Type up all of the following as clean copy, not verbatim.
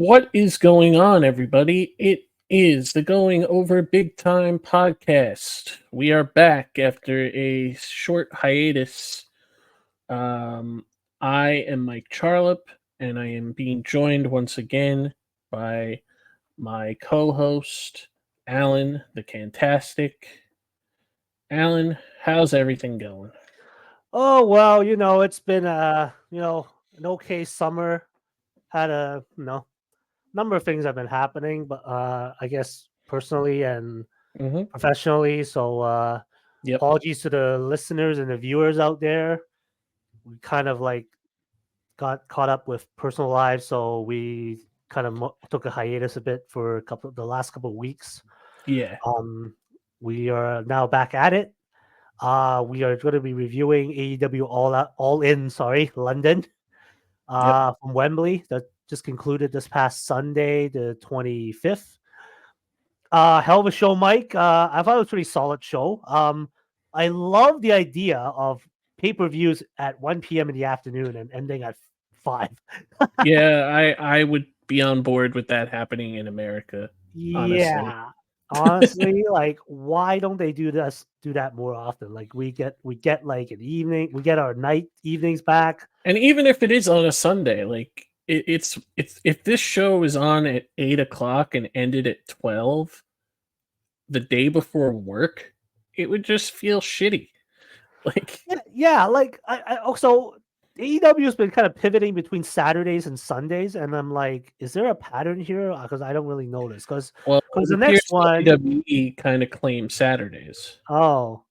What is going on, everybody? It is the Going Over Big Time podcast. We are back after a short hiatus. Um, I am Mike Charlip, and I am being joined once again by my co host, Alan the Cantastic. Alan, how's everything going? Oh well, it's been an okay summer. Had a number of things have been happening, but I guess personally and Mm-hmm. professionally. So Yep. apologies to the listeners and the viewers out there. We kind of like got caught up with personal lives, so we kind of took a hiatus a bit for the last couple of weeks. Yeah. Um, we are now back at it. We are going to be reviewing AEW All In, London, Yep. from Wembley that just concluded this past Sunday, the 25th. Hell of a show, Mike. I thought it was a pretty solid show. I love the idea of pay-per-views at 1 p.m. in the afternoon and ending at 5. Yeah, I would be on board with that happening in America, honestly. Yeah. Honestly, like, why don't they do that more often? Like, we get like an evening, we get our evenings back. And even if it is on a Sunday, like it's if this show is on at 8 o'clock and ended at 12 the day before work, it would just feel shitty. Like, Yeah, like I also AEW has been kind of pivoting between Saturdays and Sundays, and I'm like, is there a pattern here? Because I don't really notice. well, Because it the next appears one, WWE kind of claims Saturdays. oh,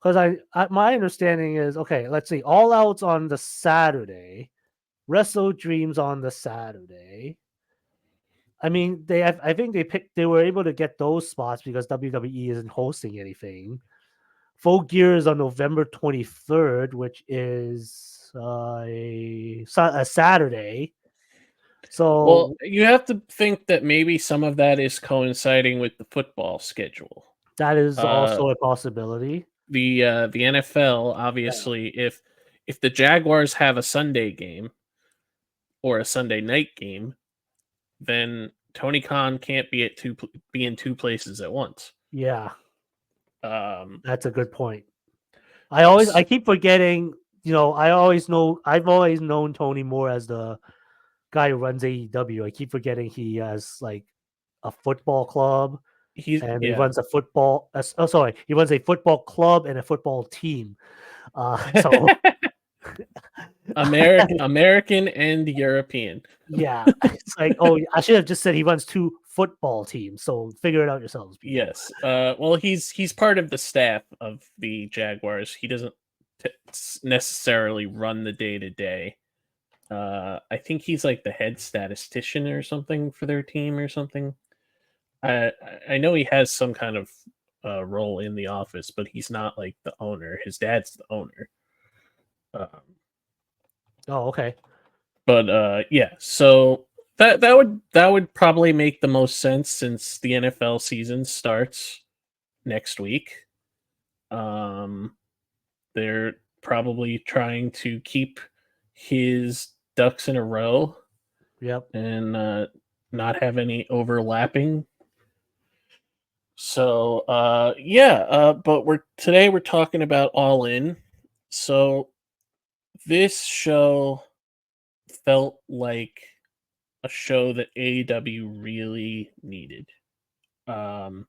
because I my understanding is okay. Let's see, All Out's on the Saturday, Wrestle Dreams on the Saturday. I mean, I think they were able to get those spots because WWE isn't hosting anything. Full Gear is on November 23rd, which is a Saturday. Well, So you have to think that maybe some of that is coinciding with the football schedule. that is Uh also a possibility. the NFL, Yeah. obviously, if the Jaguars have a Sunday game or a Sunday night game, then Tony Khan can't be in two places at once. Yeah, Um, that's a good point. I s- keep forgetting, I've always known Tony more as the guy who runs AEW. I keep forgetting he has like a football club he's and he yeah, runs a football he runs a football club and a football team. So American and European. yeah, it's like, oh, I should have just said he runs 2 football teams, so figure it out yourselves, people. Yes. Well, he's part of the staff of the Jaguars. He doesn't necessarily run the day to day. I think he's like the head statistician or something for their team or something. I I know he has some kind of role in the office, but he's not like the owner. His dad's the owner. Um, Oh, okay. but yeah, so that would probably make the most sense since the NFL season starts next week. Um, they're probably trying to keep his ducks in a row Yep. and not have any overlapping. So yeah, but we're talking about All In. So this show felt like a show that AEW really needed. Um,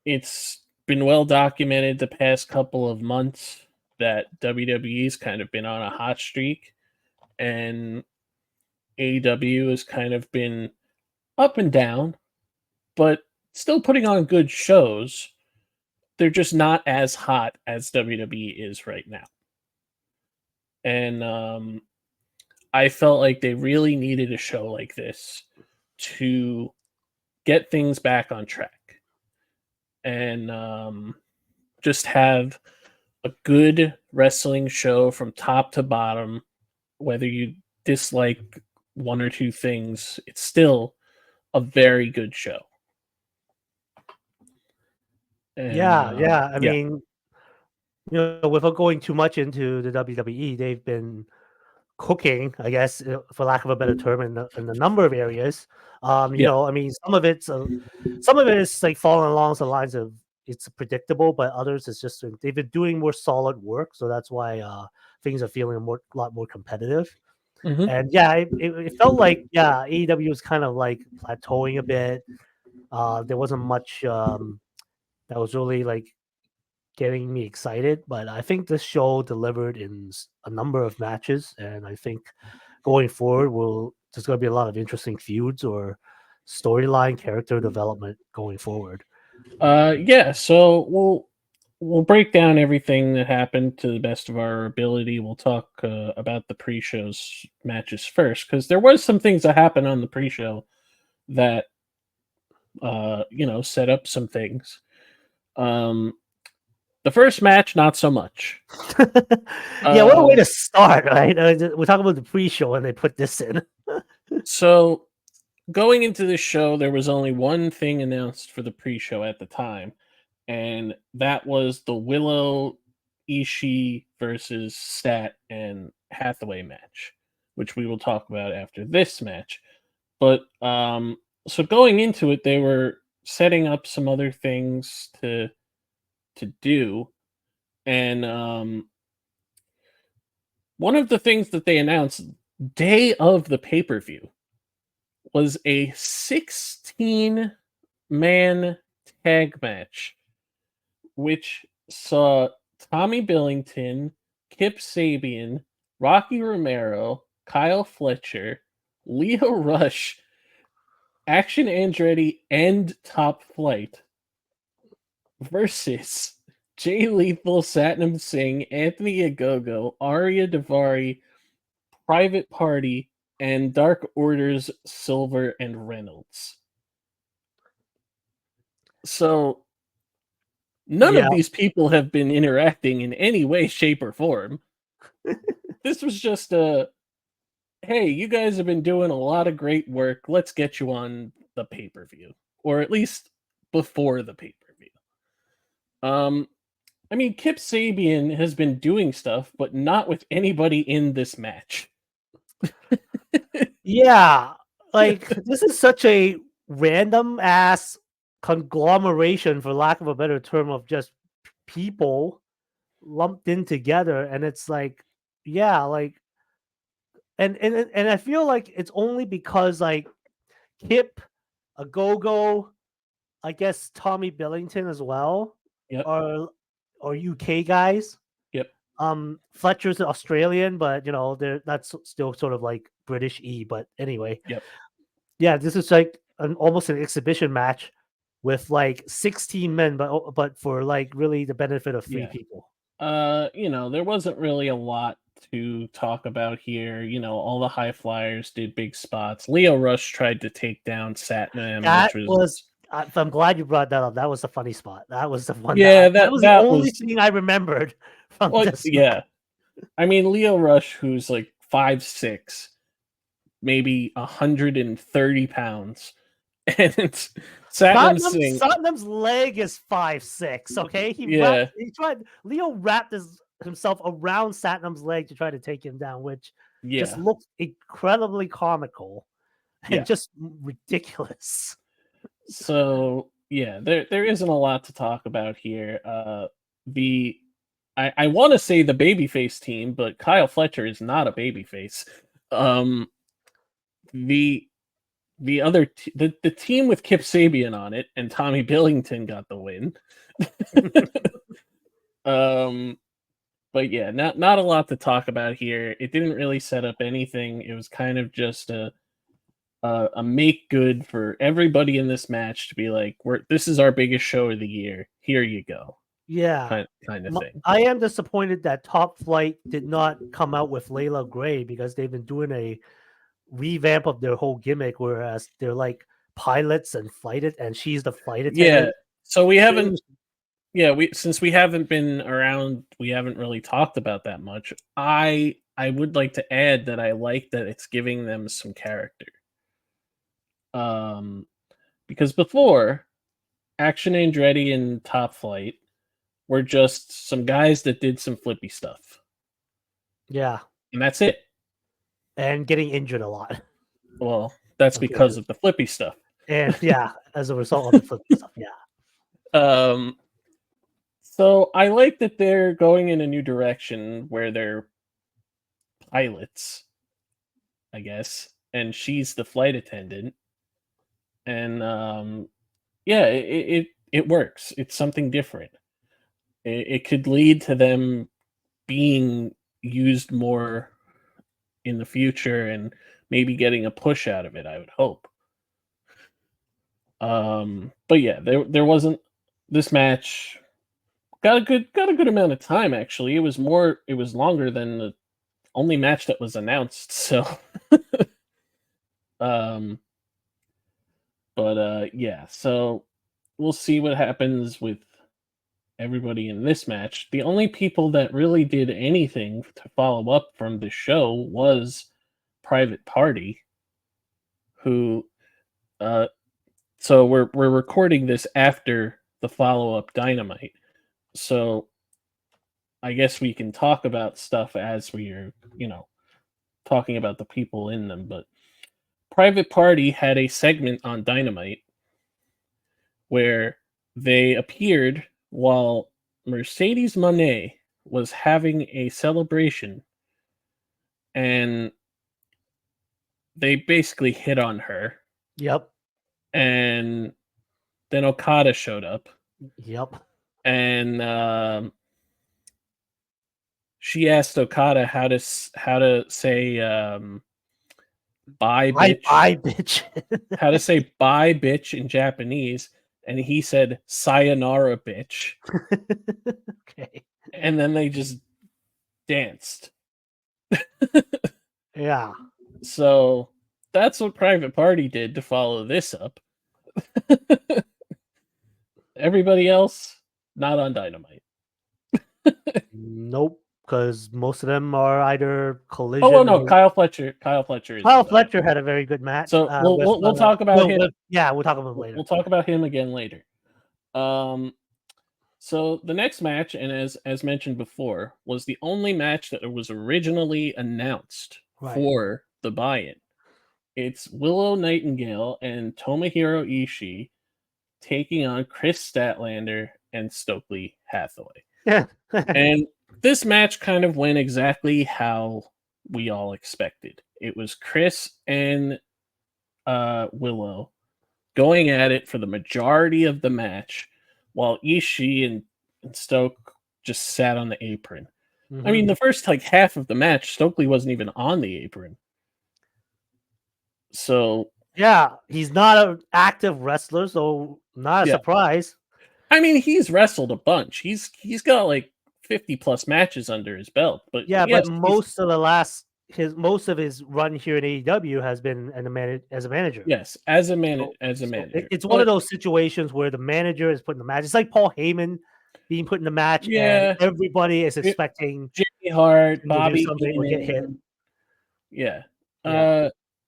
it's been well documented the past couple of months that WWE's kind of been on a hot streak, and AEW has kind of been up and down, but still putting on good shows. They're just not as hot as WWE is right now. And I felt like they really needed a show like this to get things back on track and just have a good wrestling show from top to bottom. Whether you dislike one or two things, it's still a very good show. And Yeah, yeah. I yeah, mean, without going too much into the WWE, they've been cooking, I guess, for lack of a better term, in a number of areas. You Yeah. know, I mean, some of it is like following along the lines of it's predictable, but others is just they've been doing more solid work, so that's why things are feeling a lot more competitive. Hmm. And yeah, it felt like AEW was kind of like plateauing a bit. There wasn't much that was really like getting me excited, but I think this show delivered in a number of matches, and I think going forward, there's going to be a lot of interesting feuds or storyline character development going forward. Yeah. So we'll break down everything that happened to the best of our ability. We'll talk about the pre-shows matches first because there was some things that happened on the pre-show that set up some things. Um, the first match, not so much. Yeah, what a way Uh, to start, right? We're talking about the pre-show, and they put this in. so going into this show, there was only one thing announced for the pre-show at the time, and that was the Willow Ishii versus Stat and Hathaway match, which we will talk about after this match. But so going into it, they were setting up some other things to do, and one of the things that they announced day of the pay-per-view was a 16-man tag match, which saw Tommy Billington, Kip Sabian, Rocky Romero, Kyle Fletcher, Leo Rush, Action Andretti, and Top Flight versus Jay Lethal, Satnam Singh, Anthony Agogo, Arya Davari, Private Party, and Dark Orders Silver and Reynolds. So none of Yeah, these people have been interacting in any way, shape, or form. This was just a hey, you guys have been doing a lot of great work. Let's get you on the pay per view, or at least before the pay per view. I mean, Kip Sabian has been doing stuff, but not with anybody in this match. yeah. Like this is such a random ass conglomeration, for lack of a better term, of just people lumped in together, and it's like, yeah, like, and I feel like it's only because like Kip, a go go, I guess Tommy Billington as well, Yep, are UK guys. yep, Fletcher's Australian, but you know, that's still sort of like British E. But anyway, yep, yeah, this is like almost an exhibition match with like 16 men, but for like really the benefit of three yeah. people. There wasn't really a lot to talk about here. All the high flyers did big spots. Leo Rush tried to take down Satnam, which That was was I'm glad you brought that up. That was a funny spot. That was the one yeah, that that was the that only was thing I remembered from well, this yeah. I mean, Leo Rush, who's like 5'6", maybe 130 pounds, and it's Satnam Singh. Satnam's leg is 5'6". Okay, Yeah, he tried. Leo wrapped himself around Satnam's leg to try to take him down, which just yeah, looked incredibly comical and yeah. just ridiculous. So yeah, there isn't a lot to talk about here. The I want to say the babyface team, but Kyle Fletcher is not a babyface. Um, the the team with Kip Sabian on it and Tommy Billington got the win. um, but yeah, not a lot to talk about here. It didn't really set up anything. It was kind of just a make good for everybody in this match to be like, this is our biggest show of the year. Here you go, Yeah. kind of thing. I am disappointed that Top Flight did not come out with Layla Gray because they've been doing a revamp of their whole gimmick, whereas they're like pilots and and she's the flight Yeah. attendant. So we haven't. Seems Yeah, we haven't been around. We haven't really talked about that much. I would like to add that I like that it's giving them some character. Um, because before Action Andretti and Top Flight were just some guys that did some flippy stuff, yeah. and that's it. and getting injured a lot. Well, that's because of the flippy stuff. And yeah, as a result of the flippy stuff, yeah. So I like that they're going in a new direction where they're pilots, I guess, and she's the flight attendant, and yeah, it works. It's something different. It could lead to them being used more in the future and maybe getting a push out of it, I would hope. But yeah, there wasn't this match got a good amount of time actually. It was longer than the only match that was announced. So um but yeah, so we'll see what happens with everybody in this match. The only people that really did anything to follow up from the show was Private Party, who so we're recording this after the follow-up Dynamite. So I guess we can talk about stuff as we are, talking about the people in them, but Private Party had a segment on Dynamite where they appeared while Mercedes Moné was having a celebration, and they basically hit on her, Yep. and then Okada showed up, Yep. and she asked Okada how to say bye bitch, Bye, bitch. how to say bye bitch in Japanese, and he said sayonara bitch, Okay. and then they just danced. Yeah. So that's what Private Party did to follow this up. Everybody else, not on Dynamite. Nope. Because most of them are either Collision. Oh well, no, Kyle Fletcher. Kyle Fletcher is. Kyle Fletcher had a very good match. So we'll talk about him. Yeah, we'll talk about him later. We'll talk about him again later. So the next match, and as mentioned before, was the only match that was originally announced for the buy-in. It's Willow Nightingale and Tomohiro Ishii taking on Chris Statlander and Stokely Hathaway. Yeah. And this match kind of went exactly how we all expected. It was Chris and Willow going at it for the majority of the match, while Ishii and Stoke just sat on the apron. I mean, the first half of the match, Stokely wasn't even on the apron. So yeah, he's not an active wrestler, so not a surprise. I mean, he's wrestled a bunch. He's got like 50 plus matches under his belt. But yeah, yes, but most of his run here in AEW has been as a manager. Yes, as a manager. It's one of those situations where the manager is putting the match. It's like Paul Heyman being put in the match, and everybody is expecting Jimmy Hart, Bobby something or get hit. Yeah.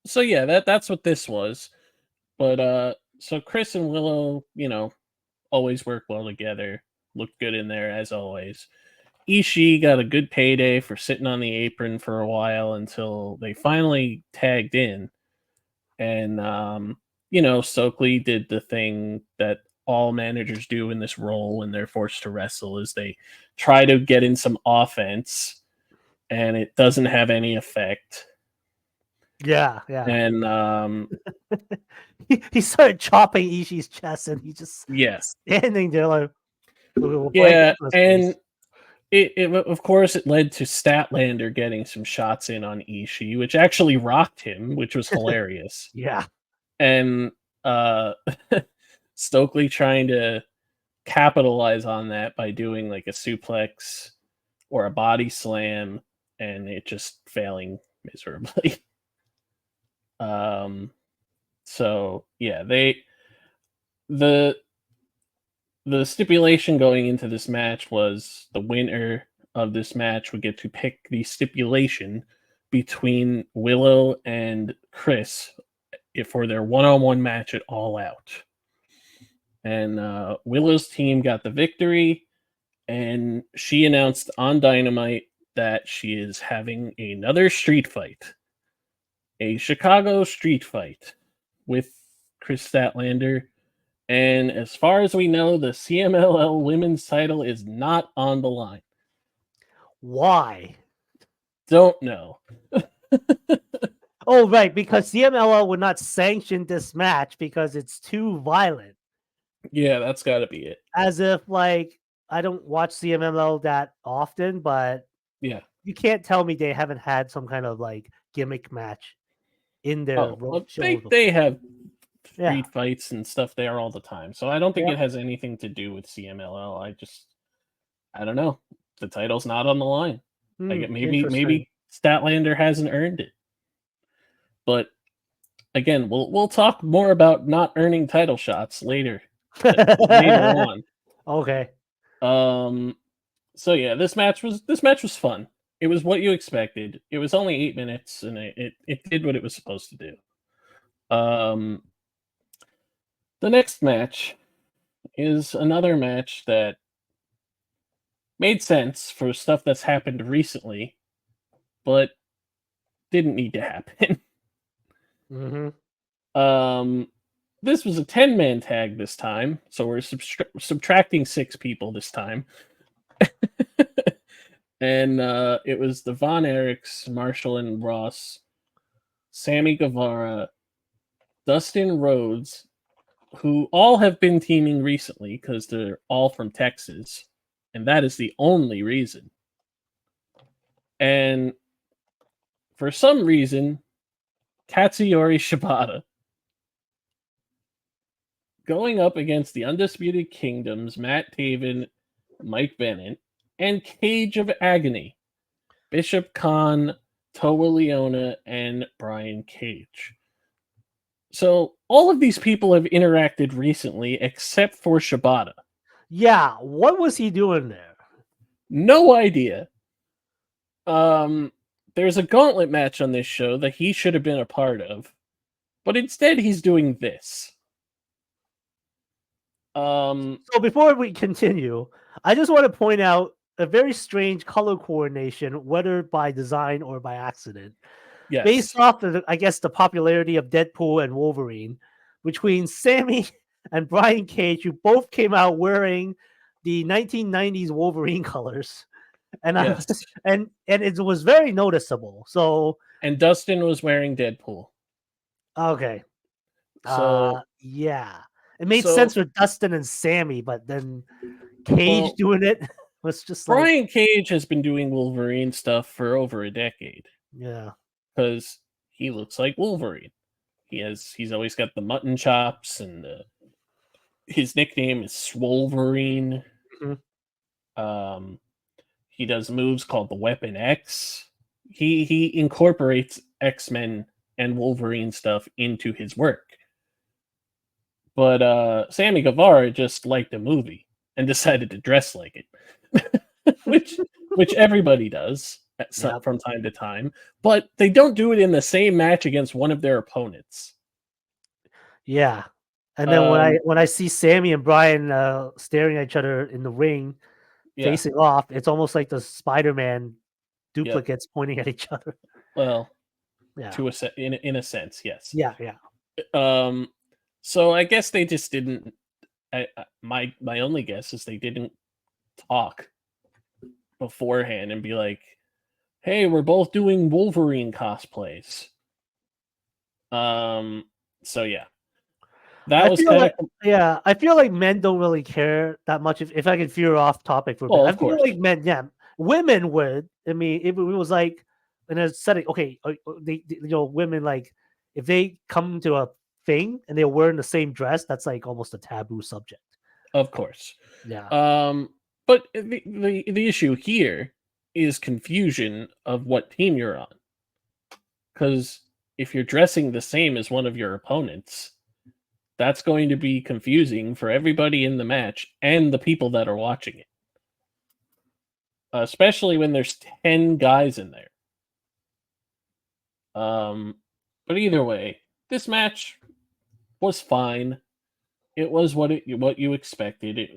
So yeah, that's what this was. But so Chris and Willow, always work well together. Looked good in there as always. Ishii got a good payday for sitting on the apron for a while until they finally tagged in. And Stokely did the thing that all managers do in this role when they're forced to wrestle, is they try to get in some offense, and it doesn't have any effect. Yeah. And he started chopping Ishii's chest, and he just standing there like, and it of course it led to Statlander getting some shots in on Ishii, which actually rocked him, which was hilarious. Yeah. And Stokely trying to capitalize on that by doing like a suplex or a body slam, and it just failing miserably. So yeah, the stipulation going into this match was the winner of this match would get to pick the stipulation between Willow and Chris for their one-on-one match at All Out. And Willow's team got the victory, and she announced on Dynamite that she is having another street fight a Chicago street fight with Chris Statlander. And as far as we know, the CMLL women's title is not on the line. Why? Don't know. Oh, right, because CMLL would not sanction this match because it's too violent. Yeah, that's got to be it. As if, like, I don't watch CMLL that often, but Yeah. you can't tell me they haven't had some kind of like gimmick match in their Oh, well, shows. they have Yeah, street fights and stuff there all the time. So I don't think yeah. it has anything to do with CMLL. I don't know. The title's not on the line. Interesting. Maybe Statlander hasn't earned it. But again, we'll talk more about not earning title shots later on. Okay. So yeah, this match was fun. It was what you expected. It was only 8 minutes, and it did what it was supposed to do. The next match is another match that made sense for stuff that's happened recently, but didn't need to happen. hmm This was a 10-man tag this time, so we're subtracting 6 people this time. And it was the Von Erichs, Marshall and Ross, Sammy Guevara, Dustin Rhodes, who all have been teaming recently because they're all from Texas, and that is the only reason. And for some reason, Katsuyori Shibata going up against the Undisputed Kingdoms, Matt Taven, Mike Bennett, and Cage of Agony, Bishop Khan, Toa Leona, and Brian Cage. So all of these people have interacted recently except for Shibata. Yeah, what was he doing there? No idea. There's a gauntlet match on this show that he should have been a part of, but instead he's doing this. So before we continue, I just want to point out a very strange color coordination, whether by design or by accident, yes, based off of, I guess, the popularity of Deadpool and Wolverine, between Sammy and Brian Cage, who both came out wearing the 1990s Wolverine colors, and yes. and it was very noticeable. So, And Dustin was wearing Deadpool. okay, So yeah, it made sense for Dustin and Sammy, but then Cage doing it was just like, Brian Cage has been doing Wolverine stuff for over a decade. yeah, Because he looks like Wolverine. He's always got the mutton chops, and his nickname is Swolverine. Mhm. He does moves called the Weapon X. He incorporates X-Men and Wolverine stuff into his work. But Sammy Guevara just liked the movie and decided to dress like it, which everybody does Yep. from time to time. But they don't do it in the same match against one of their opponents. Yeah. And then when I see Sammy and Brian staring at each other in the ring, Yeah, facing off, it's almost like the Spider-Man yep. duplicates pointing at each other. Well, Yeah. in a sense, yes. Yeah, yeah. So I guess they just didn't. My only guess is they didn't talk beforehand and be like, "Hey, we're both doing Wolverine cosplays." So yeah, that I was feel kind of like I feel like men don't really care that much. If I can veer off topic for a bit, well, I of feel course, like men, yeah, women would. I mean, if it was like in a setting, okay, women like if they come to a thing and they're wearing the same dress, that's like almost a taboo subject. of course. Yeah, But the issue here is confusion of what team you're on, because if you're dressing the same as one of your opponents, that's going to be confusing for everybody in the match and the people that are watching it. Especially when there's 10 guys in there. But either way, this match was fine. It was what you expected.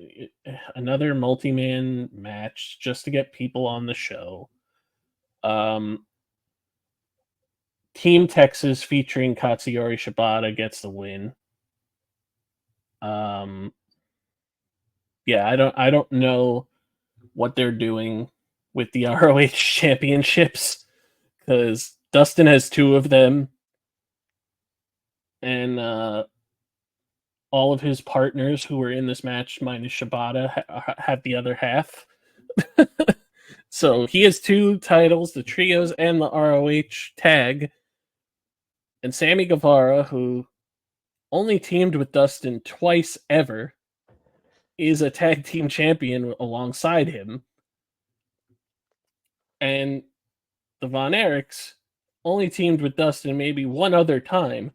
Another multi-man match just to get people on the show. Team Texas featuring Katsuyori Shibata gets the win. Um, yeah, I don't know what they're doing with the ROH championships because Dustin has two of them, and all of his partners who were in this match, minus Shibata, have the other half. So he has two titles, the trios and the ROH tag. And Sammy Guevara, who only teamed with Dustin twice ever, is a tag team champion alongside him. And the Von Erichs only teamed with Dustin maybe one other time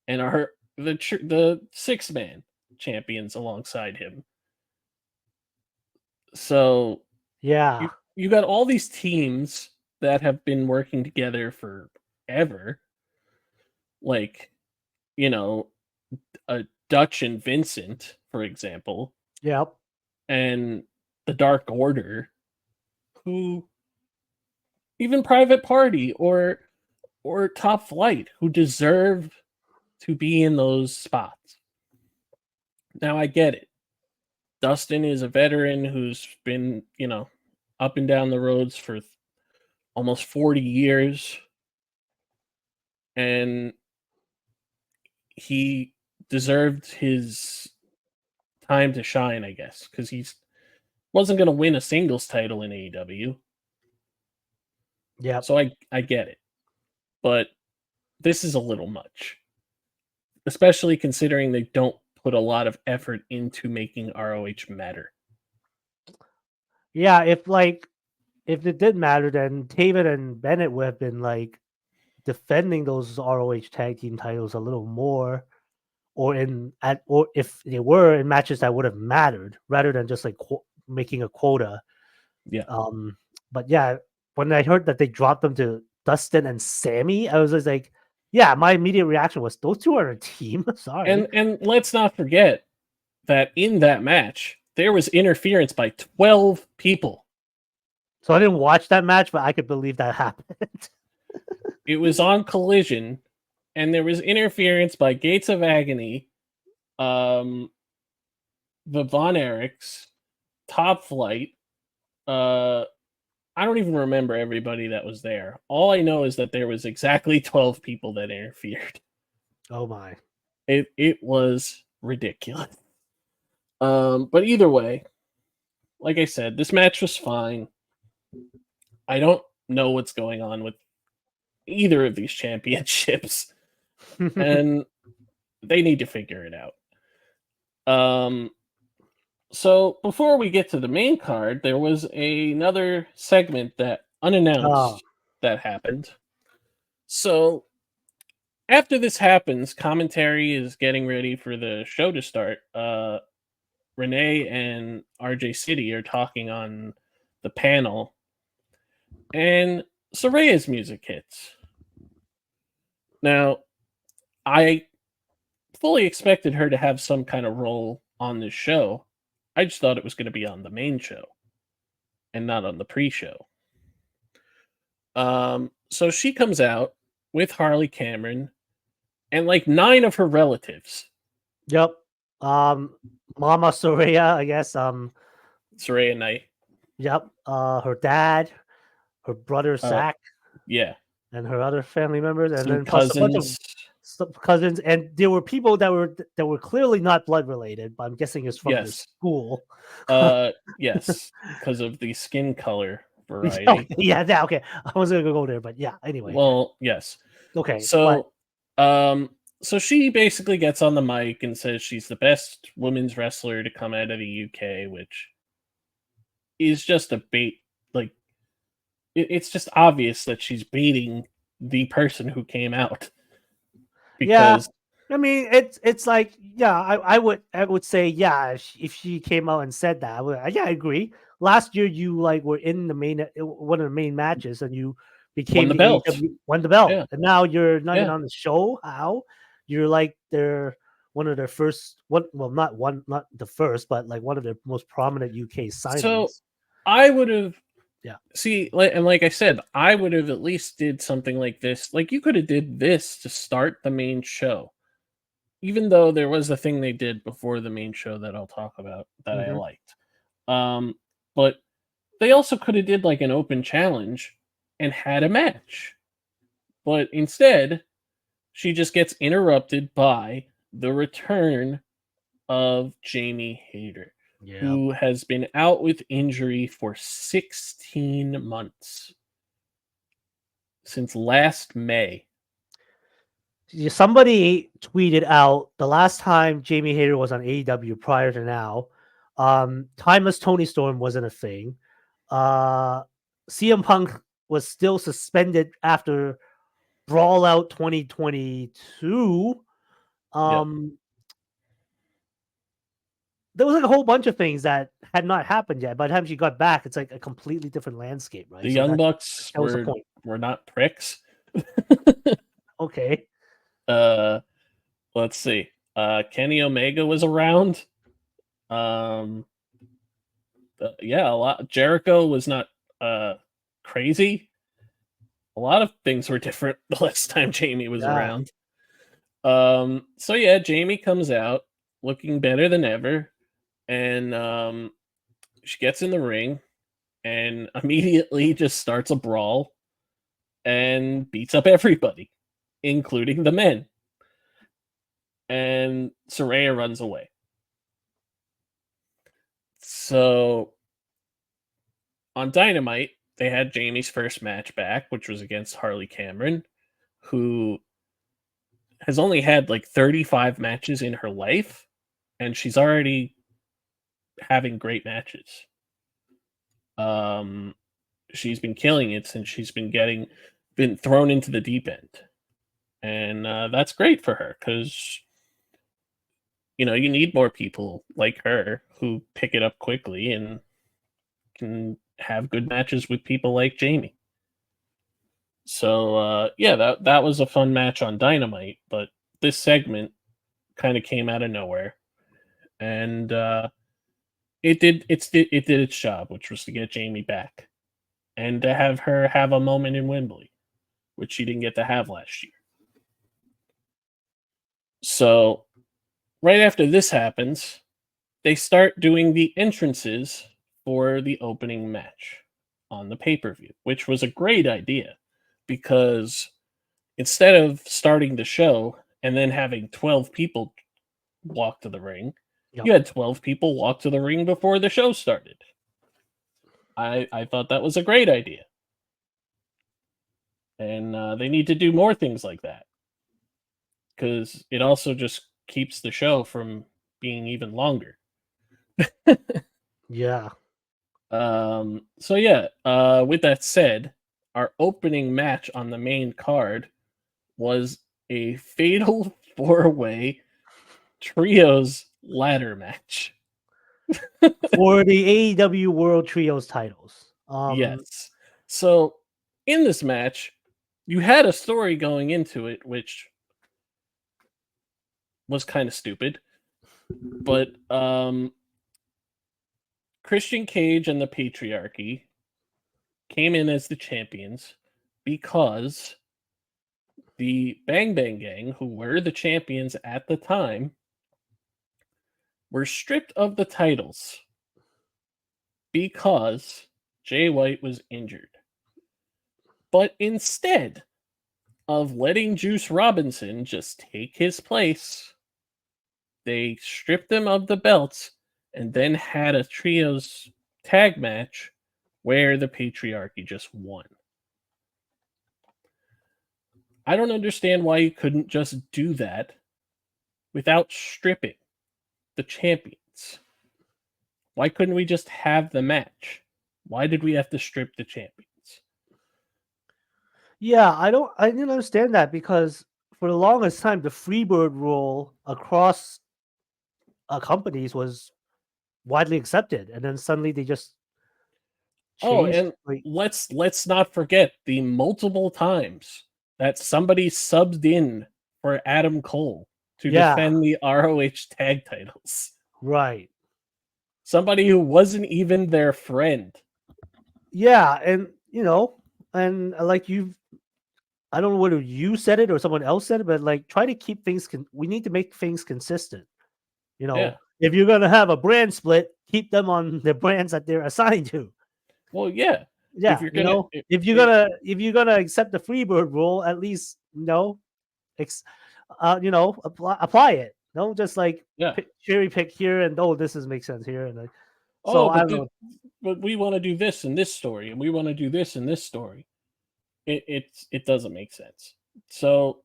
and are the six-man champions alongside him. So Yeah. you got all these teams that have been working together forever, like you know, a Dutch and Vincent, for example, Yep. and the Dark Order, who even Private Party or Top Flight, who deserve to be in those spots. Now I get it. Dustin is a veteran who's been, up and down the roads for almost 40 years, and he deserved his time to shine, I guess, because he's wasn't going to win a singles title in AEW. Yep. So I get it. But this is a little much, especially considering they don't put a lot of effort into making ROH matter. Yeah. If it did matter, then Taven and Bennett would have been like defending those ROH tag team titles a little more, or if they were in matches that would have mattered rather than just like making a quota. Yeah. But yeah, when I heard that they dropped them to Dustin and Sammy, I was just like, yeah, my immediate reaction was those two are a team. Sorry. And let's not forget that in that match, there was interference by 12 people. So I didn't watch that match, but I could believe that happened. It was on Collision, and there was interference by Gates of Agony, the Von Erichs, Top Flight. I don't even remember everybody that was there. All I know is that there was exactly 12 people that interfered. Oh my. It was ridiculous. But either way, like I said, this match was fine. I don't know what's going on with either of these championships, and they need to figure it out. So before we get to the main card, there was another segment that unannounced that happened. So after this happens, commentary is getting ready for the show to start. Renee and RJ City are talking on the panel, and Soraya's music hits. Now, I fully expected her to have some kind of role on this show. I just thought it was going to be on the main show and not on the pre-show. So she comes out with Harley Cameron and like 9 of her relatives. Yep. Mama Soraya, I guess. Saraya Knight. Yep. Her dad, her brother Zach, Yeah. and her other family members, and Some then plus a bunch of cousins, and there were people that were clearly not blood related, but I'm guessing it's from this school. Yes, because of the skin color variety. Okay. I wasn't gonna go there, but yeah. Anyway. Well, yes. Okay. So, so she basically gets on the mic and says she's the best women's wrestler to come out of the UK, which is just a bait. Like, it's just obvious that she's baiting the person who came out. Because I mean, it's like, yeah, I would say, yeah, if she came out and said that, I agree. Last year, you like were in the one of the main matches, and you became won the belt. won the belt, Yeah. and now you're not even on the show. How? You're like one of their first, not the first, but like one of their most prominent UK signings. So I would have See, and like I said, I would have at least did something like this. Like you could have did this to start the main show. Even though there was a thing they did before the main show that I'll talk about that I Mhm. liked. Um, but they also could have did like an open challenge and had a match. But instead, she just gets interrupted by the return of Jamie Hayter, Yeah. who has been out with injury for 16 months since last May. Somebody tweeted out the last time Jamie Hayter was on AEW prior to now. Timeless Tony Storm wasn't a thing. CM Punk was still suspended after Brawl Out 2022. Yep. There was like a whole bunch of things that had not happened yet. By the time she got back, it's like a completely different landscape, right? The So Young that Bucks that was the point. were not pricks. Okay. uh let's see. Kenny Omega was around. Um yeah, a lot. Jericho was not crazy. A lot of things were different the last time Jamie was Yeah. around. So yeah, Jamie comes out looking better than ever, and she gets in the ring and immediately just starts a brawl and beats up everybody, including the men. And Saraya runs away. So on Dynamite, they had Jamie's first match back, which was against Harley Cameron, who has only had like 35 matches in her life, and she's already having great matches. Um, she's been killing it since she's been thrown into the deep end, and that's great for her because you need more people like her who pick it up quickly and can have good matches with people like Jamie. So yeah, that was a fun match on Dynamite, but this segment kind of came out of nowhere, and it did its job, which was to get Jamie back and to have her have a moment in Wembley, which she didn't get to have last year. So right after this happens, they start doing the entrances for the opening match on the pay per view, which was a great idea because instead of starting the show and then having 12 people walk to the ring, Yep. you had 12 people walk to the ring before the show started. I thought that was a great idea. And they need to do more things like that because it also just keeps the show from being even longer. Yeah. So yeah, with that said, our opening match on the main card was a fatal four-way trios ladder match. For the AEW World Trios titles. Yes. So in this match, you had a story going into it, which was kind of stupid. But Christian Cage and the Patriarchy came in as the champions because the Bang Bang Gang, who were the champions at the time, were stripped of the titles because Jay White was injured. But instead of letting Juice Robinson just take his place, they stripped them of the belts and then had a trios tag match where the Patriarchy just won. I don't understand why you couldn't just do that without stripping the champions. Why couldn't we just have the match? Why did we have to strip the champions? Yeah, I didn't understand that because for the longest time the Freebird rule across companies was widely accepted, and then suddenly they just Oh, changed. and Like, let's not forget the multiple times that somebody subbed in for Adam Cole to yeah, defend the ROH tag titles. right. Somebody who wasn't even their friend. Yeah, and and like I don't know whether you said it or someone else said it, but like try to keep things. We need to make things consistent. Yeah. If you're gonna have a brand split, keep them on the brands that they're assigned to. Well, yeah. If Yeah, you're gonna, if you're gonna accept the Freebird rule, at least ex- apply it. Don't just like yeah. cherry pick here and this is makes sense here and like. So Oh, I don't know. but we want to do this in this story, and we want to do this in this story. It doesn't make sense. So,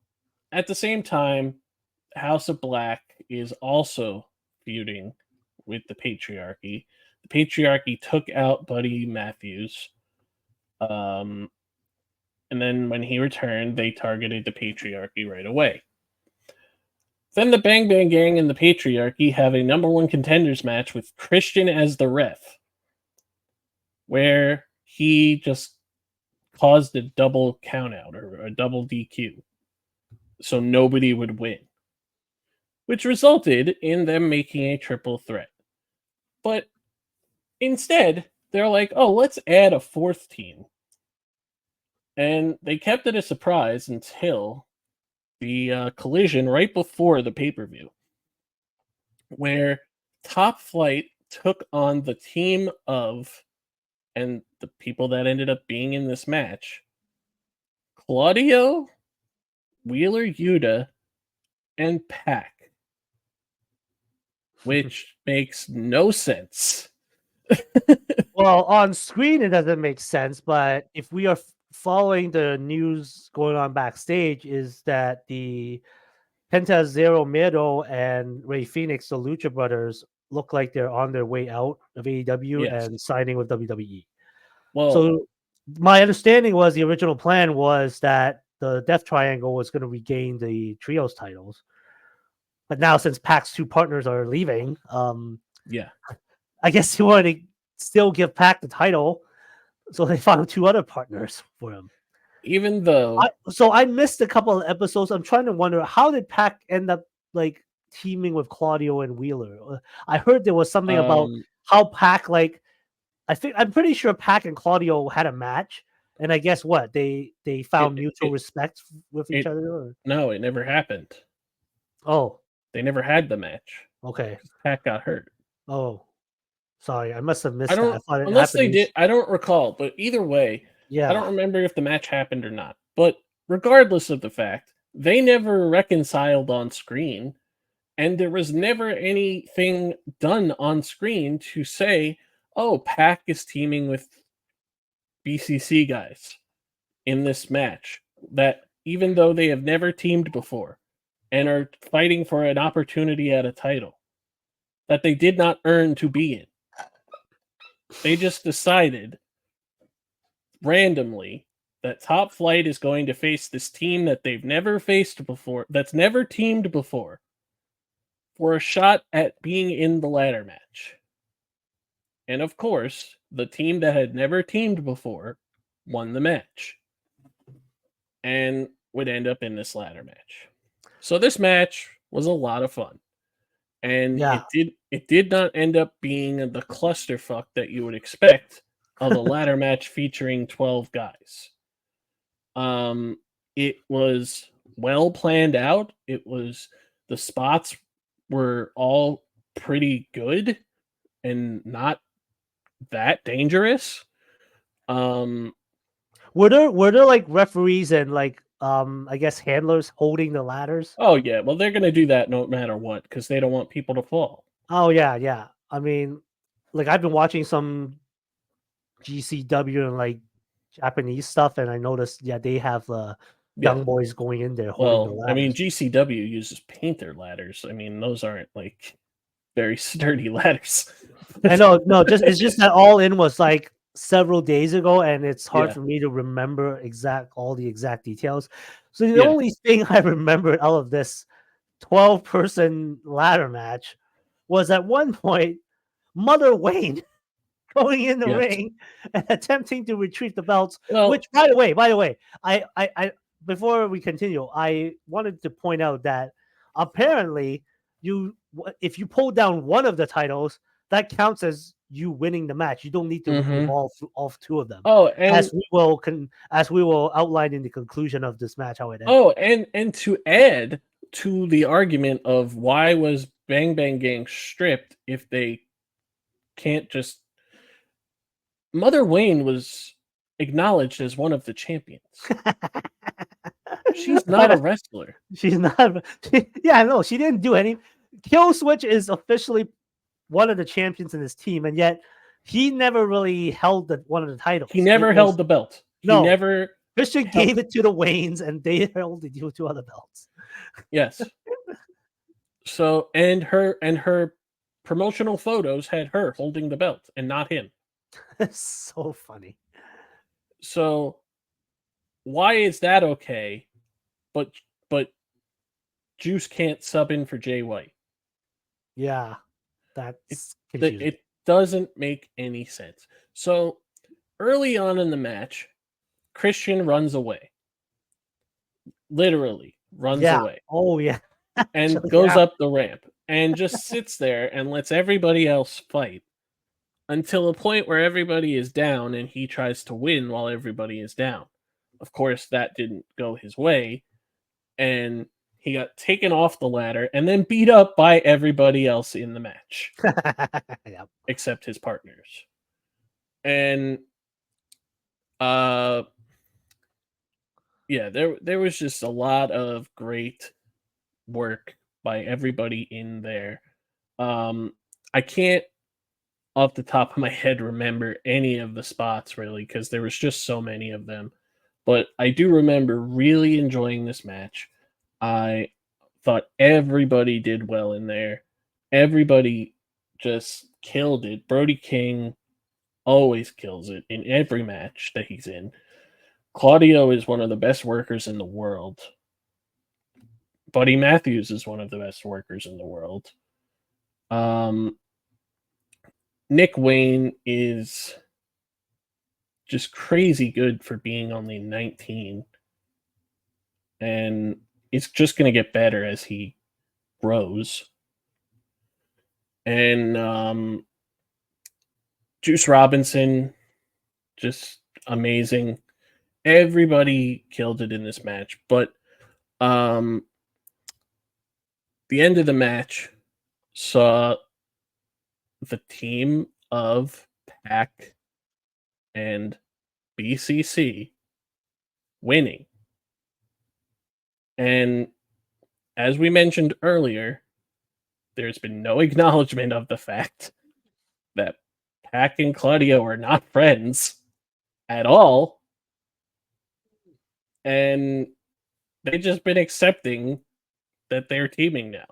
at the same time, House of Black is also feuding with the patriarchy. The patriarchy took out Buddy Matthews, um, and then when he returned, they targeted the patriarchy right away. Then the Bang Bang Gang and the patriarchy have a number one contenders match with Christian as the ref, where he just caused a double countout or a double DQ, so nobody would win, which resulted in them making a triple threat. But instead, they're like, oh, let's add a fourth team. And they kept it a surprise until the collision right before the pay per view, where Top Flight took on the team of, and the people that ended up being in this match, Claudio, Wheeler Yuta, and Pac, which makes no sense. Well, on screen it doesn't make sense, but if we are following the news going on backstage, is that the Penta Zero Miedo and Ray Phoenix, the Lucha Brothers, look like they're on their way out of AEW Yes. and signing with WWE. Well, So my understanding was the original plan was that the Death Triangle was going to regain the trios titles. But now since Pac's two partners are leaving, yeah. I guess he wanted to still give Pac the title. So they found two other partners for him. Even though I missed a couple of episodes. I'm trying to wonder how did Pac end up like teaming with Claudio and Wheeler. I heard there was something about how Pac I'm pretty sure Pac and Claudio had a match, and I guess what they found mutual respect with each other. Or? No, it never happened. Oh, they never had the match. Okay, Pac got hurt. Oh, sorry, I must have missed that. I thought it Unless they happened. did, I don't recall. But either way, Yeah, I don't remember if the match happened or not. But regardless of the fact, they never reconciled on screen, and there was never anything done on screen to say, "Oh, Pac is teaming with BCC guys in this match." That even though they have never teamed before and are fighting for an opportunity at a title that they did not earn to be in. They just decided randomly that Top Flight is going to face this team that they've never faced before, that's never teamed before, for a shot at being in the ladder match. And of course, the team that had never teamed before won the match and would end up in this ladder match. So this match was a lot of fun. And it did not end up being the clusterfuck that you would expect of a ladder match featuring 12 guys. It was well planned out. The spots were all pretty good and not that dangerous. Were there like referees and like I guess handlers holding the ladders? Oh yeah, well they're gonna do that no matter what because they don't want people to fall. Oh yeah. I mean, like I've been watching some GCW and like Japanese stuff, and I noticed they have young boys going in there holding the ladders. I mean, GCW uses painter ladders. I mean, those aren't like very sturdy ladders. I know, no, it's just that All In was like several days ago, and it's hard for me to remember all the exact details. So the only thing I remembered out of this 12-person ladder match was at one point Mother Wayne going in the ring and attempting to retrieve the belts. Which, by the way, I before we continue, I wanted to point out that apparently if you pull down one of the titles, that counts as you winning the match. You don't need to Mhm. involve all two of them, Oh, as and we will outline in the conclusion of this match how it ended. oh, and to add to the argument of why was Bang Bang Gang stripped if they can't just Mother Wayne was acknowledged as one of the champions. She's not a But wrestler. she's not. Yeah, no, she didn't do any. Kill Switch is officially one of the champions in his team, and yet he never really held one of the He titles. It never held was the belt. He no never Christian held gave it to the Waynes, and they held the two other belts. yes. So and her promotional photos had her holding the belt and not him. It's so funny. So why is that okay? But but Juice can't sub in for Jay White. Yeah, It that's confusing. it doesn't make any sense. So early on in the match, Christian runs away. Literally runs Yeah. away Oh yeah. and Actually, goes yeah. up the ramp and just sits there and lets everybody else fight until a point where everybody is down and he tries to win while everybody is down. Of course, that didn't go his way, and he got taken off the ladder and then beat up by everybody else in the match, Yep. except his partners. And uh yeah, there was just a lot of great work by everybody in there. I can't off the top of my head remember any of the spots really because there was just so many of them. But I do remember really enjoying this match. I thought everybody did well in there. Everybody just killed it. Brody King always kills it in every match that he's in. Claudio is one of the best workers in the world. Buddy Matthews is one of the best workers in the world. Um, Nick Wayne is just crazy good for being only 19. And it's just going to get better as he grows. And Juice Robinson, just amazing. Everybody killed it in this match. But um, the end of the match saw the team of Pac and BCC winning. And as we mentioned earlier, there's been no acknowledgement of the fact that Pac and Claudio are not friends at all. And they've just been accepting that they're teaming now.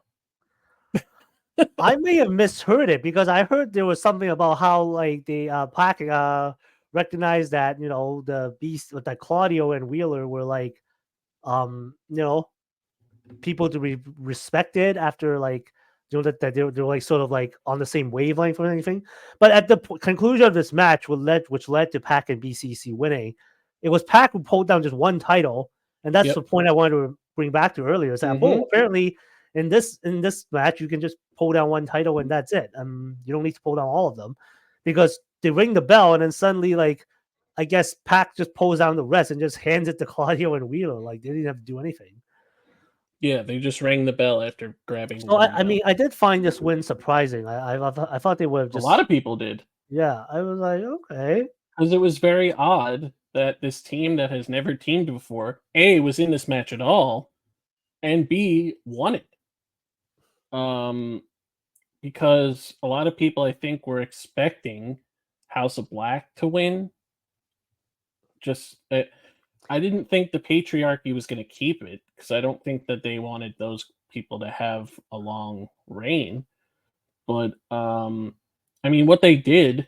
I may have misheard it because I heard there was something about how like the Pac recognized that the beast with that Claudio and Wheeler were like people to be respected after like that they're like sort of like on the same wavelength or anything. But at the conclusion of this match, which led to Pac and BCC winning, it was Pac who pulled down just one title, and that's Yep. the point I wanted to bring back to earlier. Is that apparently in this match you can just pull down one title and that's it. You don't need to pull down all of them because they ring the bell and then suddenly like I guess Pac just pulls down the rest and just hands it to Claudio and Wheeler. Like they didn't have to do anything. Yeah, they just rang the bell after grabbing So one I bell. mean, I did find this win surprising. I thought they would have A lot just of people did. yeah. I was like, okay, Because it was very odd that this team that has never teamed before, A, was in this match at all, and B, won it. Because a lot of people, I think, were expecting House of Black to win. Just, I didn't think the patriarchy was going to keep it because I don't think that they wanted those people to have a long reign. But I mean, what they did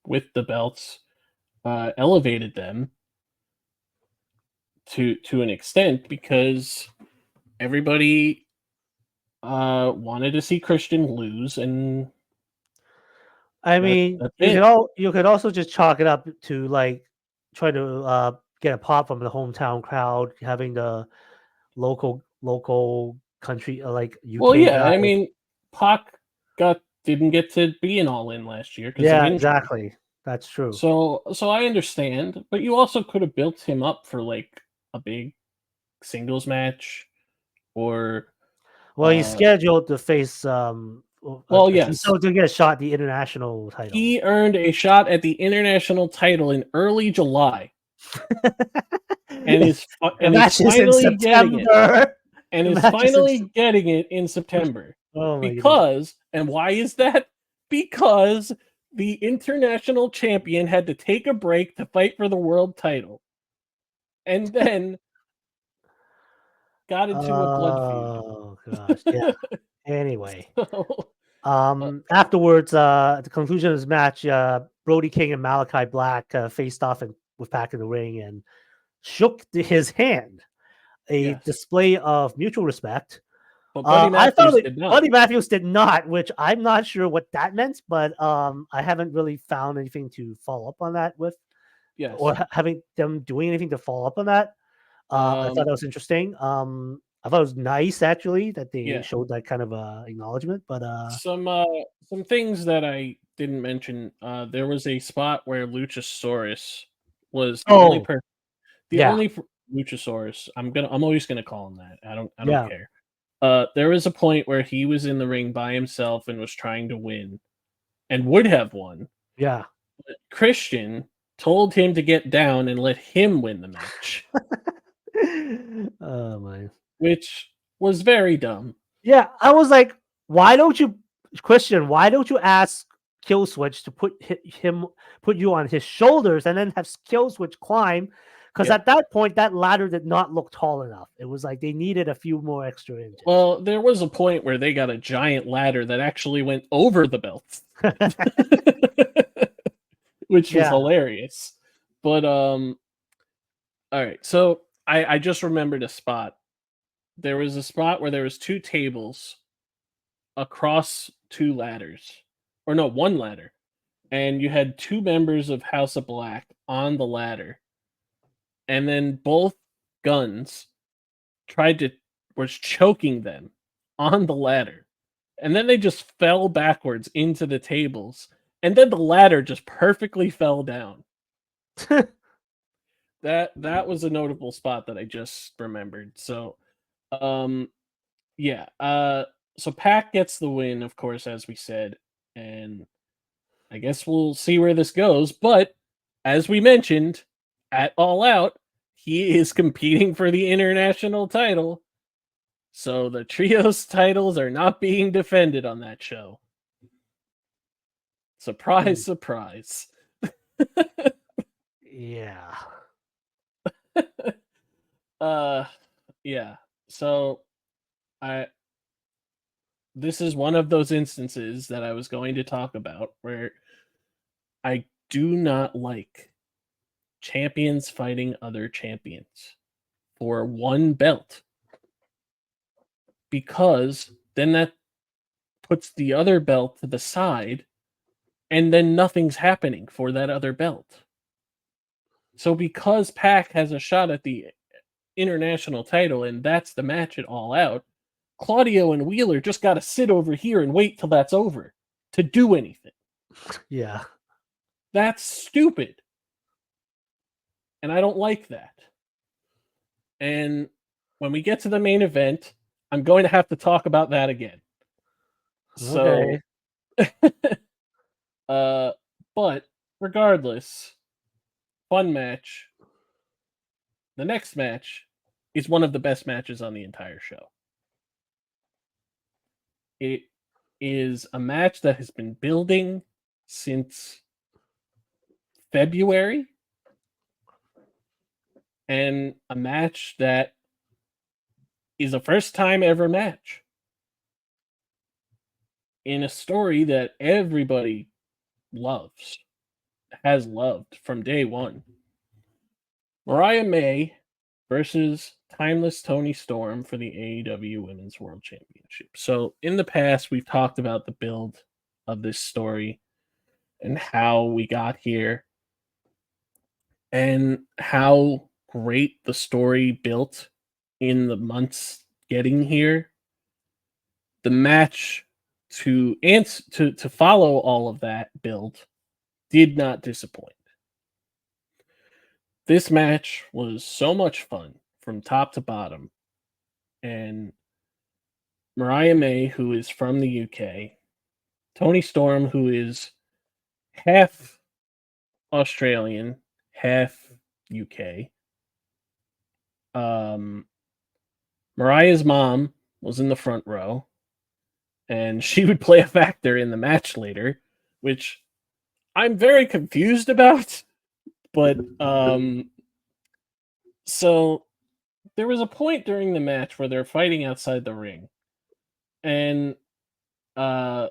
with the belts elevated them to an extent because everybody wanted to see Christian lose, and I mean, that's it. you could also just chalk it up to like trying to get a pop from the hometown crowd, having the local country like Well, UK yeah, guy. I mean, Pac got didn't get to be an All In last year because of Yeah, injury. exactly. That's true. So I understand, but you also could have built him up for like a big singles match or Well, he's uh scheduled to face well, he's yes. still to get a shot at the international title. He earned a shot at the international title in early July and The is match is in finally getting it. September. And The is match is in finally Sep getting it in September. Oh my goodness. Because and why is that? Because the international champion had to take a break to fight for the world title. And then got into a blood feud. Oh gosh, yeah. Anyway, So, afterwards, at the conclusion of this match, Brody King and Malachi Black faced off and with Pac in the ring and shook his hand, a yes. display of mutual respect. But Buddy I found Matthews that did not. Buddy Matthews did not, which I'm not sure what that meant, but I haven't really found anything to follow up on that with, or Yes. having them doing anything to follow up on that. I thought Um, that was interesting. I thought it was nice actually that they yeah. showed that kind of acknowledgement. But Some things that I didn't mention. There was a spot where Luchasaurus was oh the yeah, only Luchasaurus. I'm always gonna call him that. I don't yeah, care. There was a point where he was in the ring by himself and was trying to win and would have won. yeah. But Christian told him to get down and let him win the match, Oh my. which was very dumb. Yeah, I was like, why don't you, Christian? Why don't you ask Killswitch to put you on his shoulders and then have Killswitch climb? Because Yeah. at that point, that ladder did not look tall enough. It was like they needed a few more extra inches. Well, there was a point where they got a giant ladder that actually went over the belts, which was Yeah, hilarious. But all right. So I just remembered a spot. There was a spot where there was two tables across two ladders. Or no, one ladder. And you had two members of House of Black on the ladder. And then both guns tried to was choking them on the ladder. And then they just fell backwards into the tables. And then the ladder just perfectly fell down. That was a notable spot that I just remembered. So um yeah, so Pac gets the win, of course, as we said, and I guess we'll see where this goes, but as we mentioned, at All Out, he is competing for the international title. So the trios titles are not being defended on that show. Surprise, surprise. yeah. uh yeah. So I this is one of those instances that I was going to talk about where I do not like champions fighting other champions for one belt because then that puts the other belt to the side and then nothing's happening for that other belt. So because Pac has a shot at the international title and that's the match at All Out, Claudio and Wheeler just got to sit over here and wait till that's over to do anything. Yeah. That's stupid. And I don't like that. And when we get to the main event, I'm going to have to talk about that again. Okay. So, uh, but regardless, fun match. The next match is one of the best matches on the entire show. It is a match that has been building since February and a match that is a first time ever match in a story that everybody loves, has loved from day one. Mariah May versus Timeless Tony Storm for the AEW Women's World Championship. So, in the past, we've talked about the build of this story and how we got here and how great the story built in the months getting here. The match to follow all of that build did not disappoint. This match was so much fun from top to bottom, and Mariah May, who is from the UK, Tony Storm, who is half Australian, half UK. Mariah's mom was in the front row, and she would play a factor in the match later, which I'm very confused about. But so there was a point during the match where they're fighting outside the ring, and uh,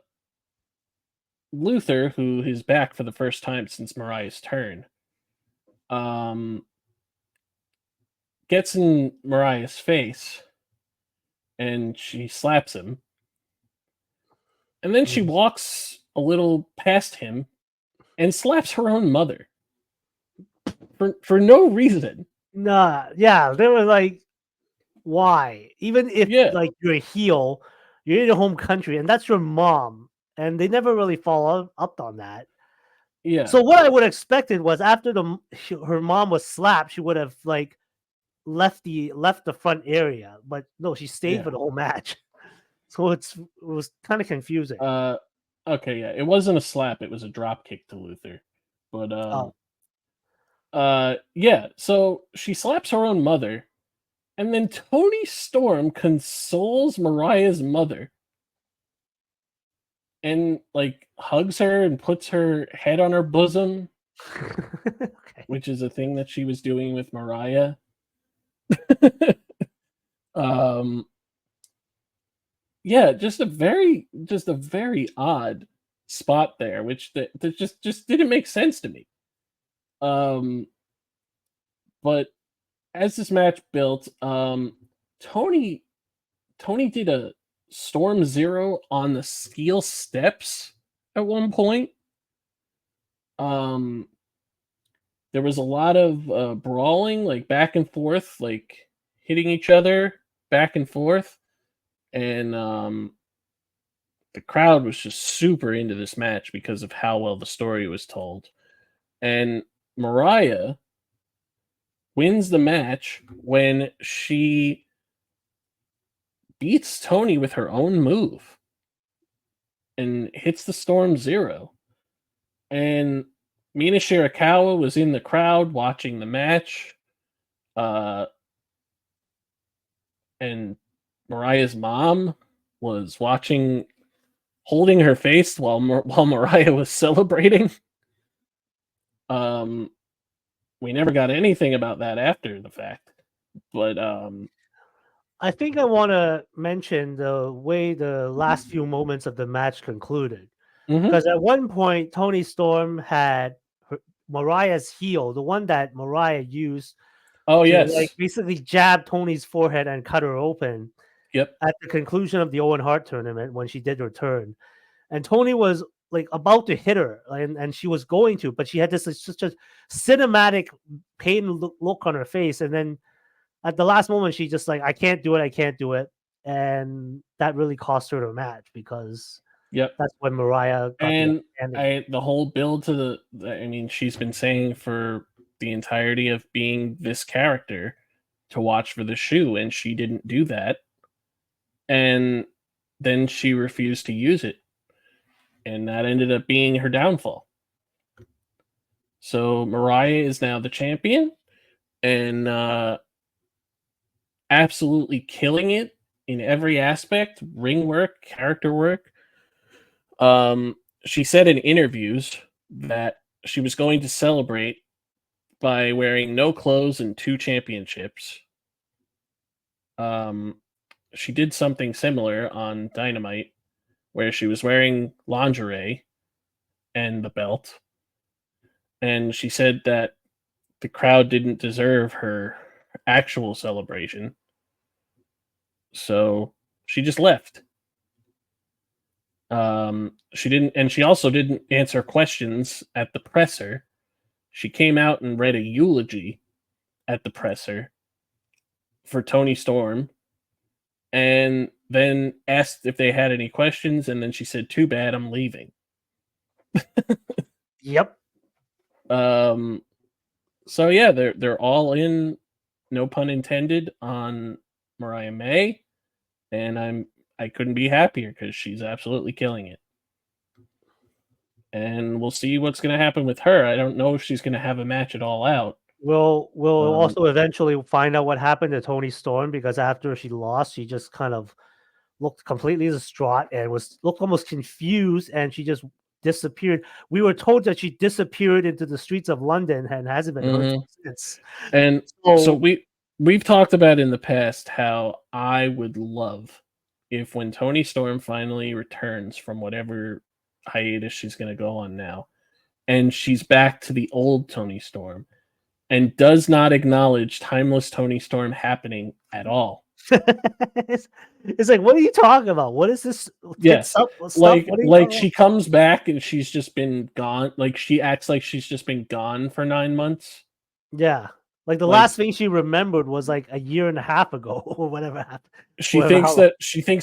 Luther, who is back for the first time since Mariah's turn, um, gets in Mariah's face, and she slaps him, and then she walks a little past him and slaps her own mother for no reason. Nah, yeah, they were like, why? Even if Yeah, like you're a heel, you're in your home country, and that's your mom, and they never really follow up on that. yeah, So what I would have expected was after her mom was slapped, she would have like left the front area, but no, she stayed yeah. for the whole match. So it was kind of confusing. Uh, okay, yeah. It wasn't a slap; it was a drop kick to Luther. But Oh, yeah. So she slaps her own mother, and then Tony Storm consoles Mariah's mother and like hugs her and puts her head on her bosom, okay. which is a thing that she was doing with Mariah. um, yeah, just a very odd spot there, which that just didn't make sense to me. Um, but as this match built, Tony Tony did a Storm Zero on the steel steps at one point. Um, there was a lot of brawling, like back and forth, like hitting each other back and forth, and the crowd was just super into this match because of how well the story was told. And Mariah wins the match when she beats Tony with her own move and hits the Storm Zero. And Mina Shirakawa was in the crowd watching the match. Uh, and Mariah's mom was watching, holding her face while Mariah was celebrating. Um, we never got anything about that after the fact, but I think I want to mention the way the last few moments of the match concluded. mhm. Because at one point, Tony Storm had Mariah's heel, the one that Mariah used Oh to like yes, basically jab Tony's forehead and cut her open yep, at the conclusion of the Owen Hart tournament when she did her turn. And Tony was like about to hit her, and she was going to, but she had this like, such a cinematic pain look on her face, and then at the last moment, she just like, I can't do it, I can't do it, and that really cost her the match because yep. that's when Mariah got the And upstanding. the whole build to I mean, she's been saying for the entirety of being this character to watch for the shoe, and she didn't do that. And then she refused to use it, and that ended up being her downfall. So Mariah is now the champion, and absolutely killing it in every aspect, ring work, character work. She said in interviews that she was going to celebrate by wearing no clothes and 2 championships. Um, she did something similar on Dynamite where she was wearing lingerie and the belt, and she said that the crowd didn't deserve her actual celebration, so she just left. She didn't, and she also didn't answer questions at the presser. She came out and read a eulogy at the presser for Tony Storm, and then asked if they had any questions, and then she said, "Too bad, I'm leaving." Yep. Um, so yeah, they're all in, no pun intended, on Mariah May, and I couldn't be happier because she's absolutely killing it. And we'll see what's going to happen with her. I don't know if she's going to have a match at All Out. We'll Um, also eventually find out what happened to Tony Storm because after she lost, she just kind of looked completely distraught and looked almost confused, and she just disappeared. We were told that she disappeared into the streets of London and hasn't been heard mhm. from since. And so So we've talked about in the past how I would love if when Tony Storm finally returns from whatever hiatus she's going to go on now, and she's back to the old Tony Storm and does not acknowledge timeless Tony Storm happening at all. it's, it's like, what are you talking about? What is this tits Yes. up stuff? What are you Like talking about? she comes back and she's just been gone. Like she acts like she's just been gone for 9 months. Yeah. Like the Like last thing she remembered was like a year and a half ago or whatever happened. she Whatever thinks how long.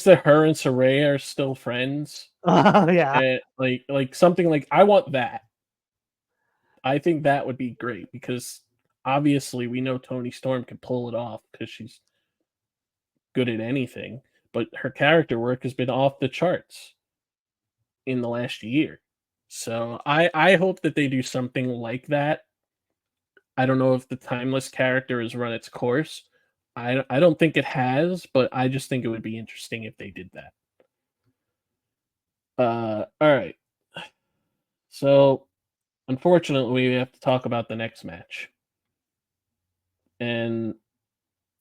that her and Saraya are still friends. Yeah. And like something like I want that. I think that would be great because obviously we know Tony Storm can pull it off because she's good at anything, but her character work has been off the charts in the last year. So I hope that they do something like that. I don't know if the timeless character has run its course. I don't think it has, but I just think it would be interesting if they did that. All right. So unfortunately, we have to talk about the next match. And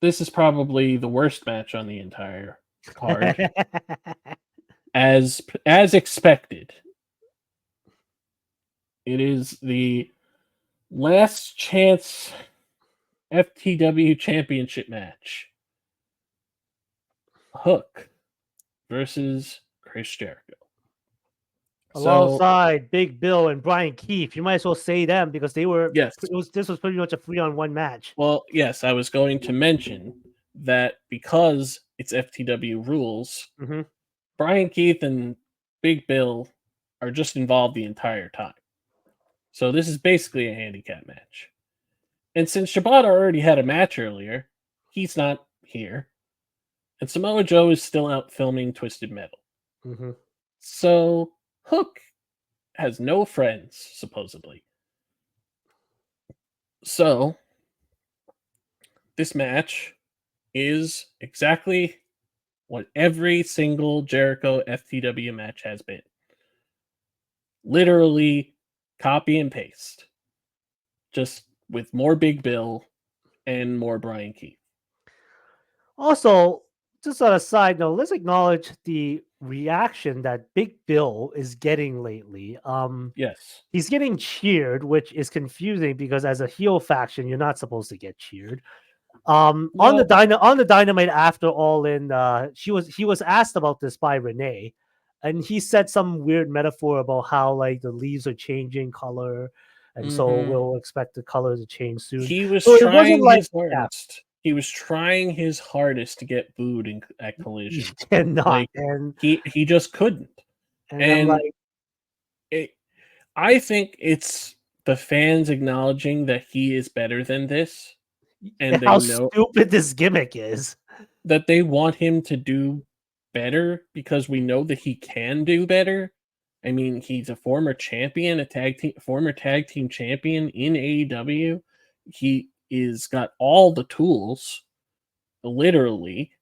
this is probably the worst match on the entire card, as expected. It is the last chance FTW championship match. Hook versus Chris Jericho. So, Alongside Big Bill and Brian Keefe. You might as well say them because yes. this was pretty much a 3-on-1 match. Well, yes, I was going to mention that because it's FTW rules, Hmm. Brian Keith and Big Bill are just involved the entire time. So this is basically a handicap match. And since Shibata already had a match earlier, he's not here. And Samoa Joe is still out filming Twisted Metal. Hmm. So Hook has no friends, supposedly. So this match is exactly what every single Jericho FTW match has been. Literally copy and paste. Just with more Big Bill and more Brian Keith. Also, just on a side note, let's acknowledge the reaction that Big Bill is getting lately. Yes. He's getting cheered, which is confusing because as a heel faction, you're not supposed to get cheered. On Well, the Dynamite after All In, he was asked about this by Renee, and he said some weird metaphor about how like the leaves are changing color, and so mhm. we'll expect the color to change soon. He was So it wasn't trying like his yeah, hardest. He was trying his hardest to get booed at he Collision. cannot, Like he just couldn't. and I'm And like, it, I think it's the fans acknowledging that he is better than this, and they how know stupid this gimmick is. that they want him to do better because we know that he can do better. I mean, he's a former champion, former tag team champion in AEW. He is got all the tools, literally,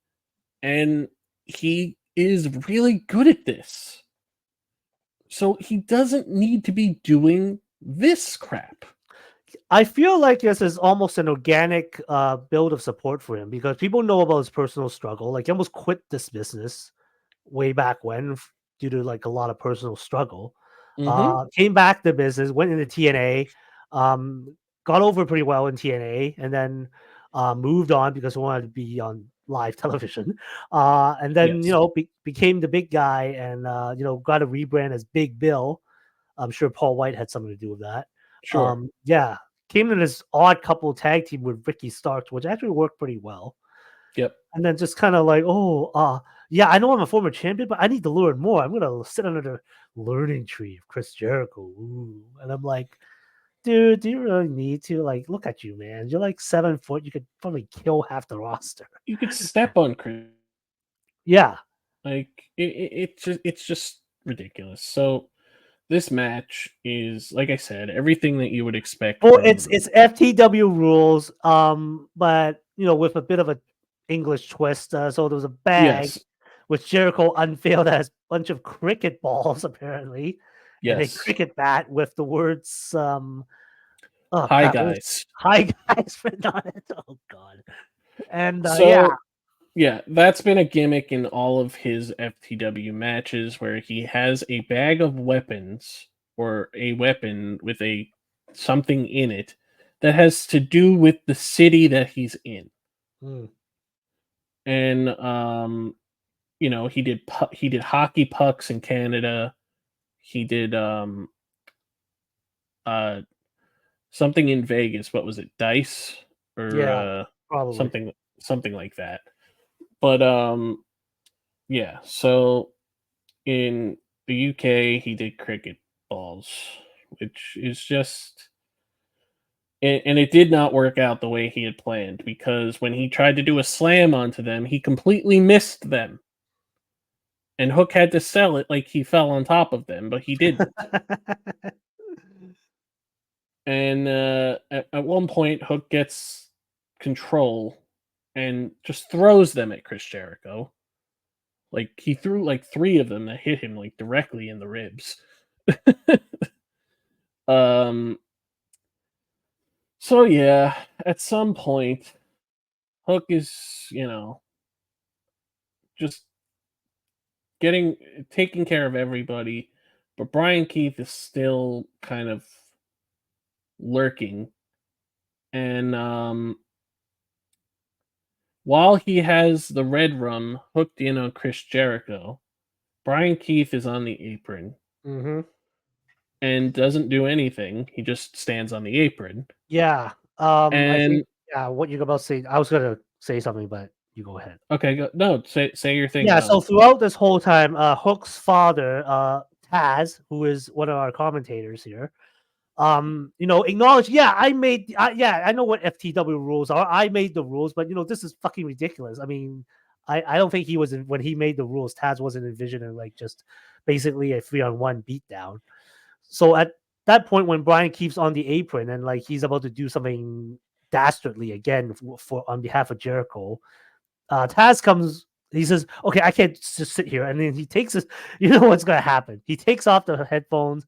and he is really good at this. So he doesn't need to be doing this crap. I feel like this is almost an organic build of support for him because people know about his personal struggle. Like he almost quit this business way back when due to like a lot of personal struggle. Mm-hmm. Came back to business, went into TNA, um, got over pretty well in TNA, and then moved on because he wanted to be on live television. And then Yes. became the big guy, and got a rebrand as Big Bill. I'm sure Paul White had something to do with that. Sure. Yeah, came in this odd couple tag team with Ricky Starks, which actually worked pretty well. Yep. And then just kind of like, oh, yeah, I know I'm a former champion, but I need to learn more. I'm gonna sit under the learning tree of Chris Jericho. Ooh. And I'm like, dude, do you really need to? Like, look at you, man. You're like 7 foot. You could probably kill half the roster. You could step on Chris. Yeah. Like it's just ridiculous. So this match is, like I said, everything that you would expect Well, from. it's FTW rules, but with a bit of a English twist. So there was a bag Yes, which Jericho unveiled that has a bunch of cricket balls apparently, and a yes. cricket bat with the words oh Hi crap, what was guys. hi guys written on it. Oh god. And yeah. So yeah, that's been a gimmick in all of his FTW matches where he has a bag of weapons or a weapon with a something in it that has to do with the city that he's in. Mm, And he did hockey pucks in Canada. He did uh something in Vegas. What was it? Dice or yeah, probably. something like that. But yeah, so in the UK he did cricket balls, which is just and it did not work out the way he had planned because when he tried to do a slam onto them, he completely missed them. And Hook had to sell it like he fell on top of them, but he didn't. And at one point, Hook gets control and just throws them at Chris Jericho. Like he threw like three of them that hit him like directly in the ribs. um. So yeah, at some point, Hook is just getting taking care of everybody, but Brian Keith is still kind of lurking. And while he has the red rum hooked in on Chris Jericho, Brian Keith is on the apron hmm and doesn't do anything. He just stands on the apron. Yeah. I think And what you're about to say. I was gonna say something, but you go ahead. okay, no, say your thing. Yeah, so throughout this whole time, Hook's father, Taz, who is one of our commentators here, acknowledge, yeah, I know what FTW rules are. I made the rules, but this is fucking ridiculous. I mean, I don't think he was when he made the rules, Taz wasn't envisioning like just basically a 3-on-1 beatdown. So at that point, when Brian keeps on the apron and like he's about to do something dastardly again for on behalf of Jericho, Taz comes. He says, "Okay, I can't just sit here." And then he takes his. You know what's going to happen? He takes off the headphones.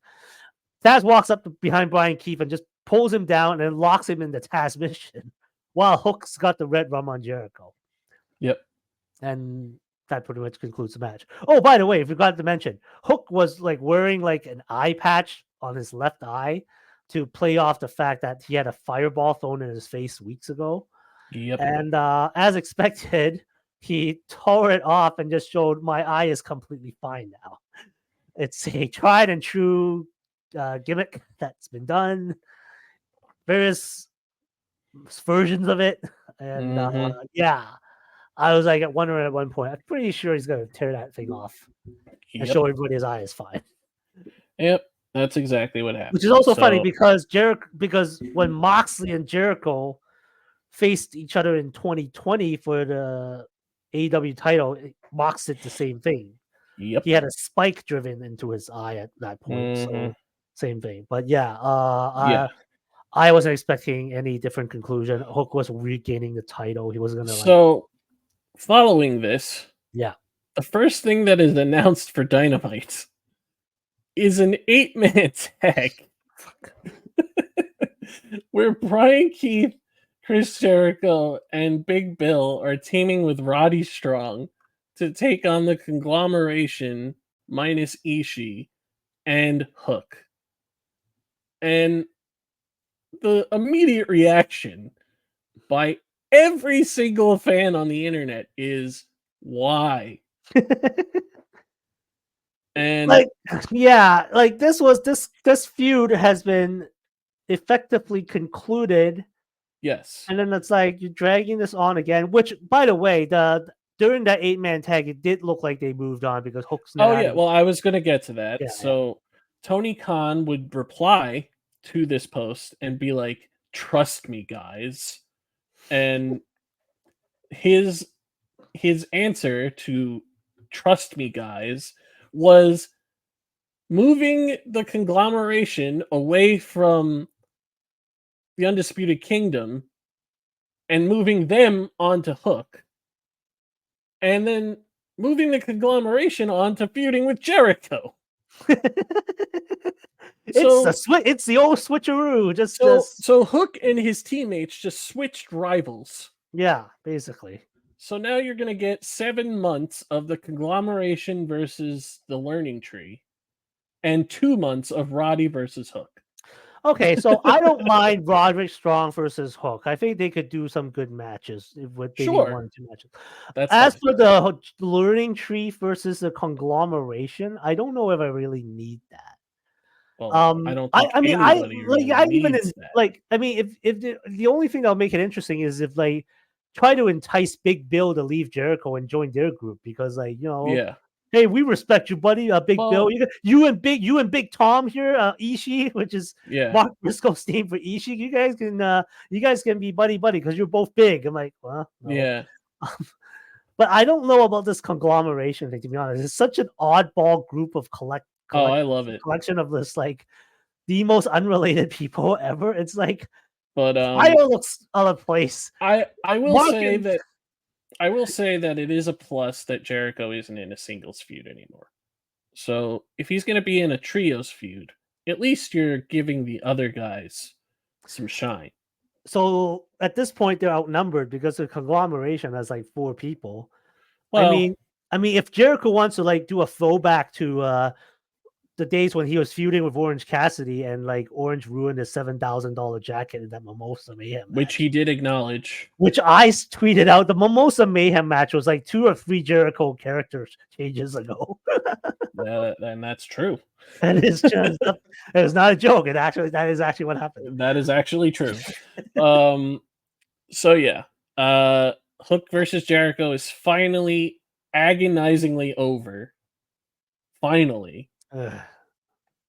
Taz walks up behind Brian Keefe and just pulls him down and locks him in the Taz mission, while Hook's got the red rum on Jericho. Yep. And that pretty much concludes the match. Oh, by the way, I forgot to mention, Hook was like wearing like an eye patch on his left eye to play off the fact that he had a fireball thrown in his face weeks ago. Yep. And as expected, he tore it off and just showed my eye is completely fine now. It's a tried and true gimmick that's been done, various versions of it. And Mm-hmm. yeah, I was like wondering at one point, I'm pretty sure he's going to tear that thing off and Yep. show everybody his eye is fine. Yep. That's exactly what Which is happened. also funny So because when Moxley and Jericho faced each other in 2020 for the AEW title, Mox did the same thing. yep. He had a spike driven into his eye at that point, Mm-hmm. so same thing. But yeah, Yeah. I wasn't expecting any different conclusion. Hook was regaining the title. He was gonna like, So following this, yeah, the first thing that is announced for Dynamite is an 8-man tag where Brian Keith, Chris Jericho, and Big Bill are teaming with Roddy Strong to take on the conglomeration minus Ishii and Hook. And the immediate reaction by every single fan on the internet is why? And like yeah, like this feud has been effectively concluded, yes, and then it's like you're dragging this on again. Which, by the way, during that 8-man tag, it did look like they moved on because Hook's Oh not. yeah, well I was gonna get to that. Yeah, yeah. So Tony Khan would reply to this post and be like, "Trust me, guys," and his his answer to "Trust me, guys" was moving the conglomeration away from the Undisputed Kingdom and moving them onto Hook, and then moving the conglomeration onto feuding with Jericho. So It's the old switcheroo. so Hook and his teammates just switched rivals. Yeah, basically. So now you're gonna get 7 months of the conglomeration versus the learning tree, and 2 months of Roddy versus Hook. Okay, so I don't mind Roderick Strong versus Hook. I think they could do some good matches if what they need Sure, 1 or 2 matches. that's As fine. for the learning tree versus the conglomeration, I don't know if I really need that. Well, I don't think I mean, anybody really I even needs that. like, I mean, if the only thing that'll make it interesting is if they try to entice Big Bill to leave Jericho and join their group because, like, Yeah. hey, we respect you, buddy. Big Bill, Well, you and Big Tom here, Ishii, which is yeah, Mark Briscoe's name for Ishii. You guys can be buddy because you're both big. I'm like, well, no. yeah. But I don't know about this conglomeration thing, to be honest. It's such an oddball group of Oh, I love it. collection of this, like, the most unrelated people ever. It's like But Fire looks out of place. I will Mark say and that it is a plus that Jericho isn't in a singles feud anymore. So if he's going to be in a trios feud, at least you're giving the other guys some shine. so at this point they're outnumbered because the conglomeration has like 4 people. I Well, mean, if Jericho wants to like do a throwback to the days when he was feuding with Orange Cassidy and like Orange ruined his $7,000 jacket in that Mimosa Mayhem which match, he did acknowledge. which I tweeted out. The Mimosa Mayhem match was like 2 or 3 Jericho character changes ago. And that's true. And it's just it's not a joke. That is actually what happened. That is actually true. So yeah, Hook versus Jericho is finally agonizingly over. Finally. Ugh.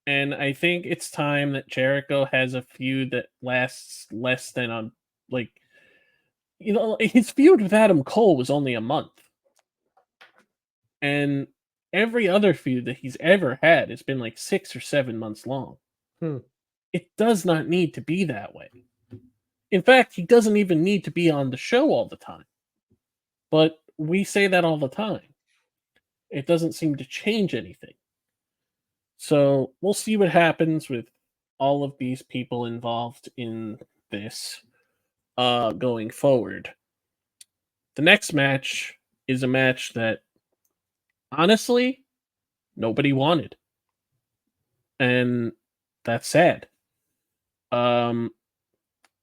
And I think it's time that Jericho has a feud that lasts less than like his feud with Adam Cole was only a month. And every other feud that he's ever had has been like 6 or 7 months long. Hmm. It does not need to be that way. In fact, he doesn't even need to be on the show all the time. But we say that all the time. It doesn't seem to change anything. So we'll see what happens with all of these people involved in this going forward. The next match is a match that honestly nobody wanted. And that's sad.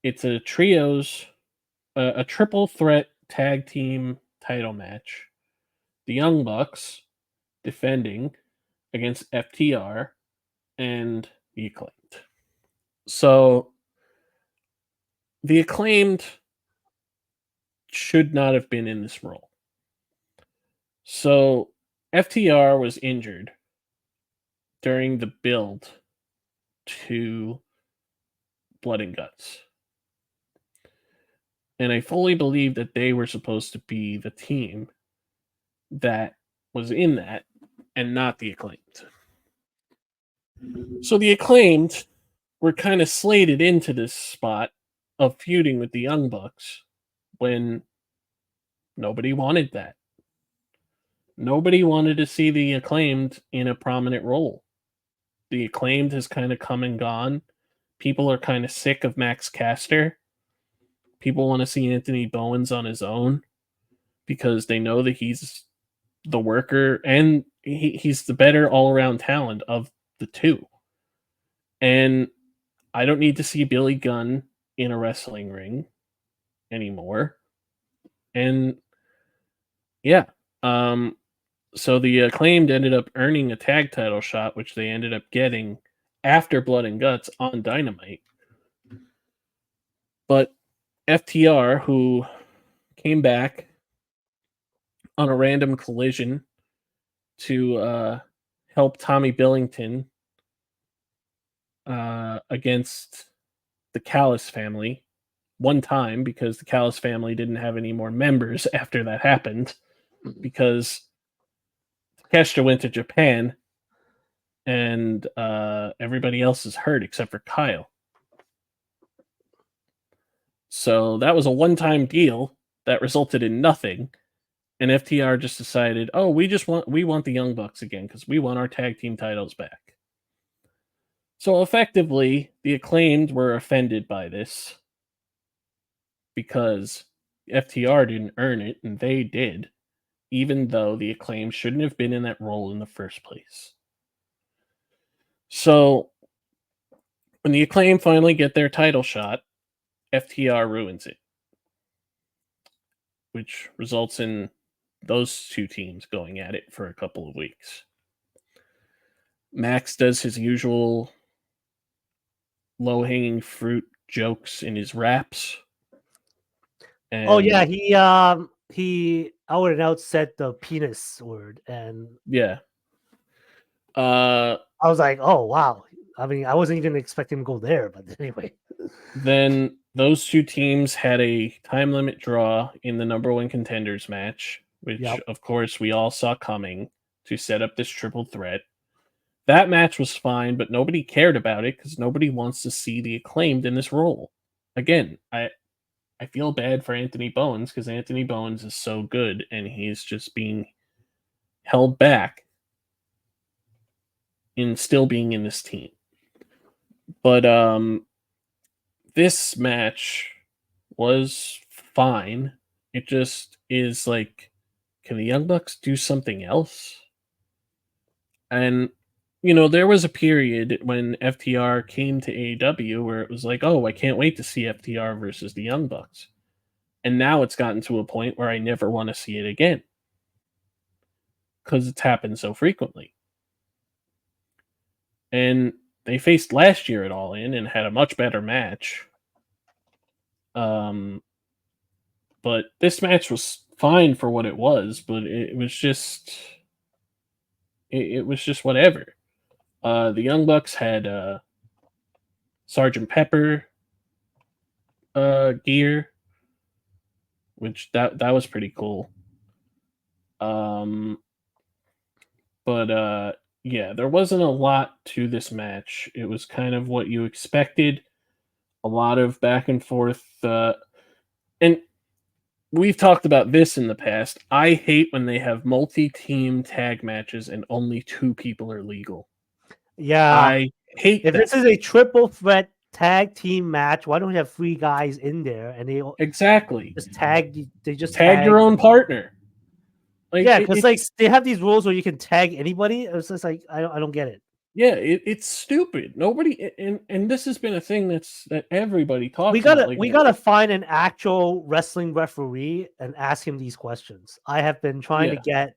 It's a a triple threat tag team title match. The Young Bucks defending against FTR and the Acclaimed. So the Acclaimed should not have been in this role. So FTR was injured during the build to Blood and Guts. And I fully believe that they were supposed to be the team that was in that and not the Acclaimed. So the Acclaimed were kind of slated into this spot of feuding with the Young Bucks when nobody wanted that. Nobody wanted to see the Acclaimed in a prominent role. The Acclaimed has kind of come and gone. People are kind of sick of Max Caster. People want to see Anthony Bowens on his own because they know that he's the worker and he's the better all-around talent of the two. And I don't need to see Billy Gunn in a wrestling ring anymore. And yeah, so the Acclaimed ended up earning a tag title shot, which they ended up getting after Blood and Guts on Dynamite. But FTR, who came back on a random collision to help Tommy Billington against the Callis family one time because the Callis family didn't have any more members after that happened because Takeshita went to Japan and everybody else is hurt except for Kyle. So that was a one-time deal that resulted in nothing. And FTR just decided, oh, we want the Young Bucks again because we want our tag team titles back. So effectively, the Acclaimed were offended by this because FTR didn't earn it and they did, even though the Acclaimed shouldn't have been in that role in the first place. So when the Acclaimed finally get their title shot, FTR ruins it, which results in those two teams going at it for a couple of weeks. Max does his usual low-hanging fruit jokes in his raps. Oh yeah, he out and out said the penis word, and yeah. I was like, oh wow. I mean, I wasn't even expecting him to go there, but anyway. Then those two teams had a time limit draw in the number one contenders match, which of course we all saw coming to set up this triple threat. That match was fine, but nobody cared about it because nobody wants to see the Acclaimed in this role. Again, I feel bad for Anthony Bowens because Anthony Bowens is so good and he's just being held back in still being in this team. But this match was fine. It just is like, can the Young Bucks do something else? And there was a period when FTR came to AEW where it was like, oh, I can't wait to see FTR versus the Young Bucks. And now it's gotten to a point where I never want to see it again because it's happened so frequently. And they faced last year at All In and had a much better match. But this match was fine for what it was, but it was just whatever. The Young Bucks had Sergeant Pepper gear, which that was pretty cool. But yeah, there wasn't a lot to this match. It was kind of what you expected. A lot of back and forth, and we've talked about this in the past. I hate when they have multi-team tag matches and only two people are legal. Yeah, I hate if that. this is a triple threat tag team match, why don't you have 3 guys in there and they exactly just tag? They just tag your own partner. Like, yeah, because like they have these rules where you can tag anybody. It's just like I don't get it. Yeah, it's stupid. Nobody, and this has been a thing that everybody talks We gotta about. Like, we gotta find an actual wrestling referee and ask him these questions. I have been trying to get.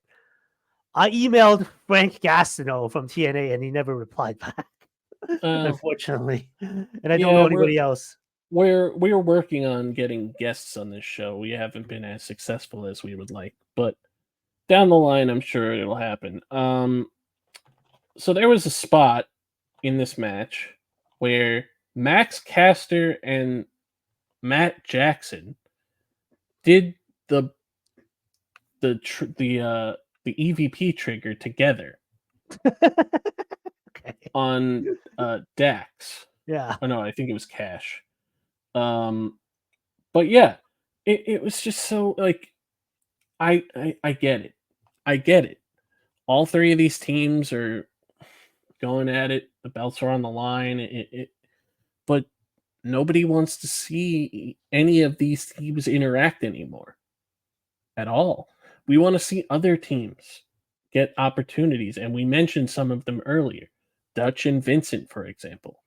I emailed Frank Gastineau from TNA and he never replied back, unfortunately. And I don't know anybody else. We're working on getting guests on this show. We haven't been as successful as we would like, but down the line, I'm sure it'll happen. So there was a spot in this match where Max Caster and Matt Jackson did the EVP trigger together on Dax. Yeah. Oh no, I think it was Cash. But yeah, it was just so like I get it. I get it. All three of these teams are going at it. The belts are on the line. But nobody wants to see any of these teams interact anymore at all. We want to see other teams get opportunities, and we mentioned some of them earlier. Dutch and Vincent, for example.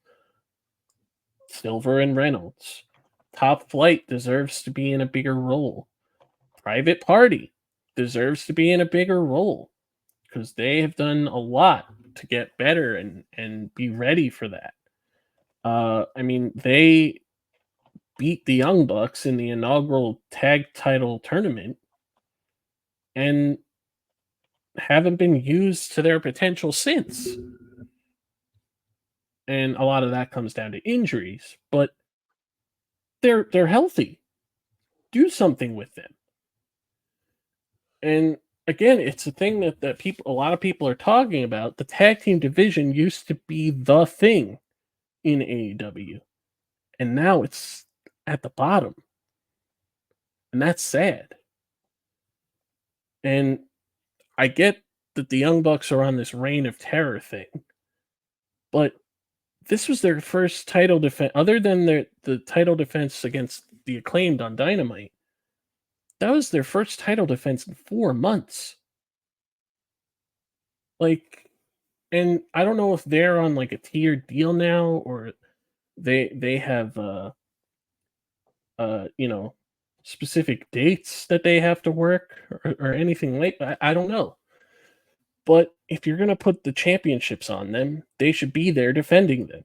Silver and Reynolds. Top Flight deserves to be in a bigger role. Private Party deserves to be in a bigger role because they have done a lot to get better and be ready for that. I mean, they beat the Young Bucks in the inaugural tag title tournament, and haven't been used to their potential since. And a lot of that comes down to injuries, but they're healthy. Do something with them. And again, it's a thing that a lot of people are talking about. The tag team division used to be the thing in AEW, and now it's at the bottom. And that's sad. And I get that the Young Bucks are on this reign of terror thing, but this was their first title defense, other than the title defense against the Acclaimed on Dynamite. That was their first title defense in 4 months. Like, and I don't know if they're on like a tiered deal now, or they have you know, specific dates that they have to work, or anything like that. I don't know. But if you're gonna put the championships on them, they should be there defending them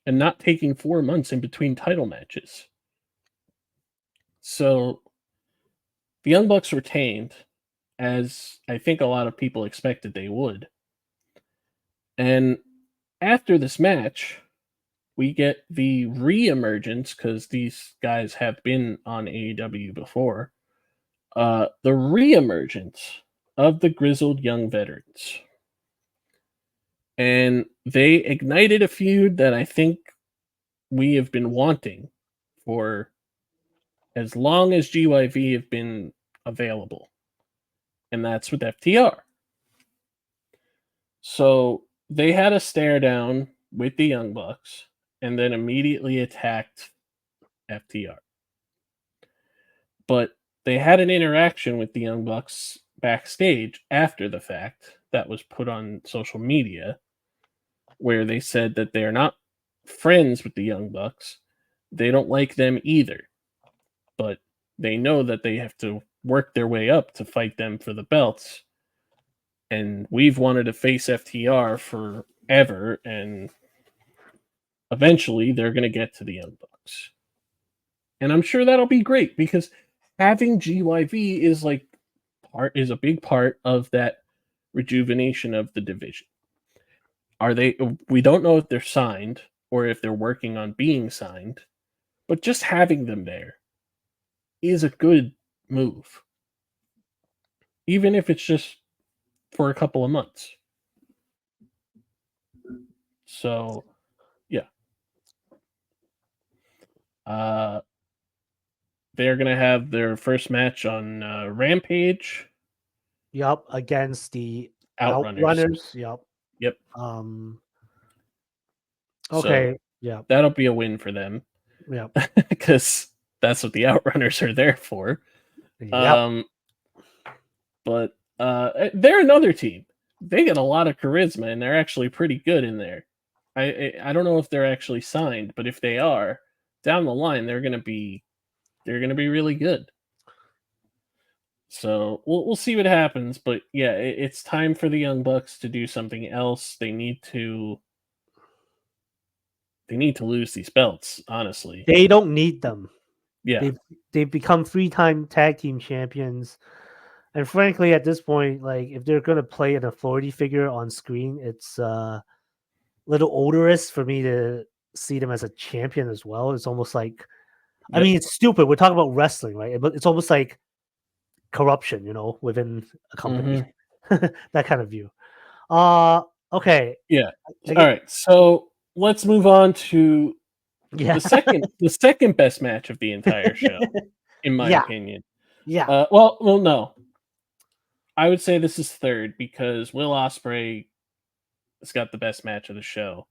and not taking 4 months in between title matches. So the Young Bucks retained, as I think a lot of people expected they would. And after this match, we get the re-emergence, because these guys have been on AEW before. The re-emergence of the grizzled young veterans. And they ignited a feud that I think we have been wanting for as long as GYV have been available. And that's with FTR. So they had a stare down with the Young Bucks and then immediately attacked FTR. But they had an interaction with the Young Bucks backstage after the fact that was put on social media, where they said that they're not friends with the Young Bucks. They don't like them either. But they know that they have to work their way up to fight them for the belts. And we've wanted to face FTR forever, and eventually they're going to get to the Young Bucks. And I'm sure that'll be great, because having GYV is a big part of that rejuvenation of the division. We don't know if they're signed or if they're working on being signed, but just having them there is a good move. Even if it's just for a couple of months. So, yeah. They're going to have their first match on Rampage. Yup, against the Outrunners. Outrunners. Yup. Yep. Okay. So yeah. that'll be a win for them. Yep. Because that's what the Outrunners are there for. Yep. But they're another team. They get a lot of charisma, and they're actually pretty good in there. I don't know if they're actually signed, but if they are, down the line they're gonna be really good. So we'll see what happens. But yeah, it's time for the Young Bucks to do something else. They need to lose these belts, honestly. They don't need them. Yeah. They've become 3-time tag team champions. And frankly, at this point, like, if they're gonna play an authority figure on screen, it's a little odorous for me to see them as a champion as well. It's almost like, I mean, it's stupid. We're talking about wrestling, right? But it's almost like corruption, within a company. That kind of view. Okay. Yeah. All right. So let's move on to Yeah. the second best match of the entire show, in my opinion. Yeah. Well, no. I would say this is third, because Will Ospreay has got the best match of the show,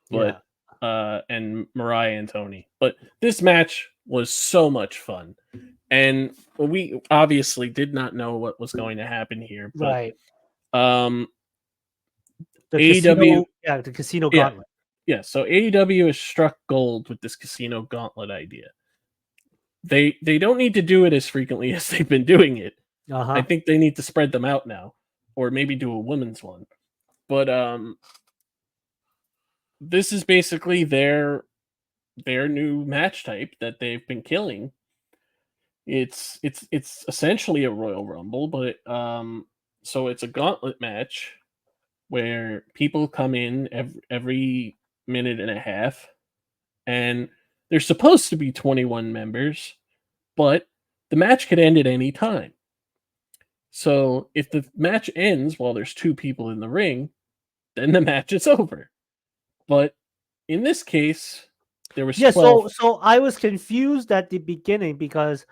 but and Mariah and Tony. But this match was so much fun, and we obviously did not know what was going to happen here. But Right. The AEW, casino, the casino gauntlet. Yeah. So AEW has struck gold with this casino gauntlet idea. They don't need to do it as frequently as they've been doing it. I think they need to spread them out now, or maybe do a women's one. But this is basically their new match type that they've been killing. It's essentially a Royal Rumble, but so it's a gauntlet match where people come in every minute and a half, and there's supposed to be 21 members, but the match could end at any time. So if the match ends while there's two people in the ring, then the match is over. But in this case, there was Yeah, 12. so I was confused at the beginning because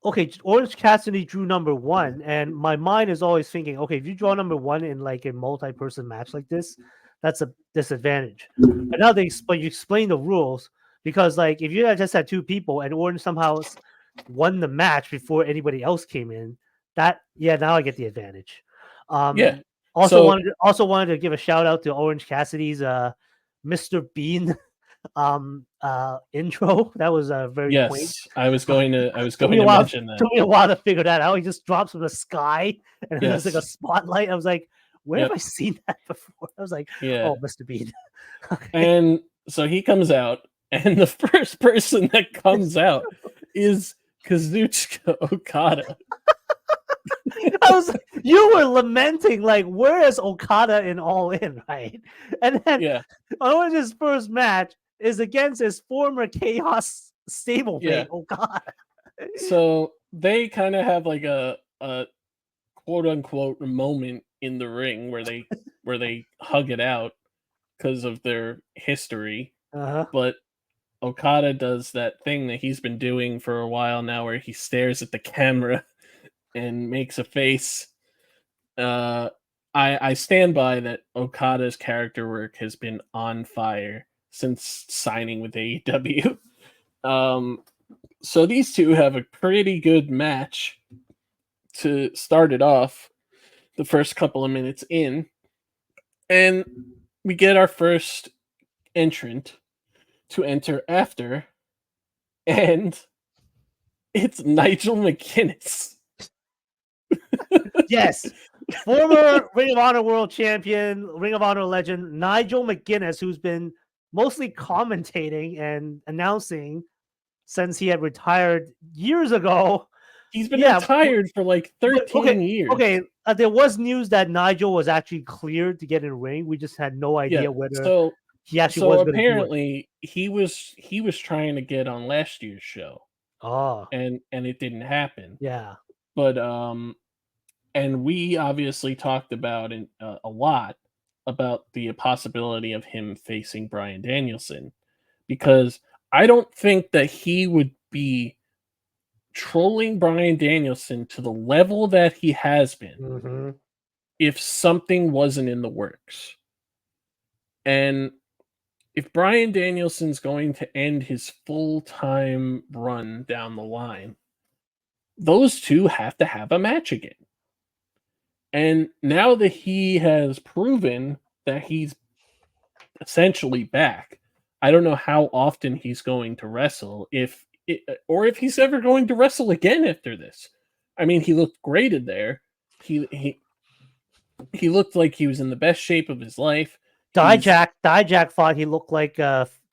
okay, Orange Cassidy drew number one, and my mind is always thinking, okay, if you draw number one in like a multi-person match like this, that's a disadvantage. But now you explain the rules because like if you had just had two people and Orange somehow won the match before anybody else came in, that yeah, now I get the advantage. Yeah. Also So wanted to give a shout out to Orange Cassidy's Mr. Bean intro. That was very quaint. yes, I was Took me going a to while. mention that. Took me a while to figure that out. He just drops from the sky, and then there's like a Yes. spotlight. I was like, "Where have Yep. I seen that before?" I was like, Yeah. "Oh, Mr. Bean." Okay. And so he comes out, and the first person that comes out is Kazuchika Okada. I was you were lamenting like, "Where is Okada in All In?" Right, and then Yeah. Owen's first match is against his former Chaos Yeah. stablemate, Okada. So they kind of have like a quote unquote moment in the ring where they hug it out because of their history. Uh-huh. But Okada does that thing that he's been doing for a while now where he stares at the camera and makes a face. Uh I stand by that Okada's character work has been on fire since signing with AEW. Um so these two have a pretty good match to start it off the first couple of minutes in, and we get our first entrant to enter after, and it's Nigel McGuinness. Yes. Former Ring of Honor World Champion, Ring of Honor legend Nigel McGuinness, who's been mostly commentating and announcing since he had retired years ago. He's been Yeah, retired for like okay, 13 years. okay. There was news that Nigel was actually cleared to get in the ring. We just had no Yeah. idea whether So he actually so was going to do it. apparently he was trying to get on last year's show, Oh, and it didn't happen. yeah. But and we obviously talked about a lot about the possibility of him facing Brian Danielson, because I don't think that he would be trolling Brian Danielson to the level that he has been Hmm. if something wasn't in the works. And if Brian Danielson's going to end his full-time run down the line, those two have to have a match again. And now that he has proven that he's essentially back, I don't know how often he's going to wrestle, or if he's ever going to wrestle again after this. I mean, he looked great in there. He he he looked like he was in the best shape of his life. He's Dijak thought he looked like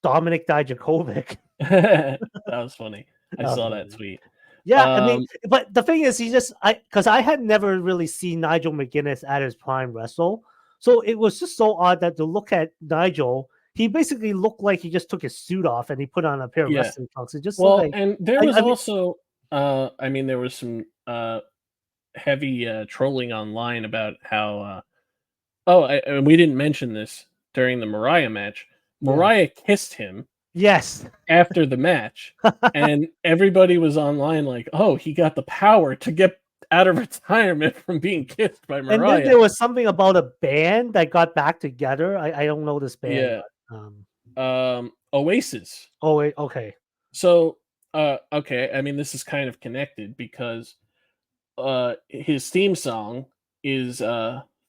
Dominic Dijakovic. that was funny. I That was saw that funny. tweet. Yeah, I mean, Um, but the thing is, because I had never really seen Nigel McGuinness at his prime wrestle, so it was just so odd that to look at Nigel, he basically looked like he just took his suit off and he put on a pair of yeah. wrestling trunks. It just looked Well, like, and there was I mean, also, I mean, there was some heavy trolling online about how. And we didn't mention this during the Mariah match. yeah, Mariah kissed him yes, after the match, and everybody was online like, "Oh, he got the power to get out of retirement from being kissed by and then Mariah." there was something about a band that got back together. I don't know this band, Yeah. but Oasis. oh wait, okay, So, okay, I mean, this is kind of connected because his theme song is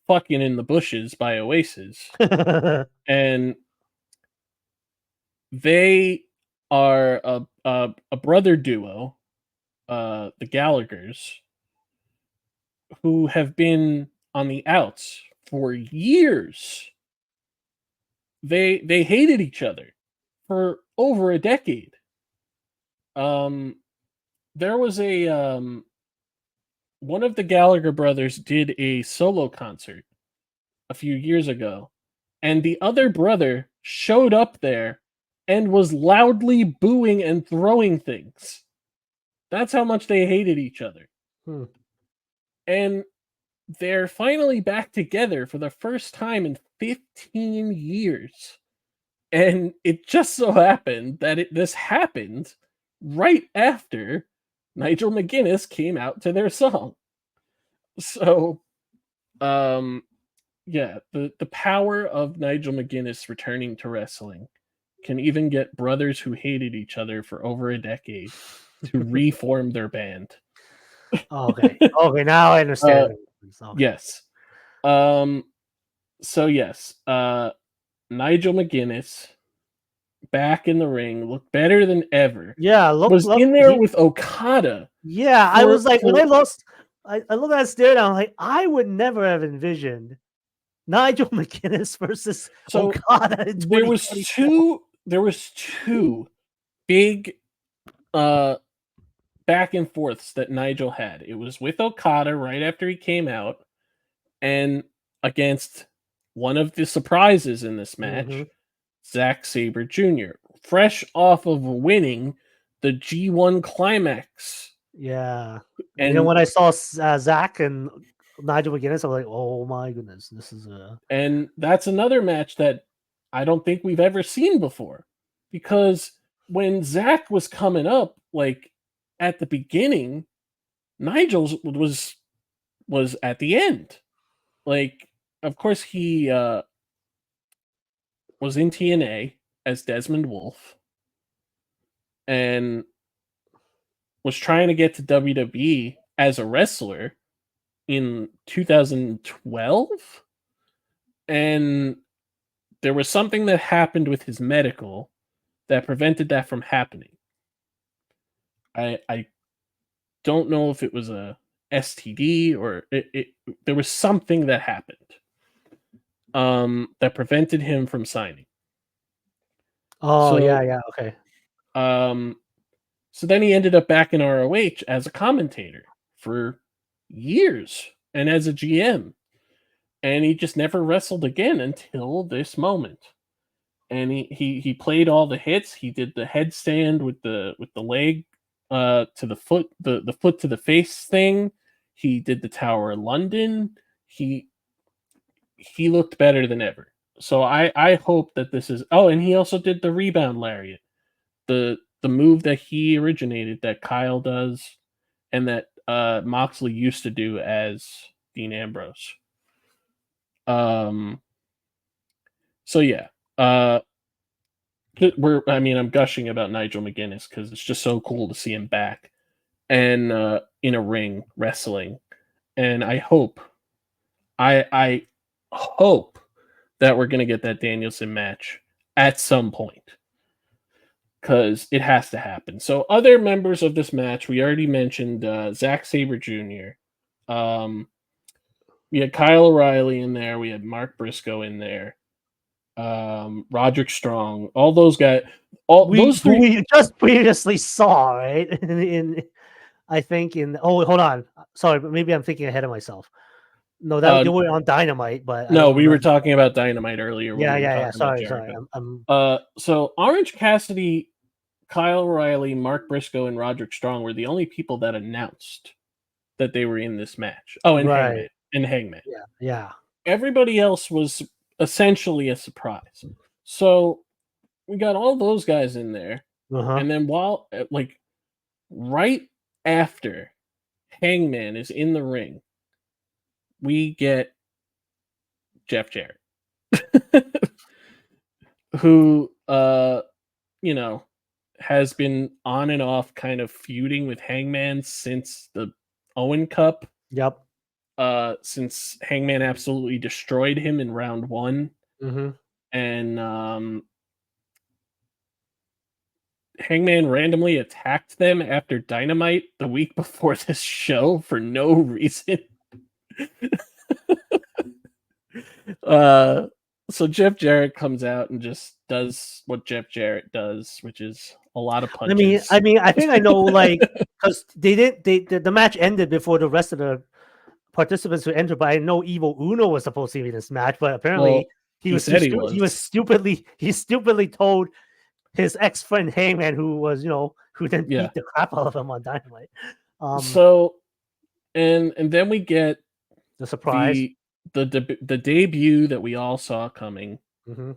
"Fucking in the Bushes" by Oasis, and they are a brother duo, the Gallaghers, who have been on the outs for years. They hated each other for over a decade. Um, there was a one of the Gallagher brothers did a solo concert a few years ago, and the other brother showed up there and was loudly booing and throwing things. That's how much they hated each other. Hmm. And they're finally back together for the first time in 15 years. And it just so happened that this happened right after Nigel McGuinness came out to their song. So, um, yeah, the power of Nigel McGuinness returning to wrestling can even get brothers who hated each other for over a decade to reform their band. Okay. Okay, now I uh, understand. Okay. yes. So yes, Nigel McGuinness back in the ring, looked better than ever. Yeah, Was look in there he with Okada yeah, I for was like when I for lost I looked at that stare down, like, I would never have envisioned Nigel McGuinness versus so Okada in 2024. there was two big uh back and forths that Nigel had. It was with Okada right after he came out, and against one of the surprises in this match, Mhm. Zack Sabre Jr., fresh off of winning the G1 Climax. Yeah. And, And when I saw Zach and Nigel McGuinness, I was like, "Oh my goodness, this is a." and that's another match that I don't think we've ever seen before. Because when Zack was coming up, like at the beginning, Nigel's was at the end. Like, of course, he was in TNA as Desmond Wolfe and was trying to get to WWE as a wrestler in 2012. And there was something that happened with his medical that prevented that from happening. I don't know if it was a STD or there was something that happened that prevented him from signing. Oh, So yeah, okay. um so then he ended up back in ROH as a commentator for years and as a GM, and he just never wrestled again until this moment. And he played all the hits. He did the headstand with the leg to the foot, the foot to the face thing. He did the Tower of London. He he looked better than ever. So I hope that this is. Oh, and he also did the rebound lariat, the move that he originated that Kyle does, and that Moxley used to do as Dean Ambrose. Um. So yeah. I mean, I'm gushing about Nigel McGuinness because it's just so cool to see him back and in a ring wrestling. And I hope that we're gonna get that Danielson match at some point because it has to happen. So other members of this match, we already mentioned Zack Sabre Jr. We had Kyle O'Reilly in there. We had Mark Briscoe in there. Roderick Strong. All those guys. All those Who three. we just previously saw, right? I think in oh, hold on. Sorry, but maybe I'm thinking ahead of myself. No, that Uh, they were on Dynamite, but I no, don't we were remember. talking about Dynamite earlier when Yeah, we were yeah. talking about Sorry. Jericho. I'm So Orange Cassidy, Kyle O'Reilly, Mark Briscoe, and Roderick Strong were the only people that announced that they were in this match. Oh, and right. Hangman. Yeah. Everybody else was essentially a surprise. So we got all those guys in there, Uh-huh. and then while like right after Hangman is in the ring, we get Jeff Jarrett, who you know has been on and off kind of feuding with Hangman since the Owen Cup. Yep. Since Hangman absolutely destroyed him in round one, Mhm. and Hangman randomly attacked them after Dynamite the week before this show for no reason. uh So Jeff Jarrett comes out and just does what Jeff Jarrett does, which is a lot of punches. I think I know, like, because the match ended before the rest of the participants who entered, but I know Evil Uno was supposed to be in this match, but apparently Well, he he was too said he stupid. was. He stupidly told his ex friend Hangman, who was, who then Yeah. beat the crap out of him on Dynamite. So and then we get The surprise. the the debut that we all saw coming. Hmm.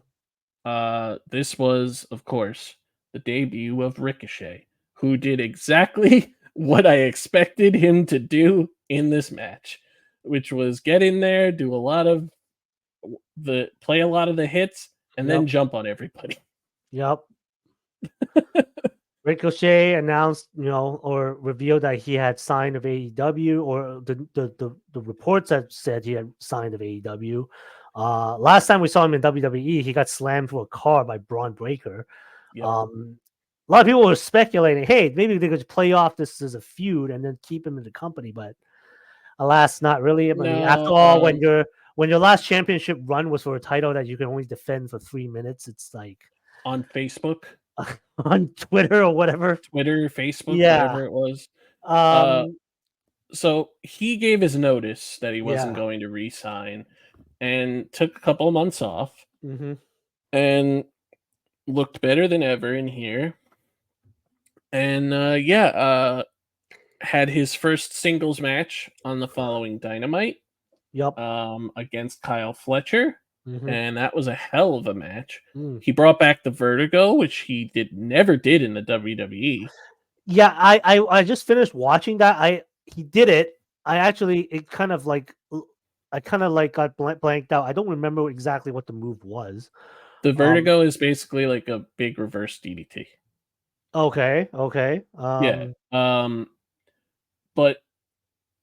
This was, of course, the debut of Ricochet, who did exactly what I expected him to do in this match, which was get in there, do a lot of play a lot of the hits, and then Yep. jump on everybody. Yep. Ricochet announced, or revealed that he had signed of AEW, or the reports that said he had signed of AEW. Last time we saw him in WWE, he got slammed to a car by Braun Breaker. Yep. A lot of people were speculating, hey, maybe they could play off this as a feud and then keep him in the company, but alas, not really. I mean, after No, all, when your last championship run was for a title that you can only defend for 3 minutes, it's like on Facebook, on Twitter or whatever. Twitter, Facebook, Yeah. whatever it was. Uh, Um, so he gave his notice that he wasn't yeah. going to re-sign and took a couple of months off Hmm. and looked better than ever in here. And had his first singles match on the following Dynamite Yep. against Kyle Fletcher, Hmm. and that was a hell of a match. Mm. He brought back the Vertigo, which he never did in the WWE. Yeah, I just finished watching that. He did it. It kind of like I kind of like got blanked out. I don't remember exactly what the move was. The Um, Vertigo is basically like a big reverse DDT. okay, okay. Yeah. But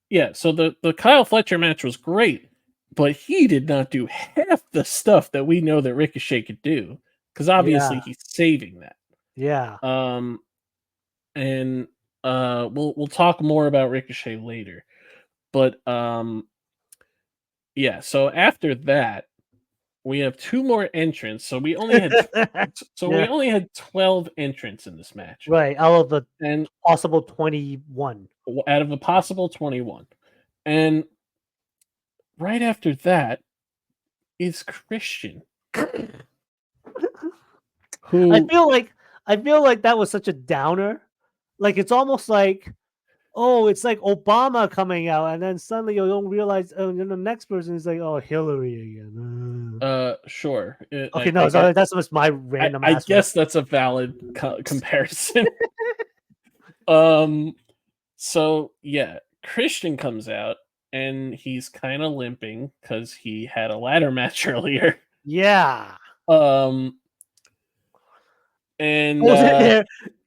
yeah, so the Kyle Fletcher match was great, but he did not do half the stuff that we know that Ricochet could do, because Yeah, obviously he's saving that. yeah. Um, and we'll talk more about Ricochet later, but yeah. So after that, we have two more entrants. So we Yeah, only had 12 entrants in this match, right. Out of the and possible 21. out of a possible 21, and right after that is Christian, I who feel like I feel like that was such a downer. Like it's almost like, oh, it's like Obama coming out, and then suddenly you don't realize, oh, and then the next person is like, oh, Hillary again. sure. Okay, no, sorry, that's just my random I ass. guess that's a valid comparison. um, so yeah, Christian comes out and he's kind of limping because he had a ladder match earlier. Yeah, Um, and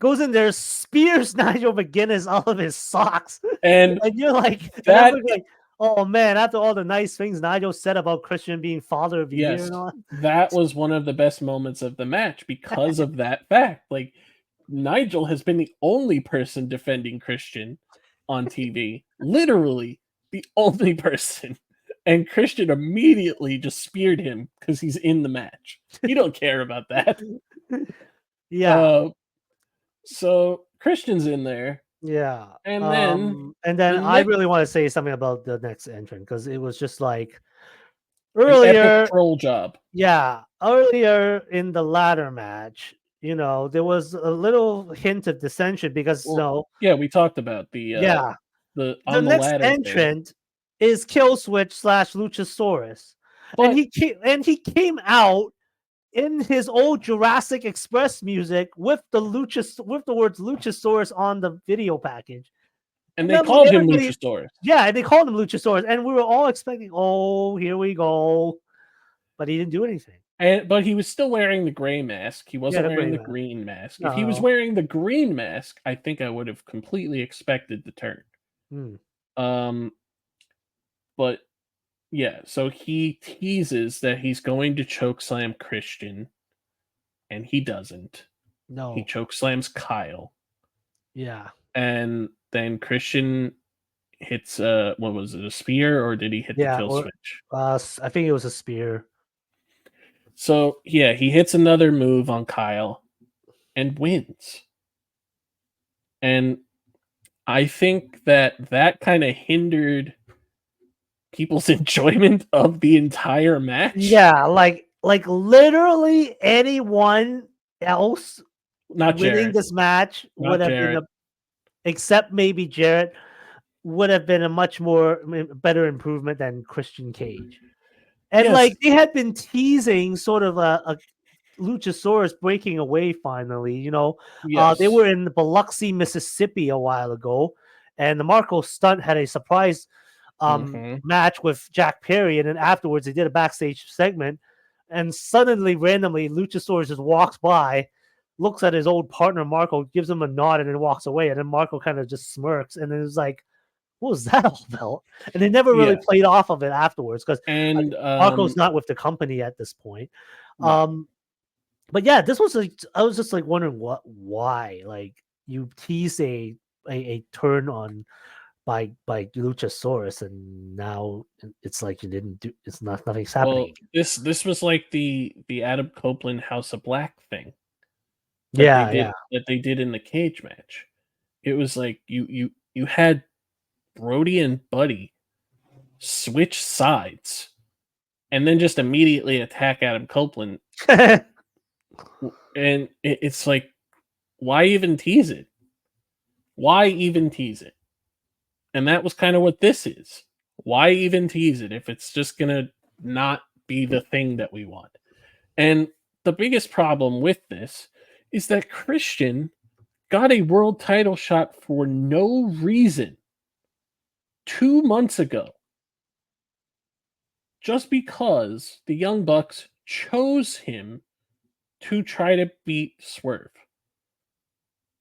goes in there, spears Nigel McGuinness all of his socks, and and you're like, and I'm that looking like, oh man, after all the nice things Nigel said about Christian being father of the year yes, and all. that was one of the best moments of the match because of that fact. Like Nigel has been the only person defending Christian on TV, literally the only person. And Christian immediately just speared him because he's in the match. He don't care about that. Yeah, Uh, so Christian's in there, yeah. and then And the then I next really want to say something about the next entrant because it was just like an epic earlier. troll job. Yeah, earlier in the ladder match, there was a little hint of dissension because Well, yeah, we talked about yeah, the the on the next ladder thing, entrant is Killswitch slash Luchasaurus, and but he came out in his old Jurassic Express music with with the words Luchasaurus on the video package, and and they then like called him everybody, Luchasaurus. yeah, and they called him Luchasaurus, and we were all expecting, oh, here we go, but he didn't do anything. But he was still wearing the gray mask. He Yeah, wasn't the wearing gray the man. green mask. If he was No. wearing the green mask, I think I would have completely expected the turn. Hmm. Um, but yeah, so he teases that he's going to choke slam Christian, and he doesn't. He No. choke slams Kyle, Yeah. and then Christian hits what was it, a spear, or did he hit the Yeah. kill Or switch? I think it was a spear. So yeah, he hits another move on Kyle and wins. And I think that kind of hindered people's enjoyment of the entire match. Yeah, like literally anyone else Not winning Jarrett, this match would not have been Jarrett. a, except maybe Jarrett, would have been a much more better improvement than Christian Cage. And Yes, like they had been teasing sort of a Luchasaurus breaking away finally. They yes. were in Biloxi, Mississippi a while ago, and the Marco Stunt had a surprise Mhm. match with Jack Perry, and then afterwards they did a backstage segment, and suddenly, randomly, Luchasaurus just walks by, looks at his old partner Marco, gives him a nod, and then walks away, and then Marco kind of just smirks, and then it's like, what was that all about? And they never really Yeah, played off of it afterwards because and, Marco's not with the company at this point. no. Um, but yeah, this was like I was just like wondering why like you tease a turn on by Luchasaurus, and now it's like you didn't do. It's not nothing's happening Well, again. this was like the Adam Copeland House of Black thing Yeah, yeah. that they did in the cage match. It was like you had Brody and Buddy switch sides and then just immediately attack Adam Copeland, and it's like, why even tease it? Why even tease it? And that was kind of what this is. Why even tease it if it's just gonna not be the thing that we want? And the biggest problem with this is that Christian got a world title shot for no reason 2 months ago, just because the Young Bucks chose him to try to beat Swerve.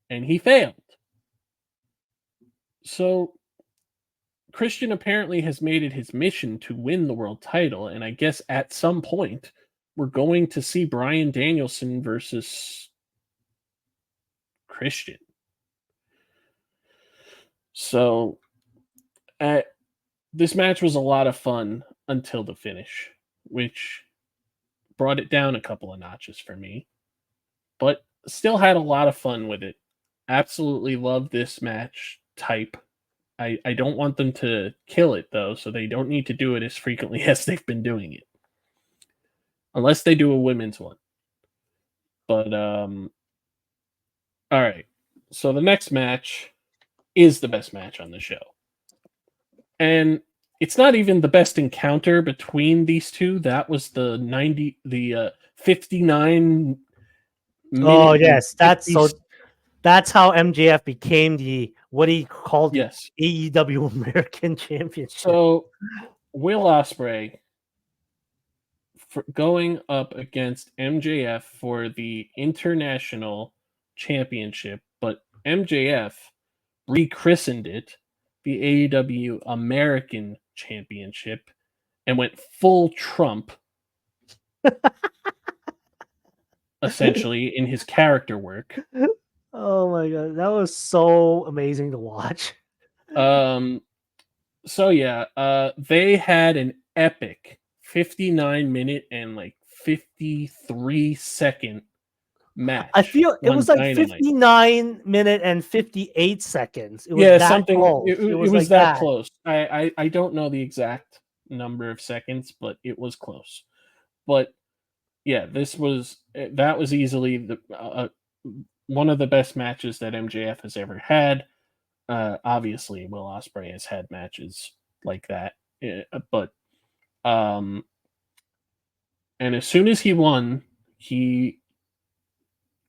And he failed. So Christian apparently has made it his mission to win the world title. And I guess at some point, we're going to see Bryan Danielson versus Christian. So uh, this match was a lot of fun until the finish, which brought it down a couple of notches for me, but still had a lot of fun with it. Absolutely love this match type. I don't want them to kill it though, so they don't need to do it as frequently as they've been doing it. Unless they do a women's one. But all right. So the next match is the best match on the show. And it's not even the best encounter between these two. That was the 59 Oh minute and yes, 50. that's how MJF became the what he called the Yes. AEW American Championship. So Will Ospreay for going up against MJF for the international championship, but MJF rechristened it the AEW American Championship and went full Trump essentially in his character work. Oh my god, that was so amazing to watch. Um so yeah, they had an epic 59-minute and like 53-second I match feel it on was like Dynamite. 59 minute and 58 seconds. It was Yeah, that something close. It it was was like that that. close. I don't know the exact number of seconds, but it was close. But yeah, that was easily the one of the best matches that MJF has ever had. Obviously, Will Ospreay has had matches like that, but um, and as soon as he won, he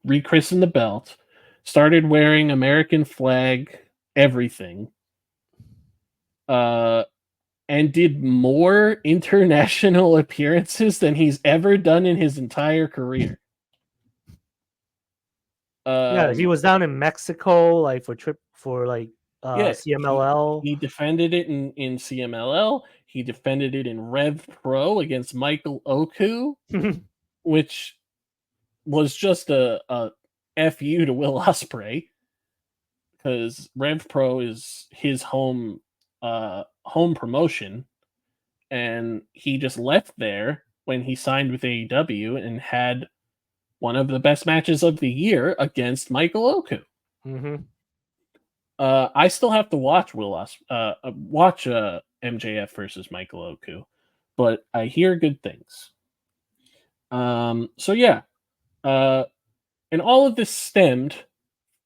rechristened the belt, started wearing American flag everything, uh, and did more international appearances than he's ever done in his entire career. Yeah, he Um, was down in Mexico, like for like yeah, CMLL. he defended it in CMLL. He defended it in Rev Pro against Michael Oku, which was just a fu to Will Ospreay because Rev Pro is his home promotion, and he just left there when he signed with AEW and had one of the best matches of the year against Michael Oku. Mm-hmm. I still have to watch MJF versus Michael Oku, but I hear good things. So yeah, and all of this stemmed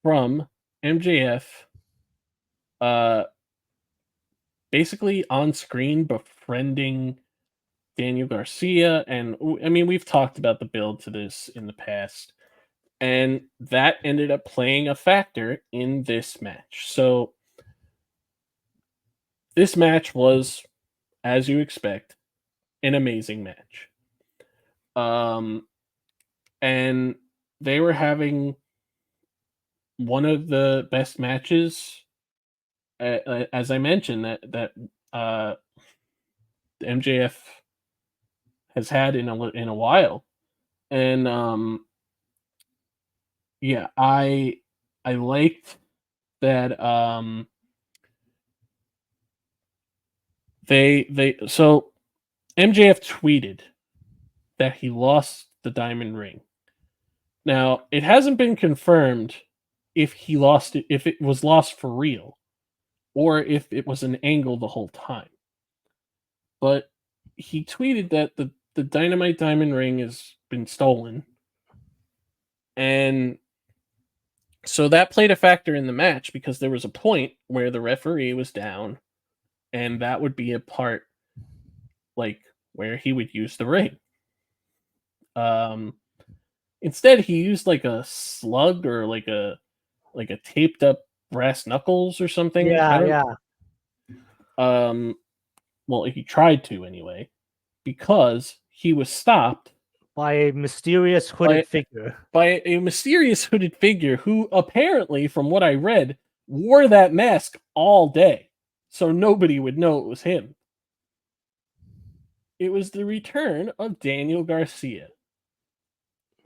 from MJF, basically on screen befriending Daniel Garcia, and I mean we've talked about the build to this in the past, and that ended up playing a factor in this match. So this match was, as you expect, an amazing match. And they were having one of the best matches, as I mentioned, that MJF has had in a while, and yeah, I liked that they so MJF tweeted that he lost the diamond ring. Now, it hasn't been confirmed if he lost it, if it was lost for real, or if it was an angle the whole time. But he tweeted that the Dynamite diamond ring has been stolen. And so that played a factor in the match because there was a point where the referee was down, and that would be a part like where he would use the ring. Um Instead he used like a slug or like a taped up brass knuckles or something. I Yeah, don't yeah. um well, he tried to anyway, because he was stopped By a mysterious by hooded figure. by a mysterious hooded figure who apparently, from what I read, wore that mask all day, so nobody would know it was him. It was the return of Daniel Garcia,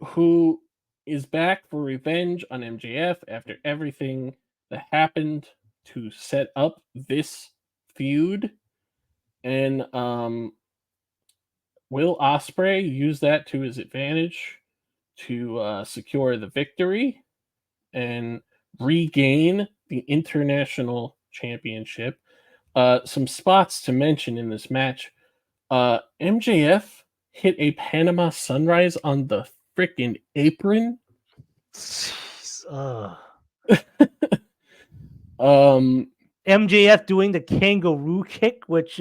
who is back for revenge on MJF after everything that happened to set up this feud. And Will Ospreay used that to his advantage to secure the victory and regain the international championship. Some spots to mention in this match: MJF hit a Panama Sunrise on the freaking apron. Jeez, um, MJF doing the kangaroo kick, which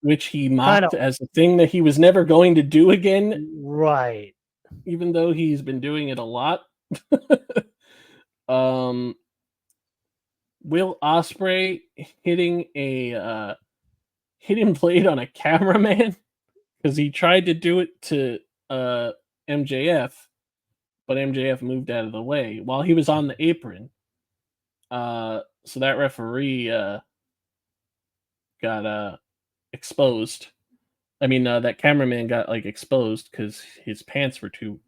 which he kind of mocked as a thing that he was never going to do again, right. even though he's been doing it a lot. um, Will Ospreay hitting a hidden blade on a cameraman because he tried to do it to MJF, but MJF moved out of the way while he was on the apron. So that referee got exposed. I mean, that cameraman got like exposed because his pants were too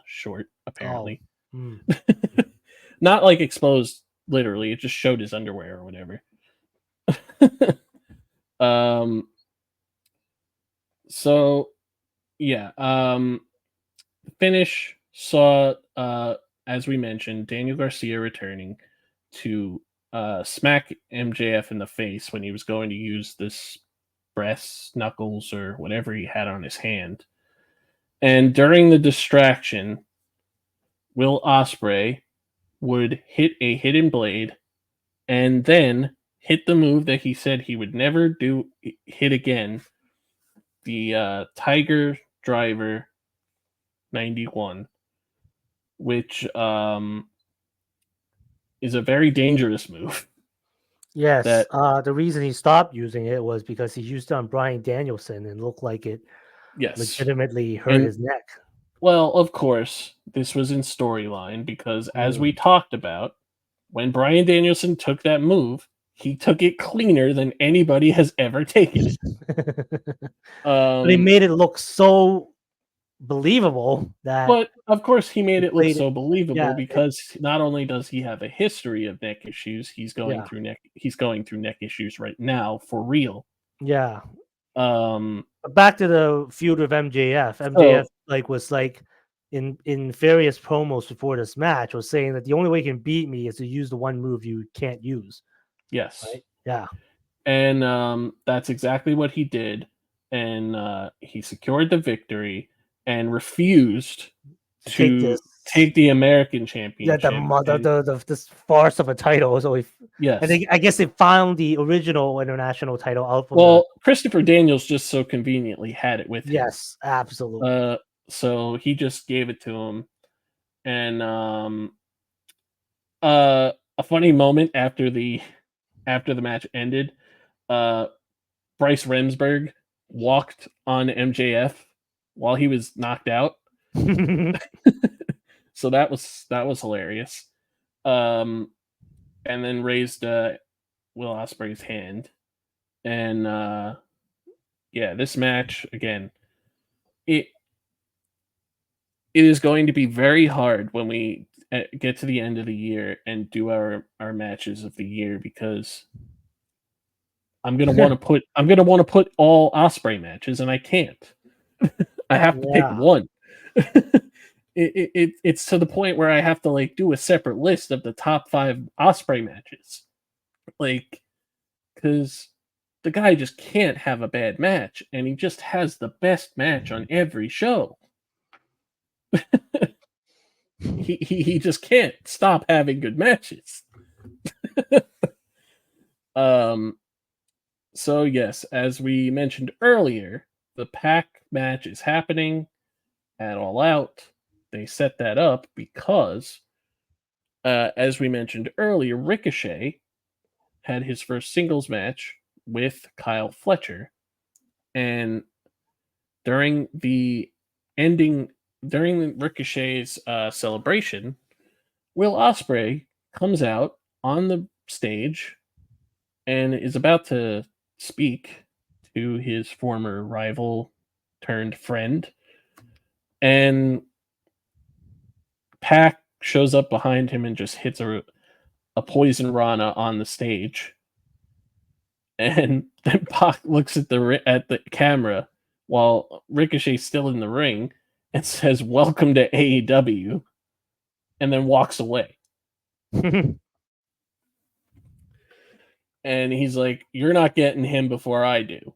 short, Oh. apparently. Hmm. Not like exposed literally; it just showed his underwear or whatever. um. So yeah. Finish saw, as we mentioned, Daniel Garcia returning to smack MJF in the face when he was going to use this brass knuckles or whatever he had on his hand. And during the distraction, Will Ospreay would hit a hidden blade and then hit the move that he said he would never hit again, the Tiger Driver 91, which is a very dangerous move. Yes. That The reason he stopped using it was because he used it on Brian Danielson and looked like it yes, legitimately hurt and his neck. well, of course, this was in storyline because, as we Mm. talked about, when Brian Danielson took that move, he took it cleaner than anybody has ever taken it. But he made it look so believable that But of course, he made he it look played it. so Yeah, believable because not only does he have a history of neck issues, yeah, he's going through neck issues right now for real. yeah. Back to the feud with MJF. MJF So was in various promos before this match was saying that the only way you can beat me is to use the one move you can't use. yes, Right? Yeah. and that's exactly what he did, and he secured the victory and refused To take to this take the American yeah, championship. And this farce of a title. So and yes, I guess they found the original international title out from the well, Christopher Daniels just so conveniently had it with him, yes, absolutely. uh, so he just gave it to him, and a funny moment after the match ended, uh, Bryce Remsburg walked on MJF while he was knocked out. So that was hilarious. Um, and then raised Will Ospreay's hand, and yeah, this match again, it it is going to be very hard when we get to the end of the year and do our matches of the year because I'm gonna want to put all Osprey matches and I can't. I have to pick Yeah. one. It's to the point where I have to like do a separate list of the top 5 Osprey matches. Like cuz the guy just can't have a bad match and he just has the best match on every show. He just can't stop having good matches. Um so yes, as we mentioned earlier, the pack match is happening at All Out. They set that up because as we mentioned earlier, Ricochet had his first singles match with Kyle Fletcher, and during the ending, during Ricochet's celebration, Will Ospreay comes out on the stage and is about to speak to his former rival turned friend, and Pac shows up behind him and just hits a poison rana on the stage. And then Pac looks at the camera while Ricochet's still in the ring and says, "Welcome to AEW," and then walks away. And he's like, "You're not getting him before I do."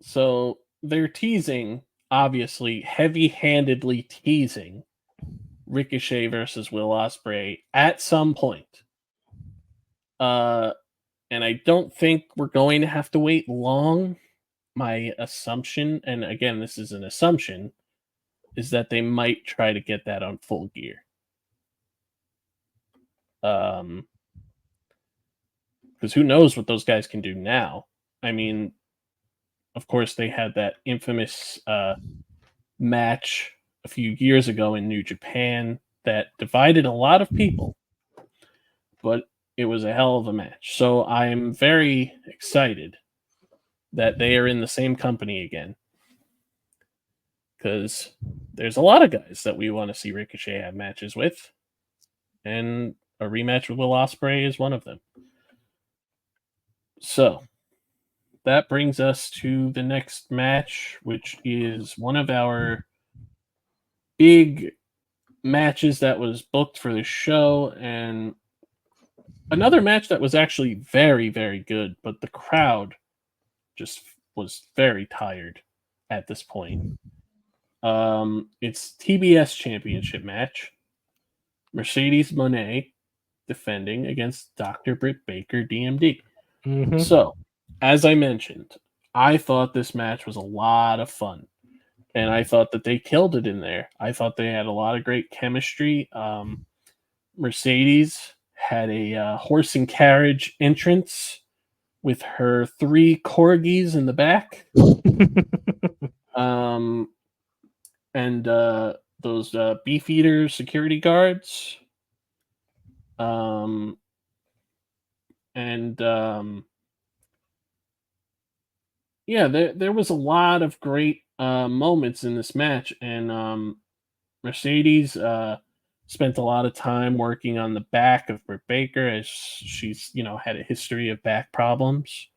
So they're teasing, obviously, heavy-handedly teasing Ricochet versus Will Ospreay at some point. Uh, and I don't think we're going to have to wait long. My assumption, and again, this is an assumption, is that they might try to get that on Full Gear. Because who knows what those guys can do now? I mean, of course, they had that infamous match a few years ago in New Japan that divided a lot of people, but it was a hell of a match. So I'm very excited that they are in the same company again because there's a lot of guys that we want to see Ricochet have matches with, and a rematch with Will Ospreay is one of them. So that brings us to the next match, which is one of our big matches that was booked for the show, and another match that was actually very, very good, but the crowd just was very tired at this point. It's TBS Championship match. Mercedes Monet defending against Dr. Britt Baker, DMD. So, as I mentioned, I thought this match was a lot of fun, and I thought that they killed it in there. I thought they had a lot of great chemistry. Mercedes had a horse and carriage entrance with her 3 corgis in the back. Um, and those Beefeater security guards. Um, and yeah, there was a lot of great moments in this match, and Mercedes spent a lot of time working on the back of Britt Baker as she's had a history of back problems.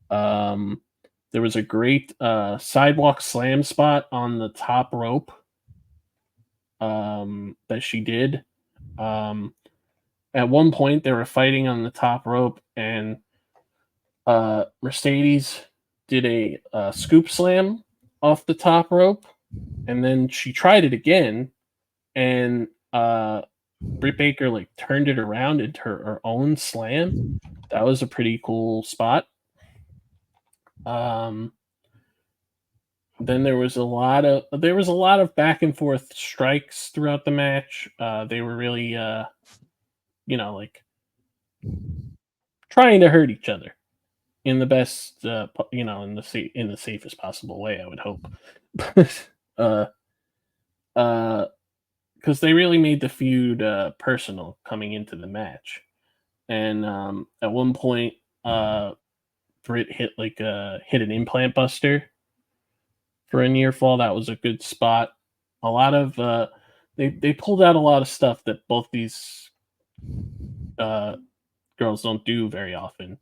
There was a great sidewalk slam spot on the top rope that she did. Um, at one point, they were fighting on the top rope, and Mercedes did a scoop slam off the top rope, and then she tried it again, and Britt Baker like turned it around into her own slam. That was a pretty cool spot. Um, then there was a lot of back and forth strikes throughout the match. They were really like trying to hurt each other in the best in the safest possible way, I would hope. uh because they really made the feud personal coming into the match. And at one point Britt hit an implant buster for a near fall. That was a good spot. A lot of they pulled out a lot of stuff that both these girls don't do very often.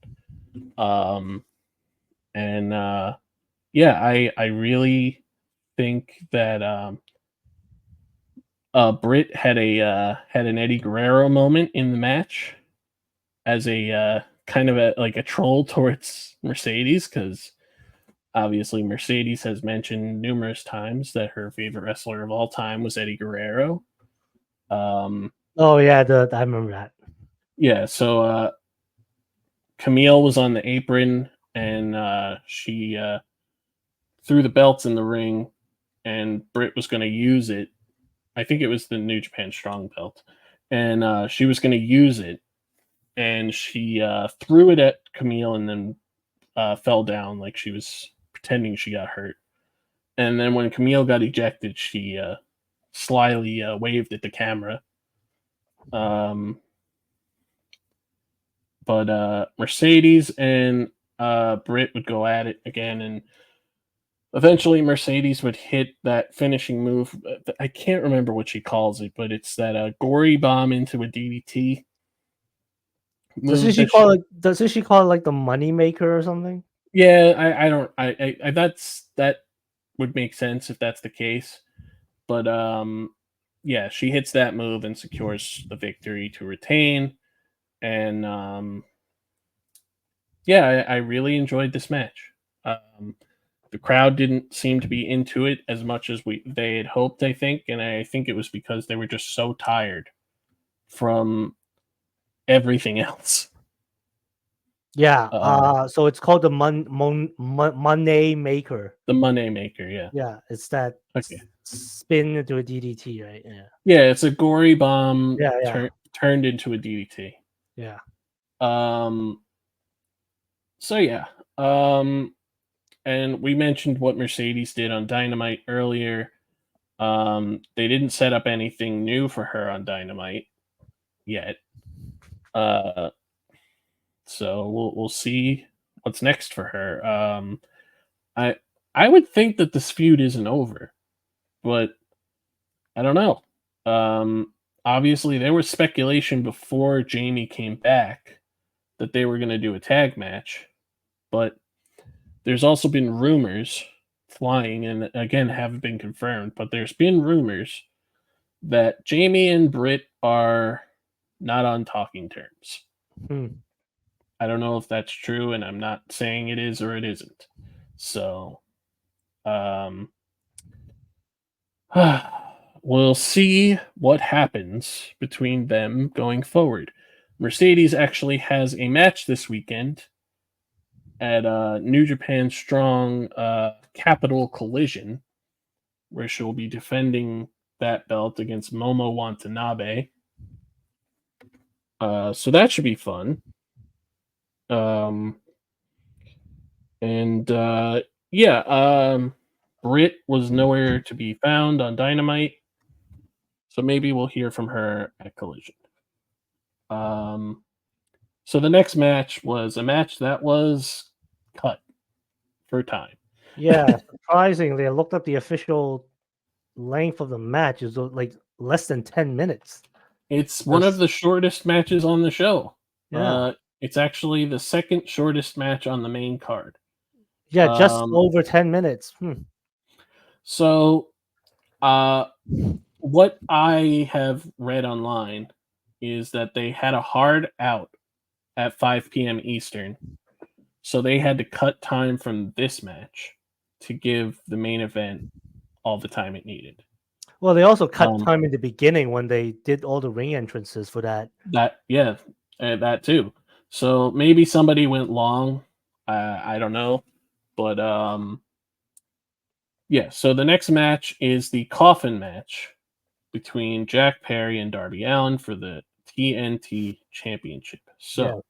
And yeah, I really think that Britt had an Eddie Guerrero moment in the match as a kind of a troll towards Mercedes, because obviously Mercedes has mentioned numerous times that her favorite wrestler of all time was Eddie Guerrero. Oh yeah, I remember that. Yeah, so Camille was on the apron, and she threw the belts in the ring, and Britt was going to use it. I think it was the New Japan Strong belt, and she was going to use it, and she threw it at Camille, and then fell down like she was pretending she got hurt. And then when Camille got ejected, she slyly waved at the camera. But Mercedes and Britt would go at it again, and eventually Mercedes would hit that finishing move. I can't remember what she calls it, but it's that gory bomb into a DDT Doesn't move she that call it? Doesn't she call it like the money maker or something? yeah, I don't I that would make sense if that's the case. But yeah, she hits that move and secures the victory to retain. And yeah, I really enjoyed this match. The crowd didn't seem to be into it as much as they had hoped, I think, and I think it was because they were just so tired from everything else. Yeah. Uh, So it's called the money maker. the Money Maker, yeah. Yeah, it's that Okay. spin into a DDT, right? Yeah. Yeah, it's a gory bomb Yeah. Yeah. turned into a DDT. Yeah. Um, so yeah. And we mentioned what Mercedes did on Dynamite earlier. They didn't set up anything new for her on Dynamite yet. Uh, so we'll see what's next for her. I I would think that this feud isn't over, but I don't know. Obviously there was speculation before Jamie came back that they were going to do a tag match, but there's also been rumors flying, and again haven't been confirmed, but there's been rumors that Jamie and Britt are not on talking terms. Hmm. I don't know if that's true, and I'm not saying it is or it isn't. So, um, we'll see what happens between them going forward. Mercedes actually has a match this weekend at New Japan Strong Capital Collision, where she'll be defending that belt against Momo Watanabe. So that should be fun. Um, and yeah, Britt was nowhere to be found on Dynamite, so maybe we'll hear from her at Collision. Um, so the next match was a match that was cut for time. Yeah. Surprisingly, I looked up the official length of the match is like less than 10 minutes. It's one of the shortest matches on the show. Yeah. It's actually the second shortest match on the main card. Yeah, just Um, over 10 minutes. so, uh, what I have read online is that they had a hard out at 5 p.m. Eastern, so they had to cut time from this match to give the main event all the time it needed. Well, they also cut Um, time in the beginning when they did all the ring entrances for that. that yeah, that too. So maybe somebody went long. I don't know, but yeah. So the next match is the coffin match between Jack Perry and Darby Allin for the TNT Championship. Yeah, So,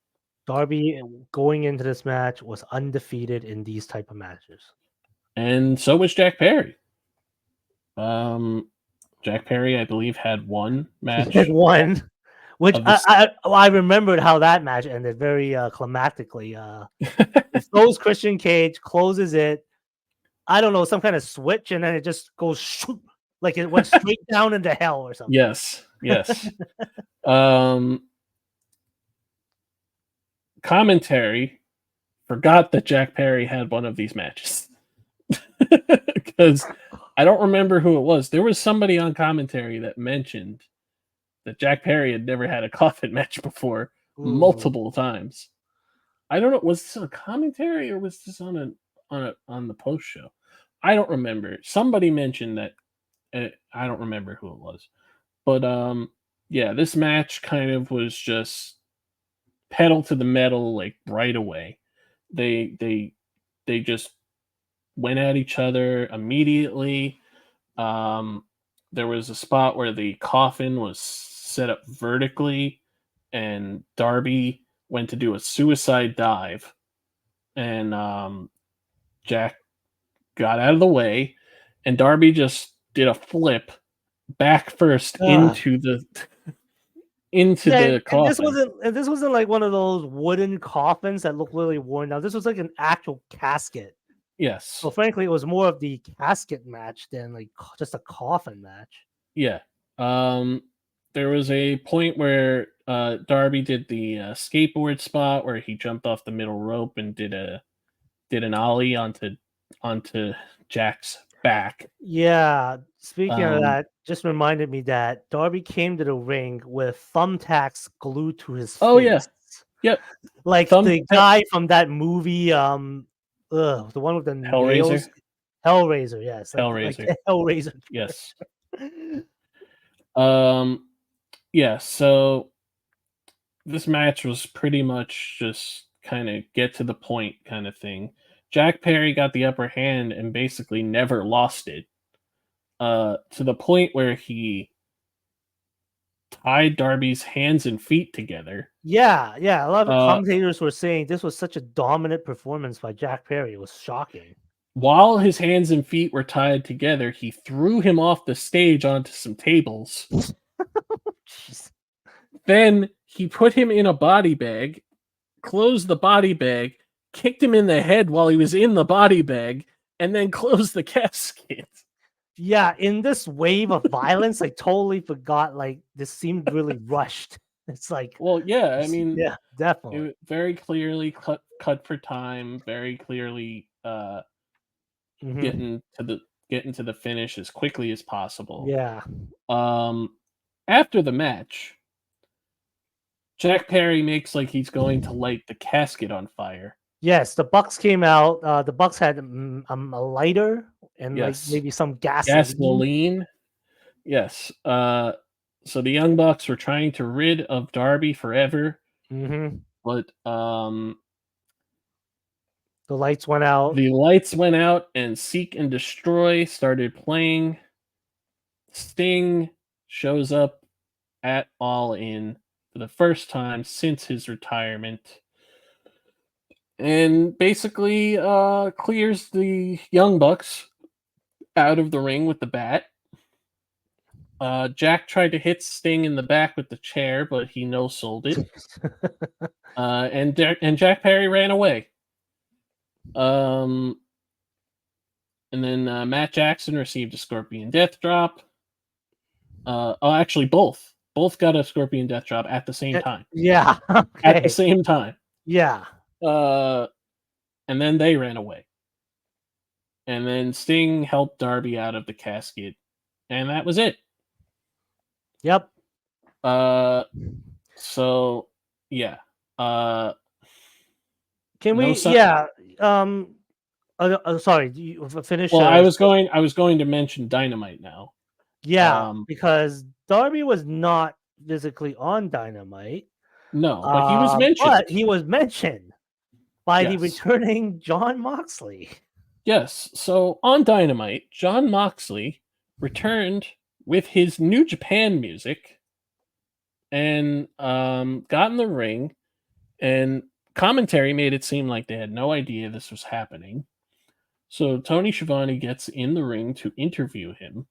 Darby going into this match was undefeated in these type of matches. and so was Jack Perry. Um, Jack Perry, I believe, had one He had match one, which of this. I remembered how that match ended very climactically. He throws Christian Cage, closes it. I don't know, some kind of switch, and then it just goes shoot, like it went straight down into hell or something. Yes, yes. Um, Commentary forgot that Jack Perry had one of these matches because I don't remember who it was. There was somebody on commentary that mentioned that Jack Perry had never had a coffin match before Ooh. multiple times. I don't know. Was this a commentary or was this on the post show? I don't remember. Somebody mentioned that. I don't remember who it was, but yeah, this match kind of was just pedal to the metal like right away. They they they just went at each other immediately. Um, there was a spot where the coffin was set up vertically, and Darby went to do a suicide dive, and Jack got out of the way, and Darby just did a flip back first Ugh. into Yeah, the and this coffin. wasn't like one of those wooden coffins that look really worn down. This was like an actual casket. So Yes, frankly, it was more of the casket match than like just a coffin match. yeah. Um, there was a point where Darby did the skateboard spot where he jumped off the middle rope and did an ollie onto Jack's back. Yeah, speaking of Um, that, just reminded me that Darby came to the ring with thumbtacks glued to his oh yeah, face. yep. Like Thumb the guy from that movie, the one with the Hellraiser, nails. Hellraiser, yes, like Hellraiser. the Hellraiser Yes. character. Um, yeah. So this match was pretty much just kind of get to the point kind of thing. Jack Perry got the upper hand and basically never lost it. To the point where he tied Darby's hands and feet together. Yeah, yeah, a lot of Uh, commentators were saying this was such a dominant performance by Jack Perry. It was shocking. while his hands and feet were tied together, he threw him off the stage onto some tables. Jeez. Then he put him in a body bag, closed the body bag, kicked him in the head while he was in the body bag, and then closed the casket. Yeah, in this wave of violence, I totally forgot, like, this seemed really rushed. It's like Well, yeah, I mean, yeah, definitely. it very clearly cut for time, very clearly Mhm. getting to the finish as quickly as possible. Yeah. Um, after the match, Jack Perry makes like he's going to light the casket on fire. Yes, the Bucks came out, the Bucks had, a lighter and, like, Yes, maybe some gasoline. gasoline. Yes. So the Young Bucks were trying to rid of Darby forever, Mhm. but The lights went out. the lights went out and Seek and Destroy started playing. Sting shows up at All In for the first time since his retirement and basically clears the Young Bucks out of the ring with the bat. Jack tried to hit Sting in the back with the chair, but he no sold it. And Jack Perry ran away. Um, and then Matt Jackson received a Scorpion Death Drop. Actually, both got a Scorpion Death Drop at the same time. Yeah, At the okay. same time. Yeah. Uh, and then they ran away. And then Sting helped Darby out of the casket, and that was it. Yep. Uh, so yeah. Uh, Can no we? sun. Yeah. Um. Sorry. You finish. Well, I was going to mention Dynamite now. Yeah, Um, because Darby was not physically on Dynamite, no, but he was mentioned. but he was mentioned by the Yes. returning John Moxley. Yes. So on Dynamite, John Moxley returned with his New Japan music and got in the ring, and commentary made it seem like they had no idea this was happening. So Tony Schiavone gets in the ring to interview him,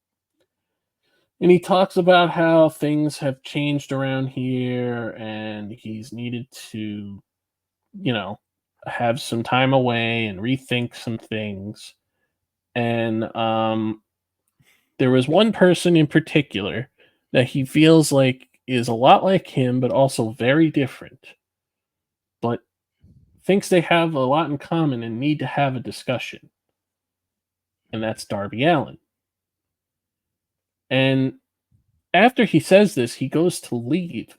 and he talks about how things have changed around here and he's needed to, you know, have some time away and rethink some things. And there was one person in particular that he feels like is a lot like him, but also very different, but thinks they have a lot in common and need to have a discussion. And that's Darby Allin. And after he says this, he goes to leave.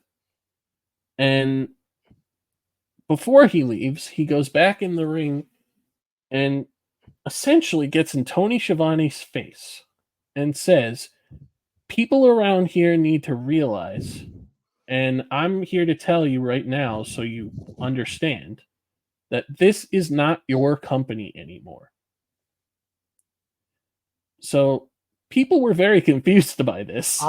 And before he leaves, he goes back in the ring and essentially gets in Tony Schiavone's face and says, people around here need to realize, and I'm here to tell you right now so you understand, that this is not your company anymore. So people were very confused by this.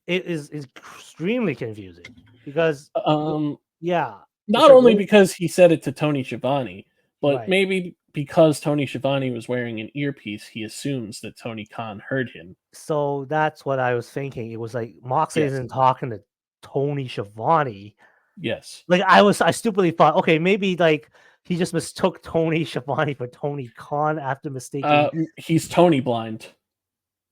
It is extremely confusing because, Um, yeah, it's Not like, only because he said it to Tony Schiavone, but right. maybe because Tony Schiavone was wearing an earpiece, he assumes that Tony Khan heard him. So that's what I was thinking. It was like Moxley Yes. isn't talking to Tony Schiavone. Yes. Like I stupidly thought, okay, maybe like he just mistook Tony Schiavone for Tony Khan after mistaking. He's Tony blind.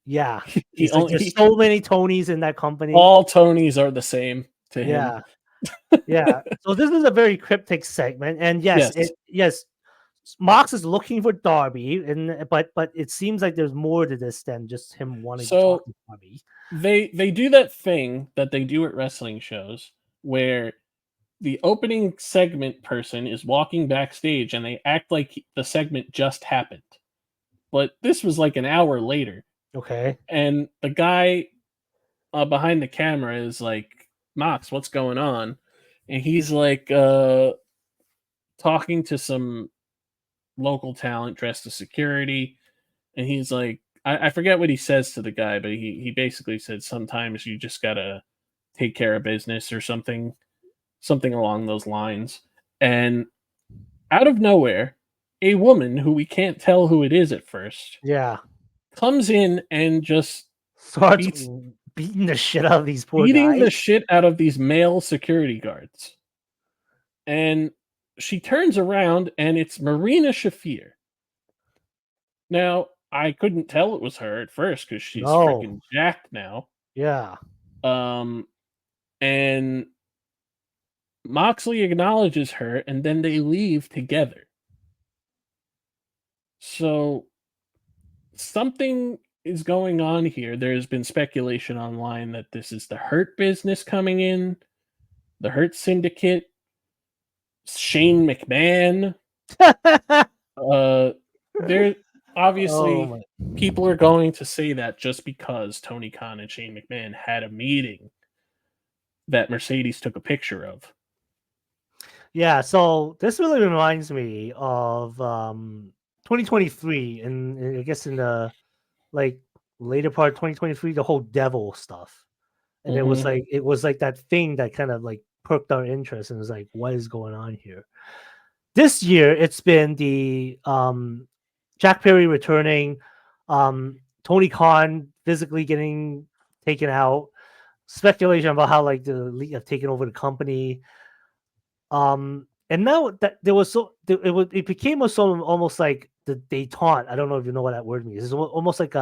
Yeah, He he's like, only there's so many Tonys in that company. all Tonys are the same to him. Yeah, yeah. So this is a very cryptic segment, and Yes. yes, Mox is looking for Darby, and but it seems like there's more to this than just him wanting to talk So to Darby. they do that thing that they do at wrestling shows where the opening segment person is walking backstage and they act like the segment just happened. But this was like an hour later, Okay. and the guy behind the camera is like, Mox, what's going on? And he's like talking to some local talent dressed as security, and he's like, I forget what he says to the guy, but he basically said sometimes you just gotta take care of business or something along those lines. And out of nowhere, a woman who we can't tell who it is at first Yeah. comes in and just Starts beats beating the shit out of these poor beating guys. the shit out of these male security guards. And she turns around and it's Marina Shafir. Now, I couldn't tell it was her at first because she's No. freaking jacked now. Yeah. Um, and Moxley acknowledges her, and then they leave together. So something is going on here. There's been speculation online that this is the Hurt business coming in, the Hurt Syndicate, Shane McMahon. Uh, there Oh obviously my. people are going to say that just because Tony Khan and Shane McMahon had a meeting that Mercedes took a picture of. Yeah, so this really reminds me of 2023, and I guess in the like later part of 2023, the whole devil stuff. And Hmm. it was like that thing that kind of like perked our interest and was like, what is going on here? This year it's been the Jack Perry returning, Tony Khan physically getting taken out, speculation about how like the league have taken over the company. And now that there was it became a sort of almost like the détente. I don't know if you know what that word means. It's almost like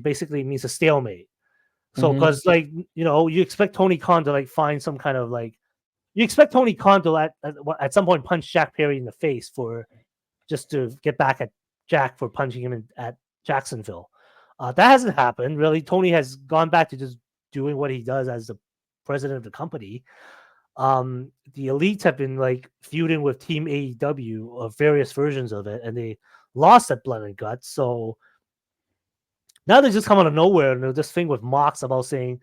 basically means a stalemate. So Hmm. because like you know you expect Tony Khan to like find some kind of like you expect Tony Khan to at some point punch Jack Perry in the face for just to get back at Jack for punching him at Jacksonville. That hasn't happened really. Tony has gone back to just doing what he does as the president of the company. The elites have been like feuding with Team AEW of various versions of it, and they lost at Blood and Guts. So now they just come out of nowhere, and this thing with Mox about saying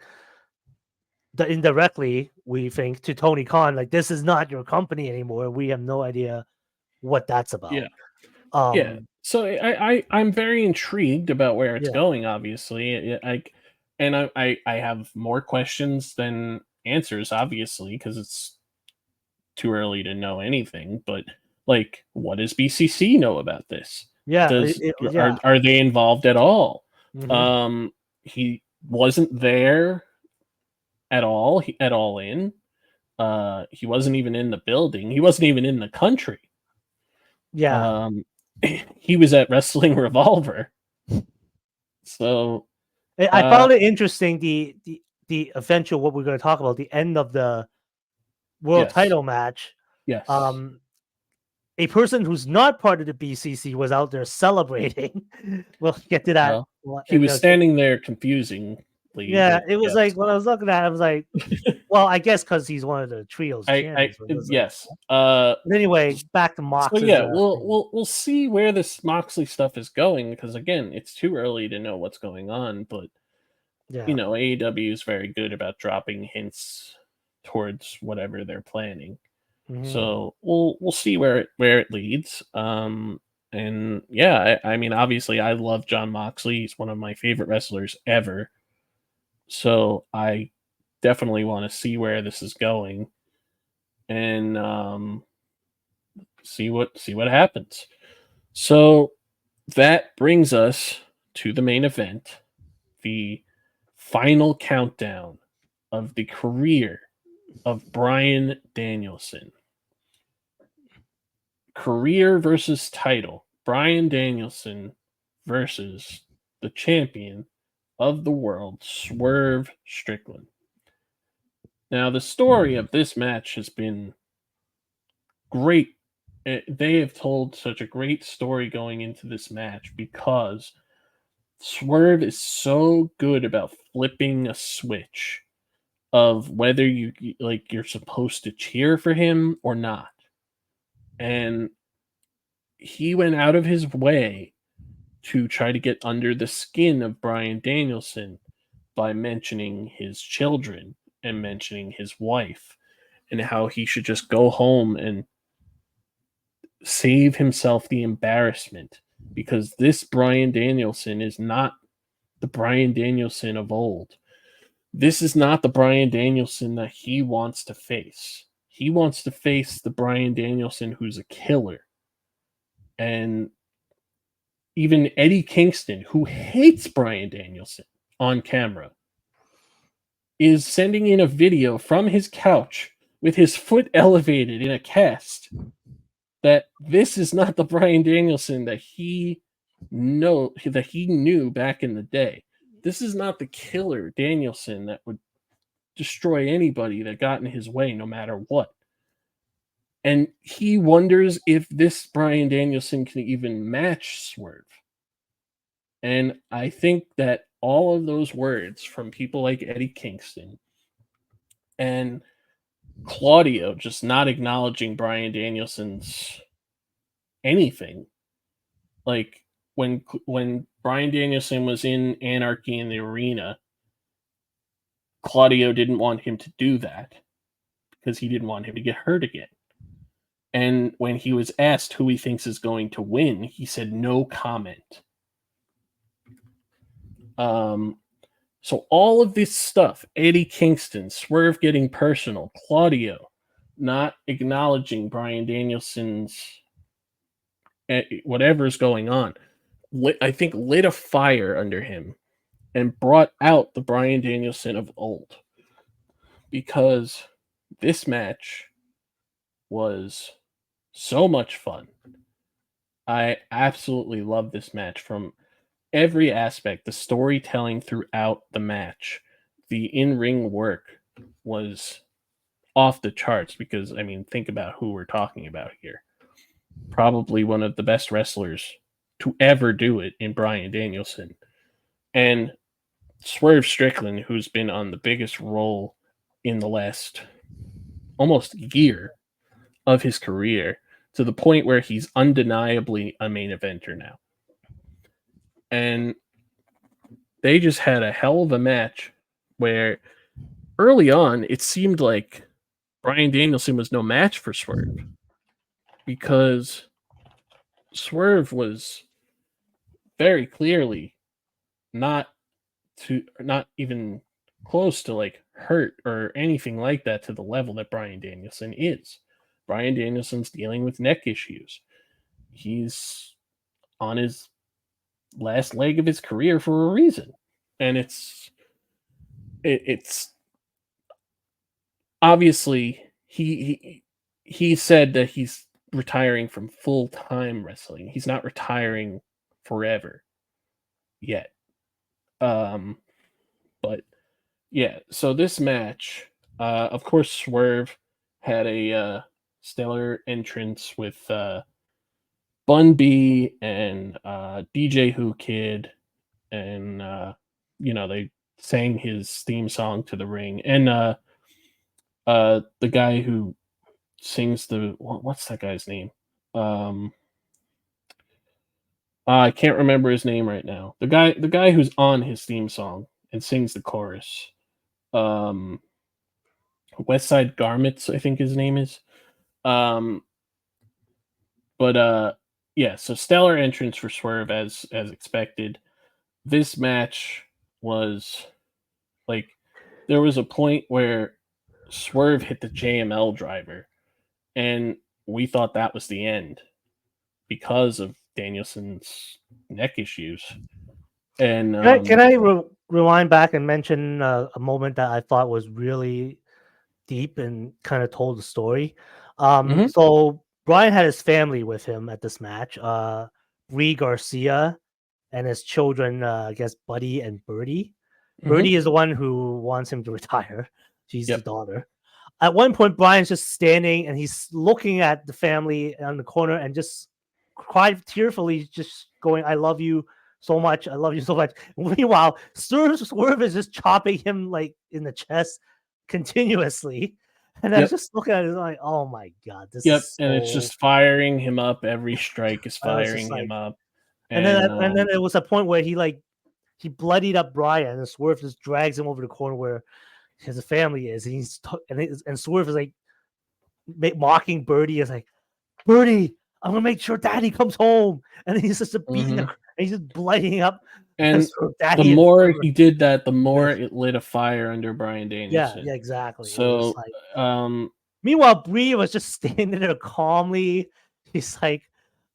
that indirectly, we think to Tony Khan, like, this is not your company anymore. We have no idea what that's about. Yeah. So I'm very intrigued about where it's Yeah. going. Obviously, I have more questions than answers. Obviously, because it's too early to know anything. But like, what does BCC know about this? Yeah. Are they involved at all? Mhm. He wasn't there at all. At All In. He wasn't even in the building. He wasn't even in the country. Yeah. He was at Wrestling Revolver. So I found it interesting the eventual what we're going to talk about, the end of the world yes, title match. yes. A person who's not part of the BCC was out there celebrating. We'll get to that. Well, he was standing there confusingly. Yeah, But it was yes. like when I was looking at it, I was like, well, I guess because he's one of the trios champions. Yes. But anyway, back to So Mox's. yeah, we'll see where this Moxley stuff is going because again, it's too early to know what's going on. But yeah. AEW is very good about dropping hints towards whatever they're planning. Mhm. So we'll see where it leads. And yeah, I mean, obviously, I love John Moxley. He's one of my favorite wrestlers ever. So I definitely want to see where this is going, and see what happens. So that brings us to the main event, the final countdown of the career of Bryan Danielson. Career versus title. Bryan Danielson versus the champion of the world, Swerve Strickland. Now, the story of this match has been great. They have told such a great story going into this match because Swerve is so good about flipping a switch of whether you're supposed to cheer for him or not. And he went out of his way to try to get under the skin of Bryan Danielson by mentioning his children and mentioning his wife and how he should just go home and save himself the embarrassment because this Bryan Danielson is not the Bryan Danielson of old. This is not the Bryan Danielson that he wants to face. He wants to face the Bryan Danielson who's a killer. And even Eddie Kingston, who hates Bryan Danielson on camera, is sending in a video from his couch with his foot elevated in a cast that this is not the Bryan Danielson that he knew back in the day. This is not the killer Danielson that would destroy anybody that got in his way no matter what. And he wonders if this Bryan Danielson can even match Swerve. And I think that all of those words from people like Eddie Kingston and Claudio just not acknowledging Bryan Danielson's anything. Like when Bryan Danielson was in Anarchy in the Arena, Claudio didn't want him to do that because he didn't want him to get hurt again. And when he was asked who he thinks is going to win, he said no comment. So all of this stuff, Eddie Kingston, Swerve getting personal, Claudio not acknowledging Bryan Danielson's whatever's going on, I think lit a fire under him and brought out the Bryan Danielson of old. Because this match was so much fun. I absolutely love this match from every aspect. The storytelling throughout the match, the in-ring work was off the charts because I mean, think about who we're talking about here. Probably one of the best wrestlers to ever do it in Bryan Danielson. And Swerve Strickland, who's been on the biggest role in the last almost year of his career, to the point where he's undeniably a main eventer now. And they just had a hell of a match where early on it seemed like Bryan Danielson was no match for Swerve because Swerve was very clearly not even close to like hurt or anything like that to the level that Bryan Danielson is. Bryan Danielson's dealing with neck issues. He's on his last leg of his career for a reason. And it's obviously he said that he's retiring from full-time wrestling. He's not retiring forever yet. But yeah, so this match, of course, Swerve had a stellar entrance with Bun B and DJ Who Kid, and they sang his theme song to the ring, and the guy who sings what's that guy's name? Um, I can't remember his name right now. The guy who's on his theme song and sings the chorus. Um, West Side Garments, I think his name is. Um, but yeah, so stellar entrance for Swerve as expected. This match was like there was a point where Swerve hit the JML driver, and we thought that was the end because of Danielson's neck issues. And Can I rewind back and mention a moment that I thought was really deep and kind of told the story? mhm, So Brian had his family with him at this match. Bree Garcia and his children, I guess Buddy and Birdie. mhm, Birdie is the one who wants him to retire. She's the yep, daughter. At one point, Brian's just standing and he's looking at the family on the corner and just cried tearfully, just going, "I love you so much. I love you so much." Meanwhile, Swerve is just chopping him like in the chest continuously. And I was yep, just looking at it like, oh my god, this yep. is And it's so. just firing him up. Every strike is I was just firing like, him up. and And and then there was a point where he bloodied up Brian, and Swerve just drags him over the corner where his family is, and and Swerve is like mocking Birdie, is like, "Birdie, I'm gonna make sure Daddy comes home," and then he's just beating the, mhm. and he's just blooding up And the Daddy and more Swerve. he did that, the more it lit a fire under Bryan Yeah, Danielson. yeah, exactly. It was just So, like. um, Meanwhile, Bree was just standing there calmly. He's like,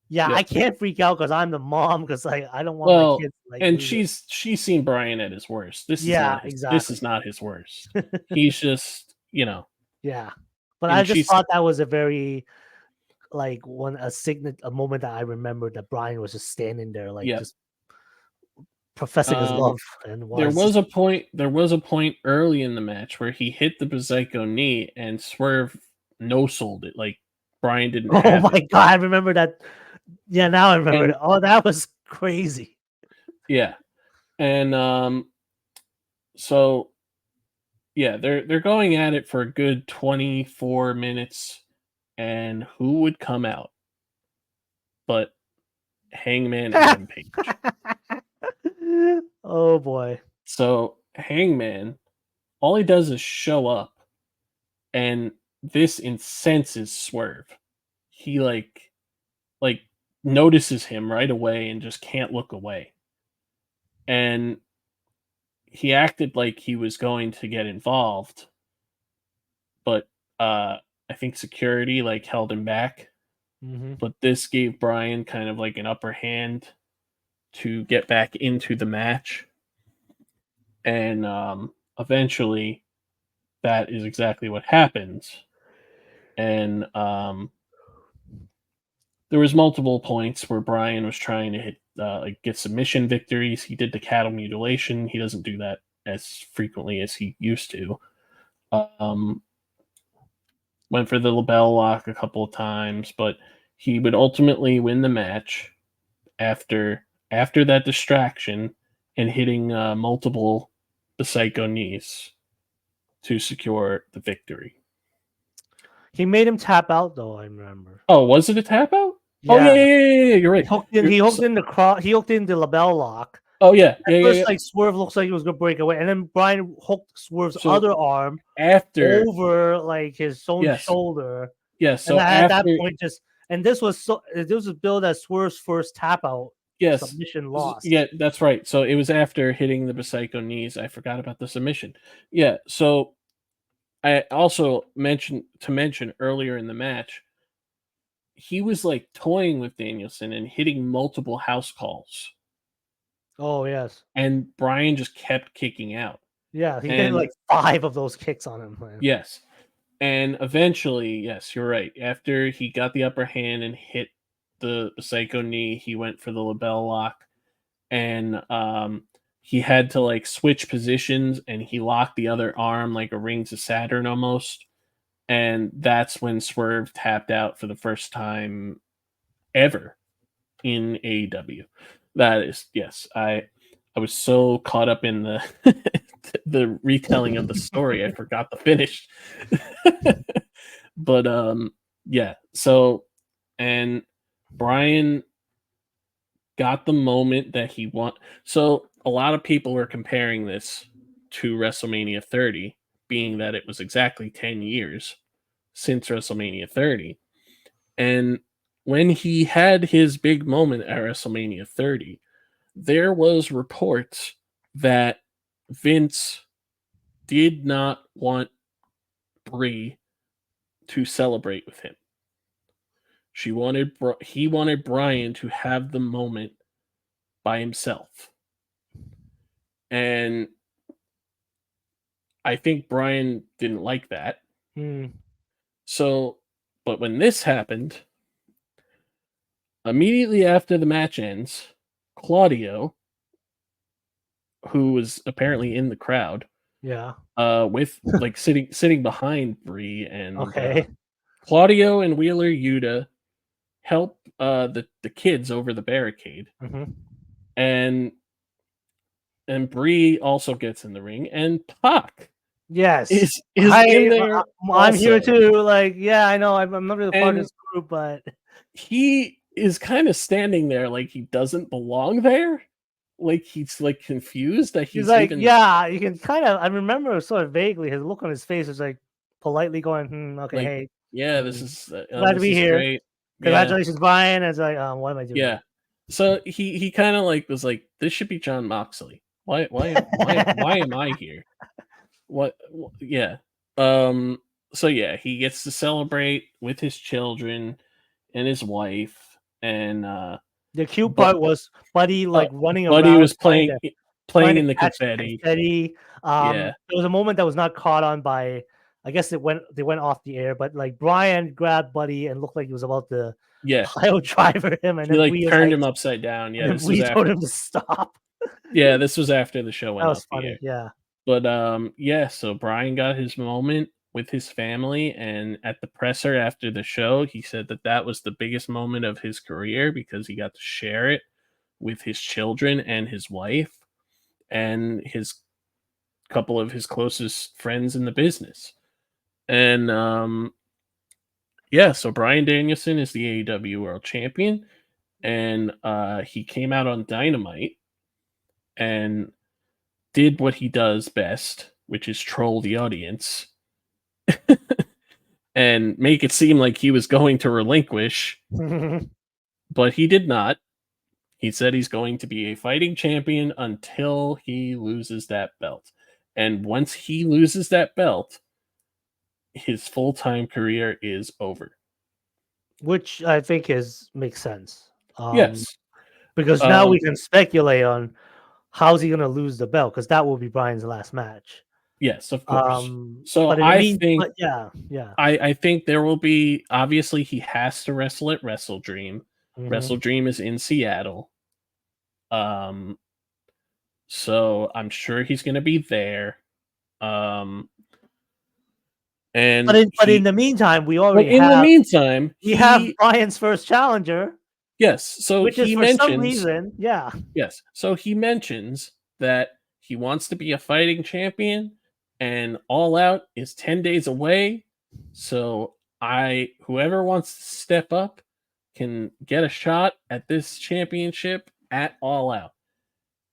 "Yeah, I yep. can't freak out because I'm the mom because I don't want my Well, kids to like and lose it." she's seen Bryan at his worst. Yeah, This is exactly. not his worst. He's just, Yeah, but I and just she's thought that was a very like a moment that I remembered that Brian was just standing there like yep. just professing his Um, love and there was was just. a point early in the match where he hit the Bazaico knee and Swerve no sold it. Like Bryan didn't Oh have my it. god, I remember that. Yeah, now I remember And it. Oh, that was crazy. yeah. And so yeah, they're going at it for a good 24 minutes, and who would come out but Hangman Adam Page. Oh boy. So Hangman, all he does is show up, and this incenses Swerve. He like notices him right away and just can't look away. And he acted like he was going to get involved, but I think security like held him back. Hmm. But this gave Bryan kind of like an upper hand to get back into the match. And eventually that is exactly what happens. And there was multiple points where Bryan was trying to hit like get submission victories. He did the cattle mutilation. He doesn't do that as frequently as he used to. Um, went for the label lock a couple of times, but he would ultimately win the match after that distraction and hitting multiple the Psycho knees to secure the victory. He made him tap out though. I remember. Oh, was it a tap out? Oh yeah, Yeah, yeah, yeah, yeah. You're he right. hooked in. He hooked in the cross. He hooked in the label lock. Oh yeah, At yeah, yeah, first, yeah. like Swerve looks like he was gonna break away, and then Brian hooked Swerve's So other arm after over like his own yes, shoulder, yes. and So at that after point, this was billed as Swerve's first tap out yes, submission yeah, loss. that's right. So it was after hitting the Psycho knees. I forgot about the submission. Yeah. So I also mention earlier in the match, he was like toying with Danielson and hitting multiple house calls, Oh yes, and Brian just kept kicking out. yeah, he hit And like 5 of those kicks on him, man. yes, and eventually, yes, you're right. After he got the upper hand and hit the Psycho knee, he went for the label lock, and he had to like switch positions, and he locked the other arm like a Rings of Saturn almost, and that's when Swerve tapped out for the first time ever in AEW. That is yes, I was so caught up in the the retelling of the story, I forgot the finish. But yeah, so and Brian got the moment that he want. So a lot of people were comparing this to WrestleMania 30, being that it was exactly 10 years since WrestleMania 30. And when he had his big moment at WrestleMania 30, there was reports that Vince did not want Brie to celebrate with him. He wanted Brian to have the moment by himself. And I think Brian didn't like that. Hmm. So, but when this happened, immediately after the match ends, Claudio, who was apparently in the crowd, Yeah. with like sitting behind Bree, and Okay. Claudio and Wheeler Yuta help the kids over the barricade, Hmm. and Bree also gets in the ring, and Pac Yes. is in there I'm here also, too. Like, yeah, I know. I'm not really part of and this group, but he is kind of standing there like he doesn't belong there, like he's like confused that he's he's like, even yeah, you can kind of. I remember sort of vaguely his look on his face was like politely going, okay, like, hey, yeah, mm, glad to this be is here. great, yeah. Congratulations, Brian. And it's like, what am I doing Yeah. here? So he kind of like was like, this should be John Moxley. Why am I here? Yeah. Um so yeah, he gets to celebrate with his children and his wife, and The cute but part was Buddy like running Buddy around was trying to playing in the catch the confetti. confetti. Yeah. There was a moment that was not caught on by. I guess they went off the air, but like Brian grabbed Buddy and looked like he was about to Yeah. pile driver him, and He then like Bree was turned like, him upside down. and Yeah, then this was Bree after told him to stop. yeah, this was after the show That went was off the funny. air. Yeah. But yeah, so Brian got his moment with his family, and at the presser after the show, he said that that was the biggest moment of his career because he got to share it with his children and his wife and his couple of his closest friends in the business. And yeah, so Brian Danielson is the AEW World Champion, and he came out on Dynamite and did what he does best, which is troll the audience and make it seem like he was going to relinquish, but he did not. He said he's going to be a fighting champion until he loses that belt. And once he loses that belt, his full time career is over. Which I think is makes sense. Yes. Because now Um, we can speculate on how's he gonna lose the belt because that will be Brian's last match. yes, of course. But So in the but yeah, yeah. I think there will be, obviously he has to wrestle at Wrestle Dream. Hmm. Wrestle Dream is in Seattle. Um, so I'm sure he's gonna be there. Um, And but in the meantime, we but already in the have meantime, we have Brian's first challenger, yes, so which is he for some mentions reason, yeah. yes, so he mentions that he wants to be a fighting champion, and All Out is 10 days away. So whoever wants to step up can get a shot at this championship at All Out.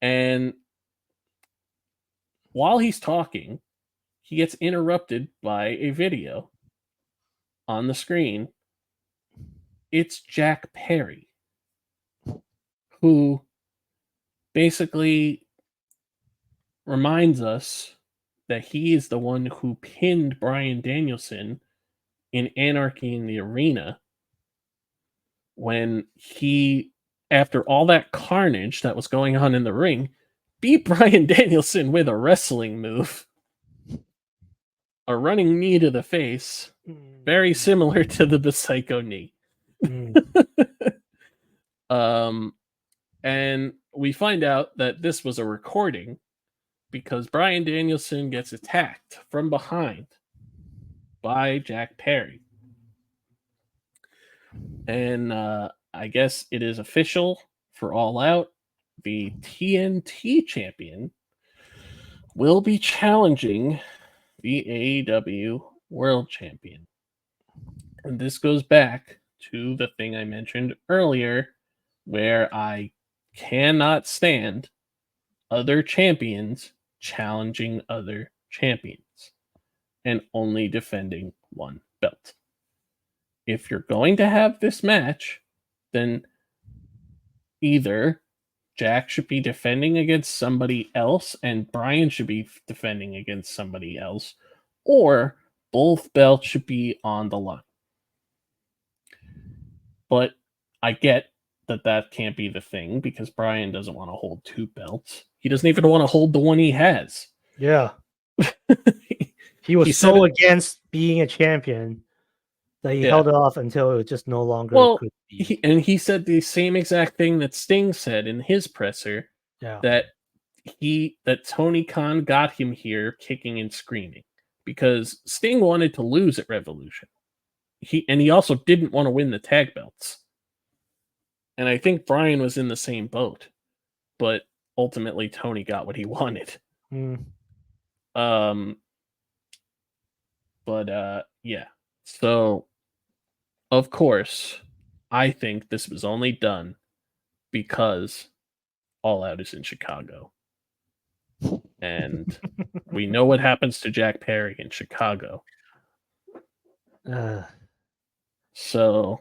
And while he's talking, he gets interrupted by a video on the screen. It's Jack Perry, who basically reminds us that he is the one who pinned Bryan Danielson in Anarchy in the Arena when he, after all that carnage that was going on in the ring, beat Bryan Danielson with a wrestling move, a running knee to the face, very similar to the Psycho knee. Mm. And we find out that this was a recording because Bryan Danielson gets attacked from behind by Jack Perry. And I guess it is official for All Out. The TNT champion will be challenging the AEW World Champion. And this goes back to the thing I mentioned earlier, where I cannot stand other champions challenging other champions and only defending one belt. If you're going to have this match, then either Jack should be defending against somebody else and Brian should be defending against somebody else, or both belts should be on the line. But I get that that can't be the thing because Brian doesn't want to hold two belts. He doesn't even want to hold the one he has. Yeah. He He was said so it. against being a champion that he Yeah. held it off until it just no longer Well, could be. he said the same exact thing that Sting said in his presser, Yeah. that Tony Khan got him here kicking and screaming because Sting wanted to lose at Revolution. He also didn't want to win the tag belts. And I think Brian was in the same boat, but ultimately Tony got what he wanted. Mm. Yeah. So of course, I think this was only done because All Out is in Chicago. And we know what happens to Jack Perry in Chicago. So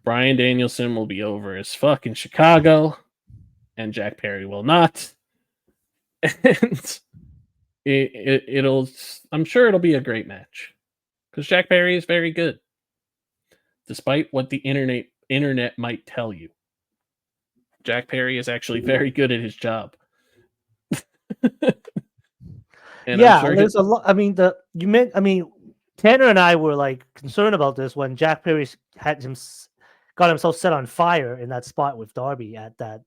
Bryan Danielson will be over as fuck in Chicago, and Jack Perry will not. And it'll, I'm sure it'll be a great match because Jack Perry is very good, despite what the internet might tell you. Jack Perry is actually very good at his job. And I'm Yeah, sure there's a lot. I mean, Tanner and I were like concerned about this when Jack Perry got himself set on fire in that spot with Darby at that.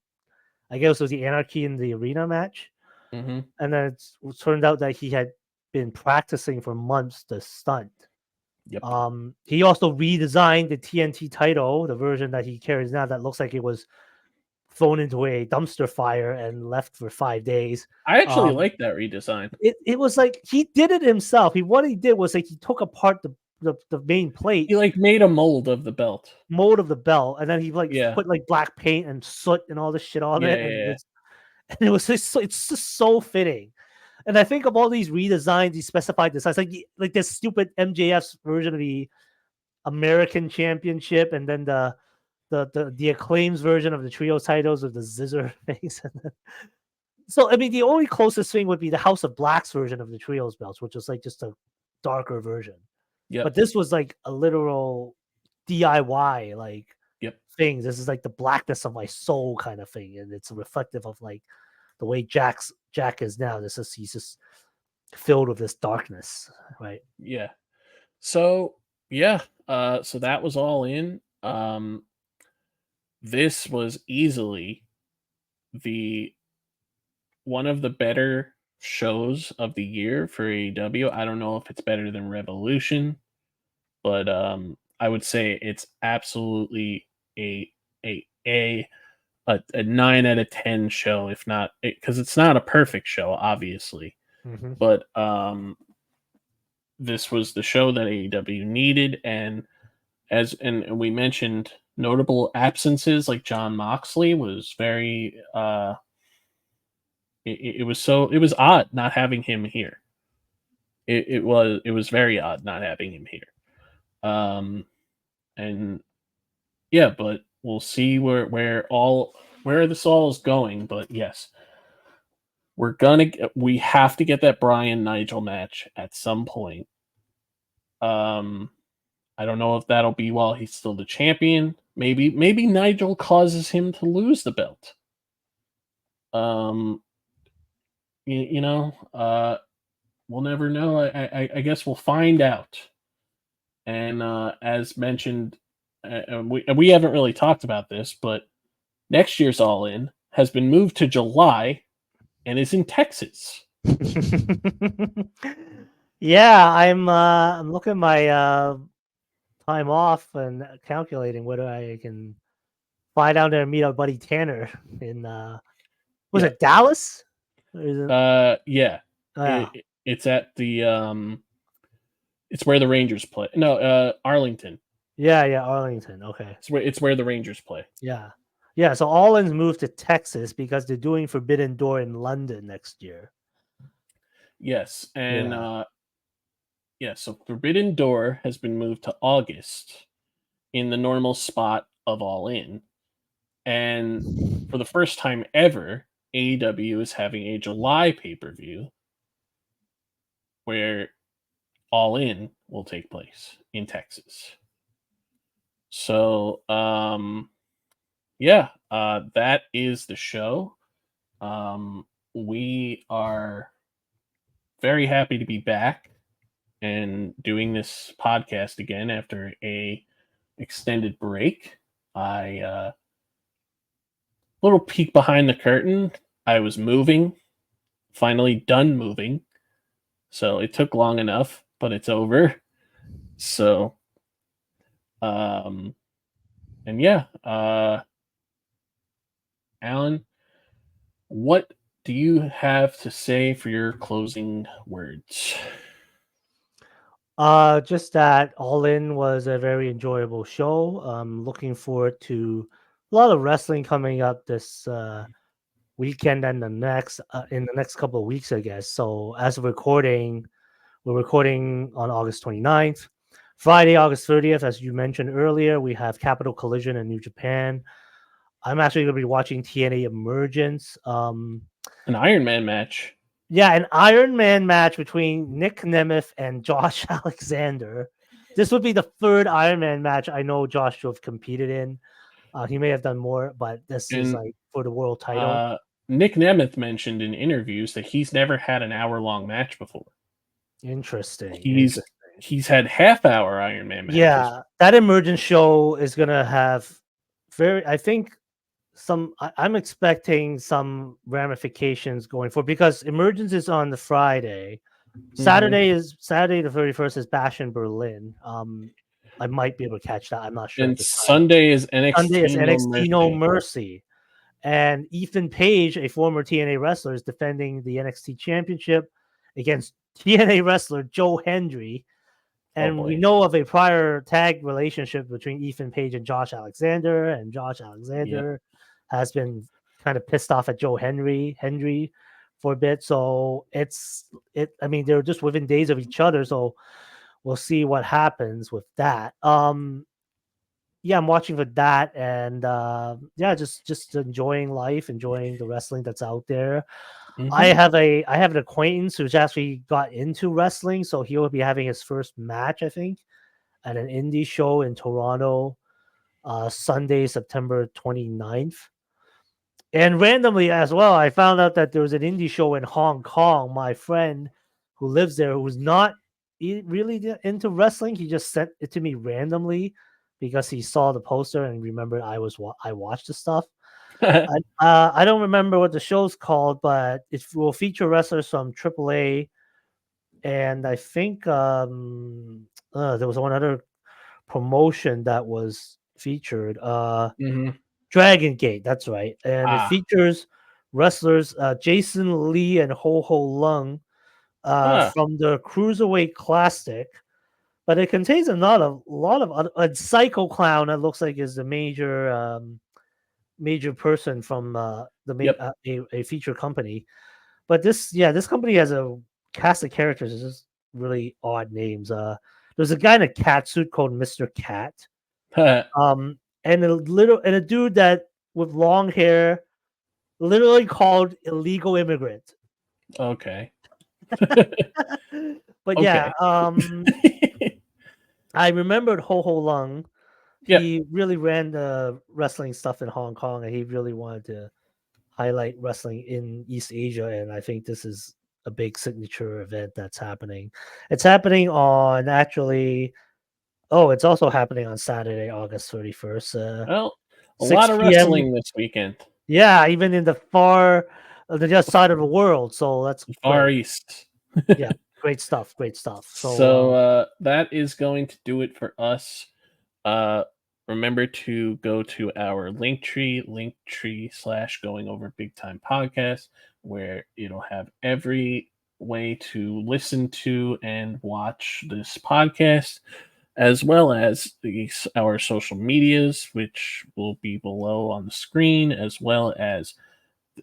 I guess it was the Anarchy in the Arena match, Mhm. and then it turned out that he had been practicing for months the stunt. Yep. He also redesigned the TNT title, the version that he carries now, that looks like it was thrown into a dumpster fire and left for 5 days. I actually like that redesign. It was like he did it himself. What he did was like he took apart the main plate, He like made a mold of the belt. mold of the belt, and then he like Yeah. put like black paint and soot and all this shit on Yeah, it, yeah. and it was just it's just so fitting. And I think of all these redesigns, these specified designs, like this stupid MJF's version of the American Championship, and then the Acclaims version of the trio titles with the scissor face. So I mean, the only closest thing would be the House of Black's version of the trios belts, which was like just a darker version. Yep. But this was like a literal DIY like Yep. thing. This is like the blackness of my soul kind of thing, and it's reflective of like the way Jack is now. He's just filled with this darkness, right? Yeah. So yeah, so that was All In. This was easily the one of the better shows of the year for AEW. I don't know if it's better than Revolution, but I would say it's absolutely a a a a 9 out of 10 show, if not, because it's not a perfect show, obviously, Hmm. but this was the show that AEW needed, and and we mentioned notable absences like John Moxley was very it was odd not having him here. It was very odd not having him here. Um, and yeah, but we'll see where this all is going. But yes, we have to get that Brian Nigel match at some point. Um, I don't know if that'll be while he's still the champion. Maybe Nigel causes him to lose the belt. Um, you know, we'll never know. I guess we'll find out. And as mentioned, we haven't really talked about this, but next year's All In has been moved to July and is in Texas. Yeah, I'm looking at my time off and calculating whether I can fly down there and meet our buddy Tanner in was Yeah, it Dallas? Or is it? yeah. Yeah, It's at the it's where the Rangers play. No, Arlington. yeah, Arlington. Okay, It's where the Rangers play. yeah, yeah. So All In's moved to Texas because they're doing Forbidden Door in London next year. Yes, and Yeah. yeah. So Forbidden Door has been moved to August in the normal spot of All In, and for the first time ever, AEW is having a July pay per view where All In will take place in Texas. So, yeah, that is the show. We are very happy to be back and doing this podcast again after a extended break. I little peek behind the curtain. I was moving, finally done moving. So it took long enough, but it's over. So and yeah, Alan, what do you have to say for your closing words? Just that All In was a very enjoyable show. Looking forward to a lot of wrestling coming up this weekend and the next in the next couple of weeks, I guess. So as of recording, we're recording on August 29th. Friday, August 30th, as you mentioned earlier, we have Capital Collision in New Japan. I'm actually going to be watching TNA Emergence. An Iron Man match. Yeah, an Iron Man match between Nick Nemeth and Josh Alexander. This would be the third Iron Man match I know Josh to have competed in. He may have done more, but this is And like for the world title. uh, Nick Nemeth mentioned in interviews that he's never had an hour-long match before. Interesting. He's Interesting. he's had half-hour Iron Man matches. Yeah, that emergence show is gonna have I think I'm expecting some ramifications going forward because emergence is on the Friday. Mhm. Saturday the 31st is Bash in Berlin. I might be able to catch that. I'm not sure at And this time. Sunday is Sunday is NXT No NXT No Mercy. Mercy. And Ethan Page, a former TNA wrestler, is defending the NXT championship against TNA wrestler Joe Hendry. Oh And we boy. know of a prior tag relationship between Ethan Page and Josh Alexander, and Josh Yep. Alexander has been kind of pissed off at Joe Hendry for a bit. So I mean, they're just within days of each other, so we'll see what happens with that. Yeah, I'm watching for that, and yeah, just enjoying life, enjoying the wrestling that's out there. Mhm. I have an acquaintance who's actually got into wrestling, so he will be having his first match, I think, at an indie show in Toronto, Sunday, September 29th. And randomly as well, I found out that there was an indie show in Hong Kong. My friend who lives there, who's not really into wrestling, he just sent it to me randomly because he saw the poster and remembered I watched the stuff. I don't remember what the show's called, but it will feature wrestlers from AAA, and I think there was one other promotion that was featured. Mhm. Dragon Gate, that's right, and it Ah, features wrestlers Jason Lee and Ho Ho Lung ah, from the Cruiserweight Classic. But it contains a lot of a Psycho Clown that looks like is the major person from yep. a feature company. But this company has a cast of characters. It's just really odd names. There's a guy in a cat suit called Mr. Cat. And a dude that with long hair, literally called illegal immigrant. Okay. But yeah, Okay. I remembered Ho Ho Lung. Yep. He really ran the wrestling stuff in Hong Kong, and he really wanted to highlight wrestling in East Asia. And I think this is a big signature event that's happening. It's happening on actually. Oh, it's also happening on Saturday, August 31st, Well, a lot of 6 p.m. wrestling this weekend. Yeah, even in the other side of the world. So that's Far great. East. Yeah, great stuff. Great stuff. So, So that is going to do it for us. Uh, remember to go to our linktree slash going over big time podcast, where it'll have every way to listen to and watch this podcast, as well as our social medias, which will be below on the screen, as well as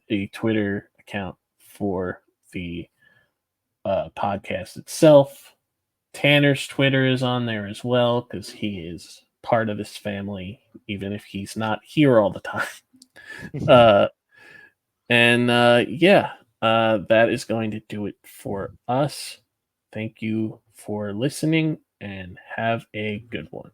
a Twitter account for the podcast itself. Tanner's Twitter is on there as well because he is part of this family, even if he's not here all the time. Uh, and yeah, that is going to do it for us. Thank you for listening and have a good one.